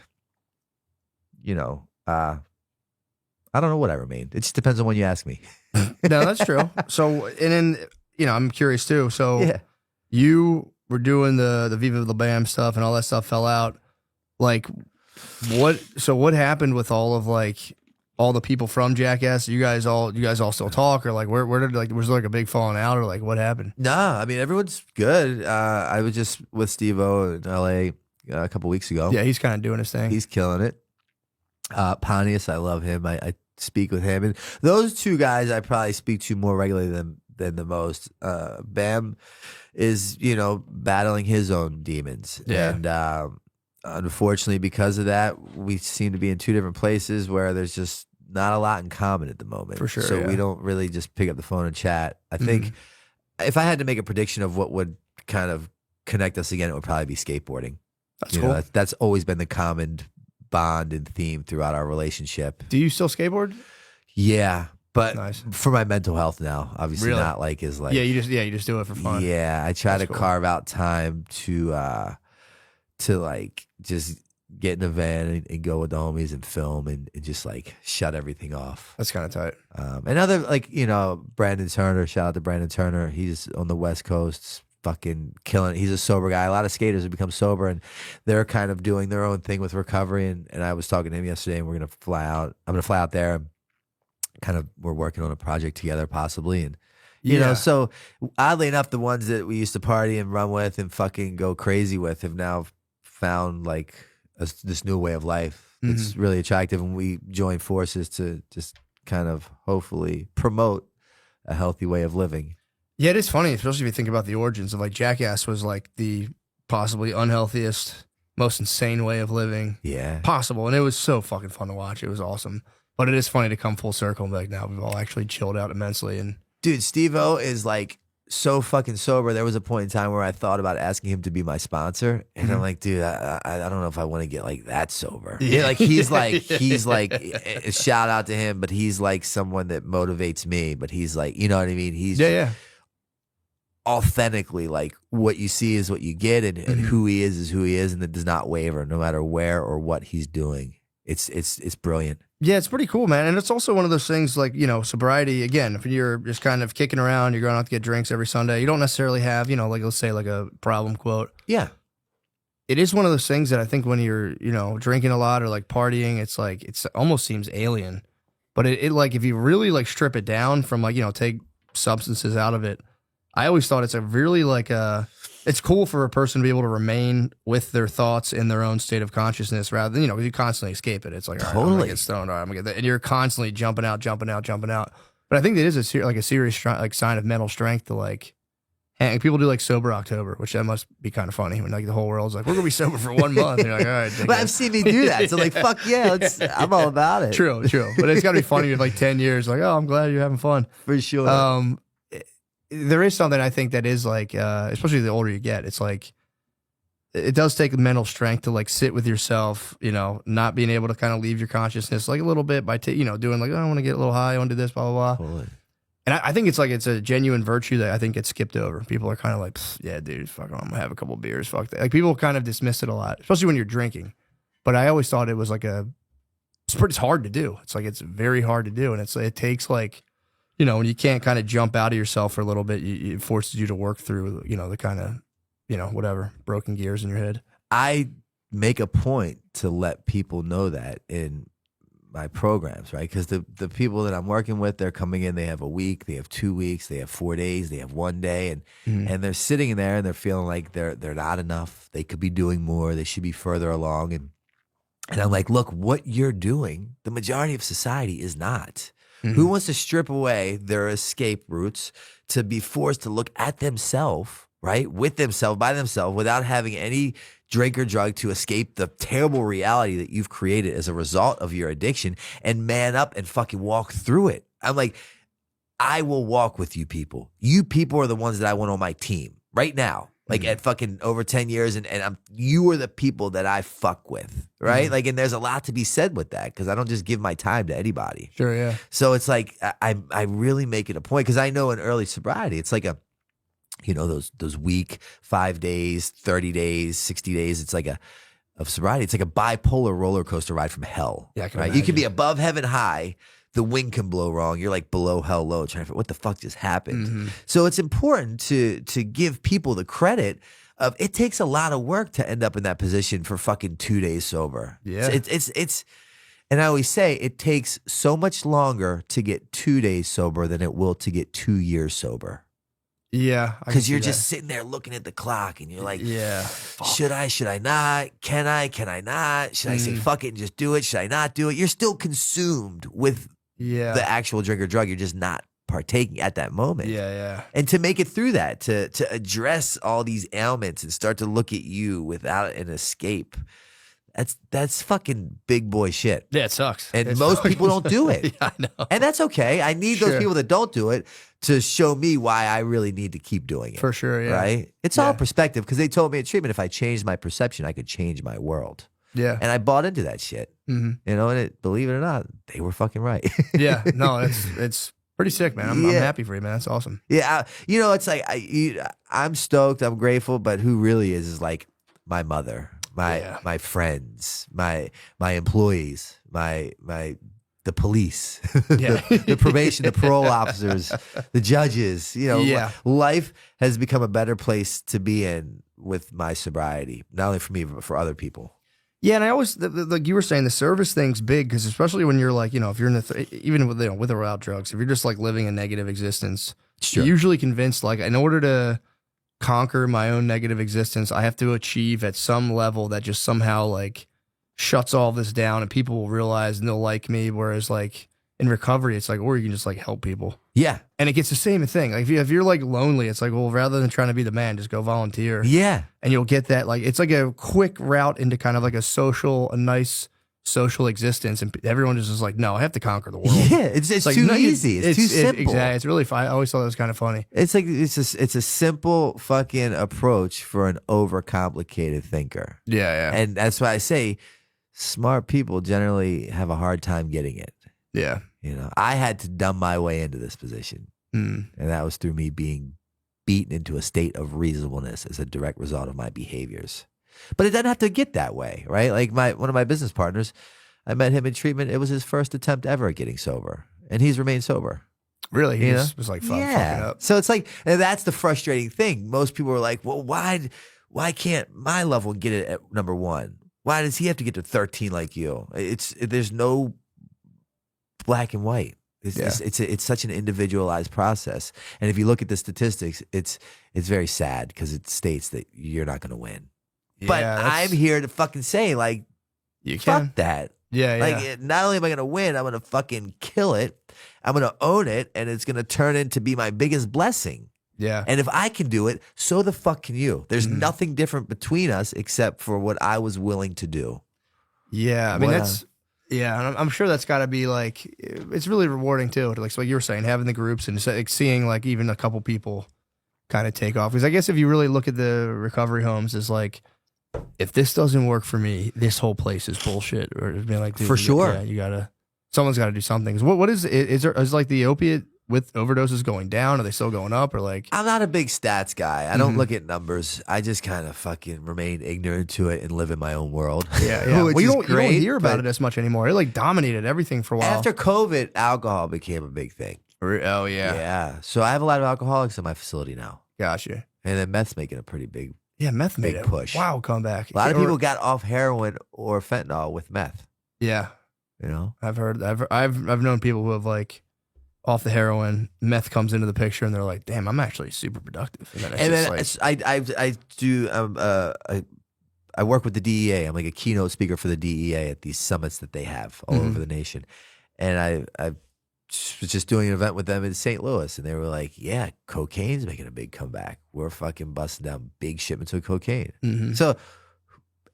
I'm I don't know what I remained. It just depends on when you ask me. No, that's true. So, and then, I'm curious too. So Yeah. you were doing the Viva La Bam stuff and all that stuff fell out. Like what happened with all of like all the people from Jackass? You guys all still talk, or like where did, like, was there like a big falling out, or like what happened? Nah, I mean, everyone's good. I was just with Steve-O in LA a couple weeks ago. Yeah, he's kind of doing his thing. He's killing it. Pontius, I love him. I speak with him, and those two guys I probably speak to more regularly than the most. Bam is battling his own demons, and unfortunately, because of that, we seem to be in two different places where there's just not a lot in common at the moment. For sure, so yeah. we don't really just pick up the phone and chat. I think if I had to make a prediction of what would kind of connect us again, it would probably be skateboarding. That's cool. That's always been the common bond and theme throughout our relationship. Do you still skateboard? Yeah, but Nice. for my mental health now, obviously Really? not like is like Yeah, you just do it for fun. Yeah, I try That's to cool. carve out time to like just get in a van and go with the homies and film and just like shut everything off. That's kind of tight. And other like Brandon Turner, shout out to Brandon Turner. He's on the West Coast, fucking killing it. He's a sober guy. A lot of skaters have become sober and they're kind of doing their own thing with recovery. And I was talking to him yesterday, and we're gonna fly out. I'm gonna fly out there. Kind of, we're working on a project together, possibly, and you know. So oddly enough, the ones that we used to party and run with and fucking go crazy with have now found like this new way of life. It's really attractive, and we join forces to just kind of hopefully promote a healthy way of living. Yeah, it is funny, especially if you think about the origins of like Jackass was like the possibly unhealthiest, most insane way of living Yeah. possible, and it was so fucking fun to watch. It was awesome, but it is funny to come full circle and be like, now we've all actually chilled out immensely. And Dude, Steve-O is like so fucking sober. There was a point in time where I thought about asking him to be my sponsor, and I'm like, dude, I don't know if I want to get like that sober. Yeah, like he's like shout out to him, but he's like someone that motivates me. But he's like, you know what I mean? He's yeah. authentically like what you see is what you get, and who he is who he is, and it does not waver no matter where or what he's doing. It's brilliant. Yeah, it's pretty cool, man. And it's also one of those things like, sobriety, again, if you're just kind of kicking around, you're going out to get drinks every Sunday, you don't necessarily have, like let's say like a problem quote. Yeah. It is one of those things that I think when you're, drinking a lot or like partying, it's like, it almost seems alien. But it like, if you really like strip it down from like, take substances out of it, I always thought it's a really like it's cool for a person to be able to remain with their thoughts in their own state of consciousness rather than, you constantly escape it. It's like, all right, I'm gonna get stoned, all right, I'm gonna get that. And you're constantly jumping out. But I think it is a serious sign of mental strength to like, and people do like sober October, which that must be kind of funny when like the whole world's like, we're gonna be sober for 1 month. And you're like, all right. But I've seen me do that. So like, fuck yeah, I'm all about it. True. But it's gotta be funny with like 10 years, like, oh, I'm glad you're having fun. For sure. There is something I think that is like, especially the older you get, it's like, it does take mental strength to like sit with yourself, not being able to kind of leave your consciousness like a little bit by, doing like, oh, I want to get a little high, I want to do this, blah, blah, blah. Totally. And I think it's like, it's a genuine virtue that I think gets skipped over. People are kind of like, yeah, dude, fuck, I'm going to have a couple beers, fuck that. Like people kind of dismiss it a lot, especially when you're drinking. But I always thought it was like it's hard to do. It's like, it's very hard to do. And it takes like, when you can't kind of jump out of yourself for a little bit, it forces you to work through, the kind of, whatever, broken gears in your head. I make a point to let people know that in my programs, right? Because the people that I'm working with, they're coming in, they have a week, they have 2 weeks, they have 4 days, they have 1 day, and they're sitting in there and they're feeling like they're not enough. They could be doing more. They should be further along. And I'm like, look, what you're doing, the majority of society is not. Who wants to strip away their escape routes to be forced to look at themselves, right? With themselves, by themselves, without having any drink or drug to escape the terrible reality that you've created as a result of your addiction and man up and fucking walk through it. I'm like, I will walk with you people. You people are the ones that I want on my team right now. Like at fucking over 10 years and you are the people that I fuck with, right? Like, and there's a lot to be said with that because I don't just give my time to anybody. Sure, yeah. So it's like, I really make it a point because I know in early sobriety, it's like those week, 5 days, 30 days, 60 days, it's like of sobriety. It's like a bipolar roller coaster ride from hell. Yeah, I can right? imagine. You can be above heaven high the wind can blow wrong. You're like below hell low, trying to figure what the fuck just happened. So it's important to give people the credit of it takes a lot of work to end up in that position for fucking 2 days sober. Yeah. It's and I always say it takes so much longer to get 2 days sober than it will to get 2 years sober. Yeah. I can Because see you're that. just sitting there looking at the clock and you're like, Yeah. should I not? Can I not? Should I say fuck it and just do it? Should I not do it? You're still consumed with Yeah. the actual drink or drug. You're just not partaking at that moment. Yeah. And to make it through that, to address all these ailments and start to look at you without an escape, that's fucking big boy shit. Yeah, it sucks. And It's most fucking- people don't do it. Yeah, I know. And that's okay. I need those Sure. people that don't do it to show me why I really need to keep doing it. For sure, yeah. Right? It's all Yeah. perspective because they told me at treatment if I changed my perception, I could change my world. Yeah. And I bought into that shit. hmm You know, and believe it or not, they were fucking right. Yeah. No, it's pretty sick, man. I'm Yeah. happy for you, man. That's awesome. Yeah, you know, it's like I'm stoked, I'm grateful, but who really is like my mother, Yeah. my friends, my employees, the police, Yeah. the probation, the parole officers, the judges. You know, Yeah. life has become a better place to be in with my sobriety, not only for me but for other people. Yeah, and I always like you were saying, the service thing's big because especially when you're like, you know, if you're in the even with with or without drugs, if you're just like living a negative existence, Sure. you're usually convinced like in order to conquer my own negative existence, I have to achieve at some level that just somehow like shuts all this down and people will realize and they'll like me. Whereas like in recovery, it's like, or you can just like help people. Yeah, And it gets the same thing. Like if you're like lonely, it's like, well, rather than trying to be the man, just go volunteer. yeah. And you'll get that, like, it's like a quick route into kind of like a nice social existence. And everyone just is like, no, I have to conquer the world. Yeah, it's like, too no, easy. It's too simple. Exactly. It's really fun. I always thought it was kind of funny. It's like it's a simple fucking approach for an overcomplicated thinker. Yeah. And that's why I say smart people generally have a hard time getting it. Yeah. You know, I had to dumb my way into this position. Mm. And that was through me being beaten into a state of reasonableness as a direct result of my behaviors. But it doesn't have to get that way, right? Like one of my business partners, I met him in treatment. It was his first attempt ever at getting sober. And he's remained sober. Really? He You just was like, fuck it up. So it's like, and that's the frustrating thing. Most people are like, well, why can't my loved one get it at number 1? Why does he have to get to 13 like you? There's no black and white. It's such an individualized process. And if you look at the statistics, it's very sad because it states that you're not going to win. But Yeah, that's- I'm here to fucking say, like, You fuck can. that. Yeah. Like, not only am I going to win, I'm going to fucking kill it. I'm going to own it, and it's going to turn into be my biggest blessing. Yeah. And if I can do it, so the fuck can you. There's Mhm. nothing different between us except for what I was willing to do. Yeah, I mean What yeah, and I'm sure that's got to be like it's really rewarding too. Like so you were saying, having the groups and like seeing like even a couple people kind of take off. Because I guess if you really look at the recovery homes, is like if this doesn't work for me, this whole place is bullshit. Or it'd be like, dude, For sure. yeah, someone's got to do something. 'Cause what is like the opiate with overdoses going down? Are they still going up? Or like I'm not a big stats guy. I don't Mhm. look at numbers. I just kind of fucking remain ignorant to it and live in my own world. yeah. Which Well, you is don't great, hear about but it as much anymore. It like dominated everything for a while. After COVID, alcohol became a big thing. Oh Yeah. So I have a lot of alcoholics in my facility now. gotcha. And then meth's making a pretty big. Yeah, meth made Big it. push. Wow, comeback. A lot of Or- people got off heroin or fentanyl with meth. Yeah, You know? I've heard. I've known people who have like off the heroin, meth comes into the picture, and they're like, "Damn, I'm actually super productive." And then it's And just then like, I do I work with the DEA. I'm like a keynote speaker for the DEA at these summits that they have all Mhm. over the nation. And I was just doing an event with them in St. Louis, and they were like, "Yeah, cocaine's making a big comeback. We're fucking busting down big shipments of cocaine." mhm. So.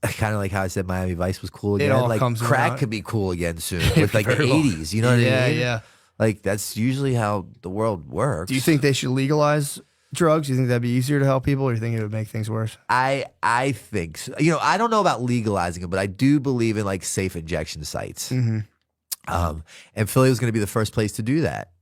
Kind of like how I said Miami Vice was cool It again. all Like comes crack around. could be cool again soon with like the Very well. 80s. You know what yeah, I mean? yeah. Like that's usually how the world works. Do you think they should legalize drugs? Do you think that'd be easier to help people, or do you think it would make things worse? I think so. You know, I don't know about legalizing it, but I do believe in like safe injection sites. Mm-hmm. And Philly was going to be the first place to do that.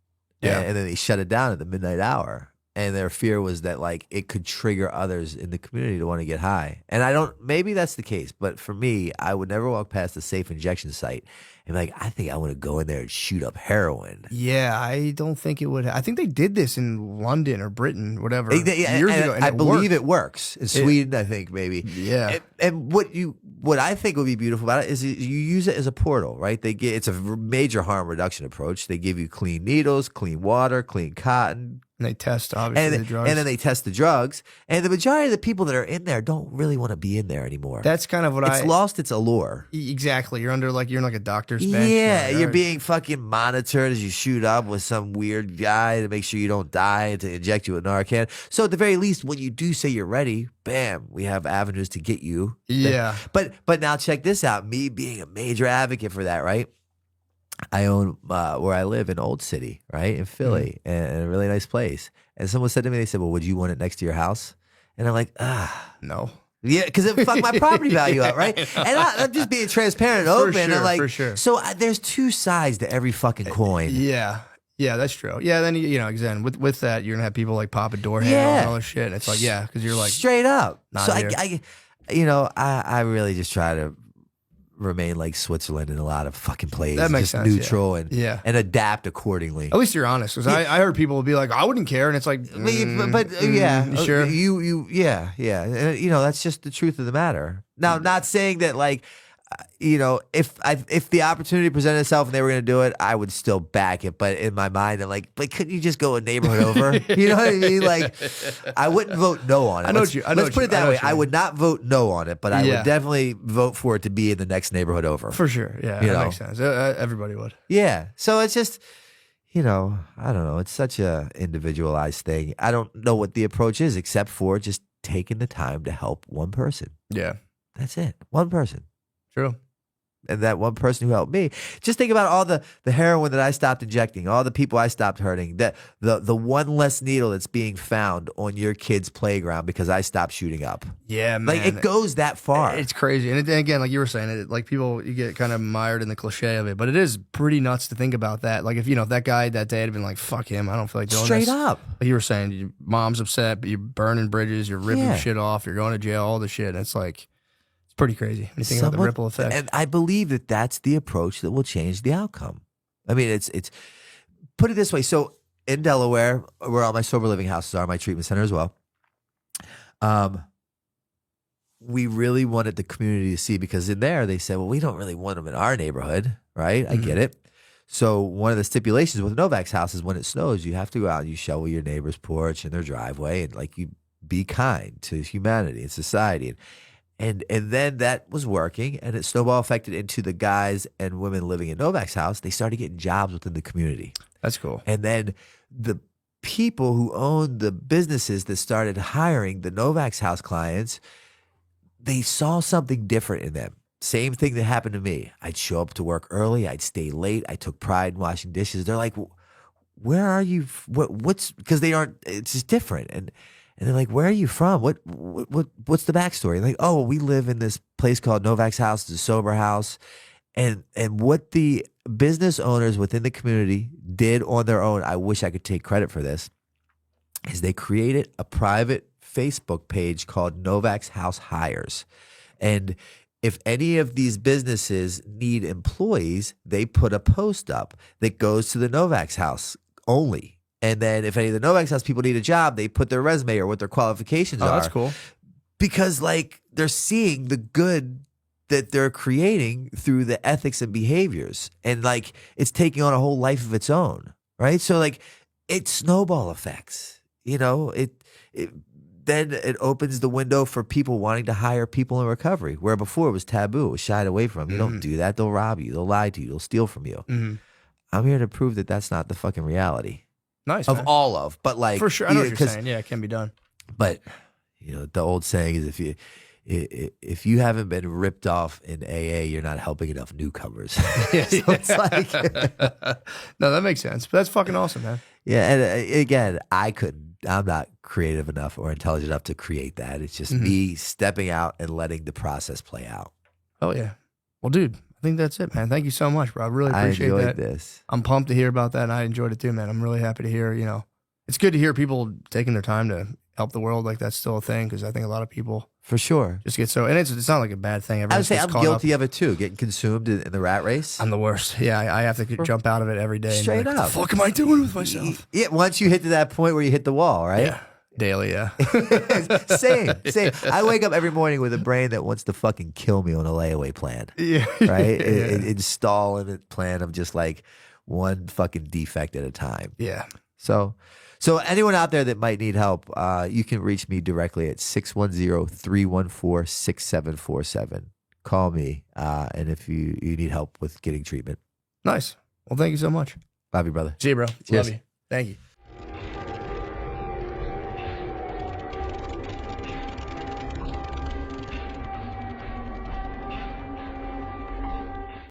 Yeah. And then they shut it down at the midnight hour. and their fear was that like it could trigger others in the community to want to get high. And I don't, maybe that's the case, but for me, I would never walk past a safe injection site and be like, I think I want to go in there and shoot up heroin. Yeah, I don't think it would. I think they did this in London or Britain, whatever, And years ago. And I believe worked. it works in Sweden. I think maybe. Yeah. And what I think would be beautiful about it is you use it as a portal, right? It's a major harm reduction approach. They give you clean needles, clean water, clean cotton. And they test, obviously, the drugs. And then they test the drugs. And the majority of the people that are in there don't really want to be in there anymore. That's kind of what it's lost its allure. Exactly. You're under you're in like a doctor's bench. Yeah, you're being fucking monitored as you shoot up with some weird guy to make sure you don't die, to inject you with Narcan. So at the very least, when you do say you're ready, bam, we have avenues to get you. Yeah. But now check this out. Me being a major advocate for that, right? I own where I live in Old City, right, in Philly, and a really nice place. And someone said to me, they said, well, would you want it next to your house? And I'm like, no. Yeah, because it fucked my property value up, right? And I'm just being transparent and open. Sure, and like, for sure. So there's two sides to every fucking coin. Yeah. Yeah, that's true. Yeah, then, again, with that, you're going to have people like pop a door handle and all this shit. And it's like, yeah, because you're like. Straight up. Not So here. I really just try to remain like Switzerland in a lot of fucking plays. That makes just sense, neutral yeah. and adapt accordingly. At least you're honest. Because I heard people would be like, I wouldn't care. And it's like, yeah. you sure? Yeah. That's just the truth of the matter. Now, not saying that like, if the opportunity presented itself and they were going to do it, I would still back it. But in my mind, I'm like, but couldn't you just go a neighborhood over? You know what I mean? Like, I wouldn't vote no on it. Let's put it that way. I would not vote no on it, but I would definitely vote for it to be in the next neighborhood over. For sure. Yeah, that makes sense. Everybody would. Yeah. So it's just, I don't know. It's such a individualized thing. I don't know what the approach is except for just taking the time to help one person. Yeah. That's it. One person. True. And that one person who helped me. Just think about all the heroin that I stopped injecting, all the people I stopped hurting, the one less needle that's being found on your kid's playground because I stopped shooting up. Yeah, man. Like, it goes that far. It's crazy. And again, like you were saying, like people, you get kind of mired in the cliche of it, but it is pretty nuts to think about that. Like if that guy that day had been like, fuck him, I don't feel like doing Straight this. up. Like you were saying, your mom's upset, but you're burning bridges, you're ripping shit off, you're going to jail, all the shit. And it's like, pretty crazy when you think about the ripple effect. And I believe that that's the approach that will change the outcome. I mean, it's put it this way. So in Delaware, where all my sober living houses are, my treatment center as well, we really wanted the community to see, because in there they said, well, we don't really want them in our neighborhood, right? I get it. So one of the stipulations with Novak's house is when it snows, you have to go out and you shovel your neighbor's porch and their driveway, and like you be kind to humanity and society. And then that was working, and it snowball affected into the guys and women living in Novak's house. They started getting jobs within the community. That's cool. And then the people who owned the businesses that started hiring the Novak's house clients, they saw something different in them. Same thing that happened to me. I'd show up to work early. I'd stay late. I took pride in washing dishes. They're like, where are you? What's, because they aren't, it's just different. And they're like, where are you from? What's the backstory? And like, oh, we live in this place called Novak's House. It's a sober house. And what the business owners within the community did on their own, I wish I could take credit for this, is they created a private Facebook page called Novak's House Hires. And if any of these businesses need employees, they put a post up that goes to the Novak's House only. And then if any of the Novak's House people need a job, they put their resume or what their qualifications are. That's cool. Because like they're seeing the good that they're creating through the ethics and behaviors. And like it's taking on a whole life of its own, right? So like it snowball effects, then it opens the window for people wanting to hire people in recovery, where before it was taboo, it was shied away from. You don't do that. They'll rob you. They'll lie to you. They'll steal from you. I'm here to prove that that's not the fucking reality. Nice, of man. all of, but like for sure, I know what you're saying. Yeah, it can be done. But the old saying is, if you haven't been ripped off in AA, you're not helping enough newcomers. So it's like, no, that makes sense. But that's fucking awesome, man. Yeah, and again, I'm not creative enough or intelligent enough to create that. It's just me stepping out and letting the process play out. Oh yeah. Well, dude, I think that's it, man. Thank you so much, bro. I really appreciate I enjoyed that. this. I'm pumped to hear about that, and I enjoyed it too, man. I'm really happy to hear, it's good to hear people taking their time to help the world. Like that's still a thing because I think a lot of people For sure. just get so, and it's not like a bad thing. I would Everyone's say just I'm caught guilty up. of it too, getting consumed in the rat race. I'm the worst. Yeah, I have to jump out of it every day. Straight and be like, up. What the fuck am I doing with myself? Yeah, once you hit to that point where you hit the wall, right? Yeah, daily. Yeah. Same. I wake up every morning with a brain that wants to fucking kill me on a layaway plan, Yeah. right? Yeah. Installing a plan of just like one fucking defect at a time. Yeah. So anyone out there that might need help, you can reach me directly at 610-314-6747. Call me, and if you need help with getting treatment. Nice. Well, thank you so much. Love you, brother. See you, bro. Cheers. Love you. Thank you.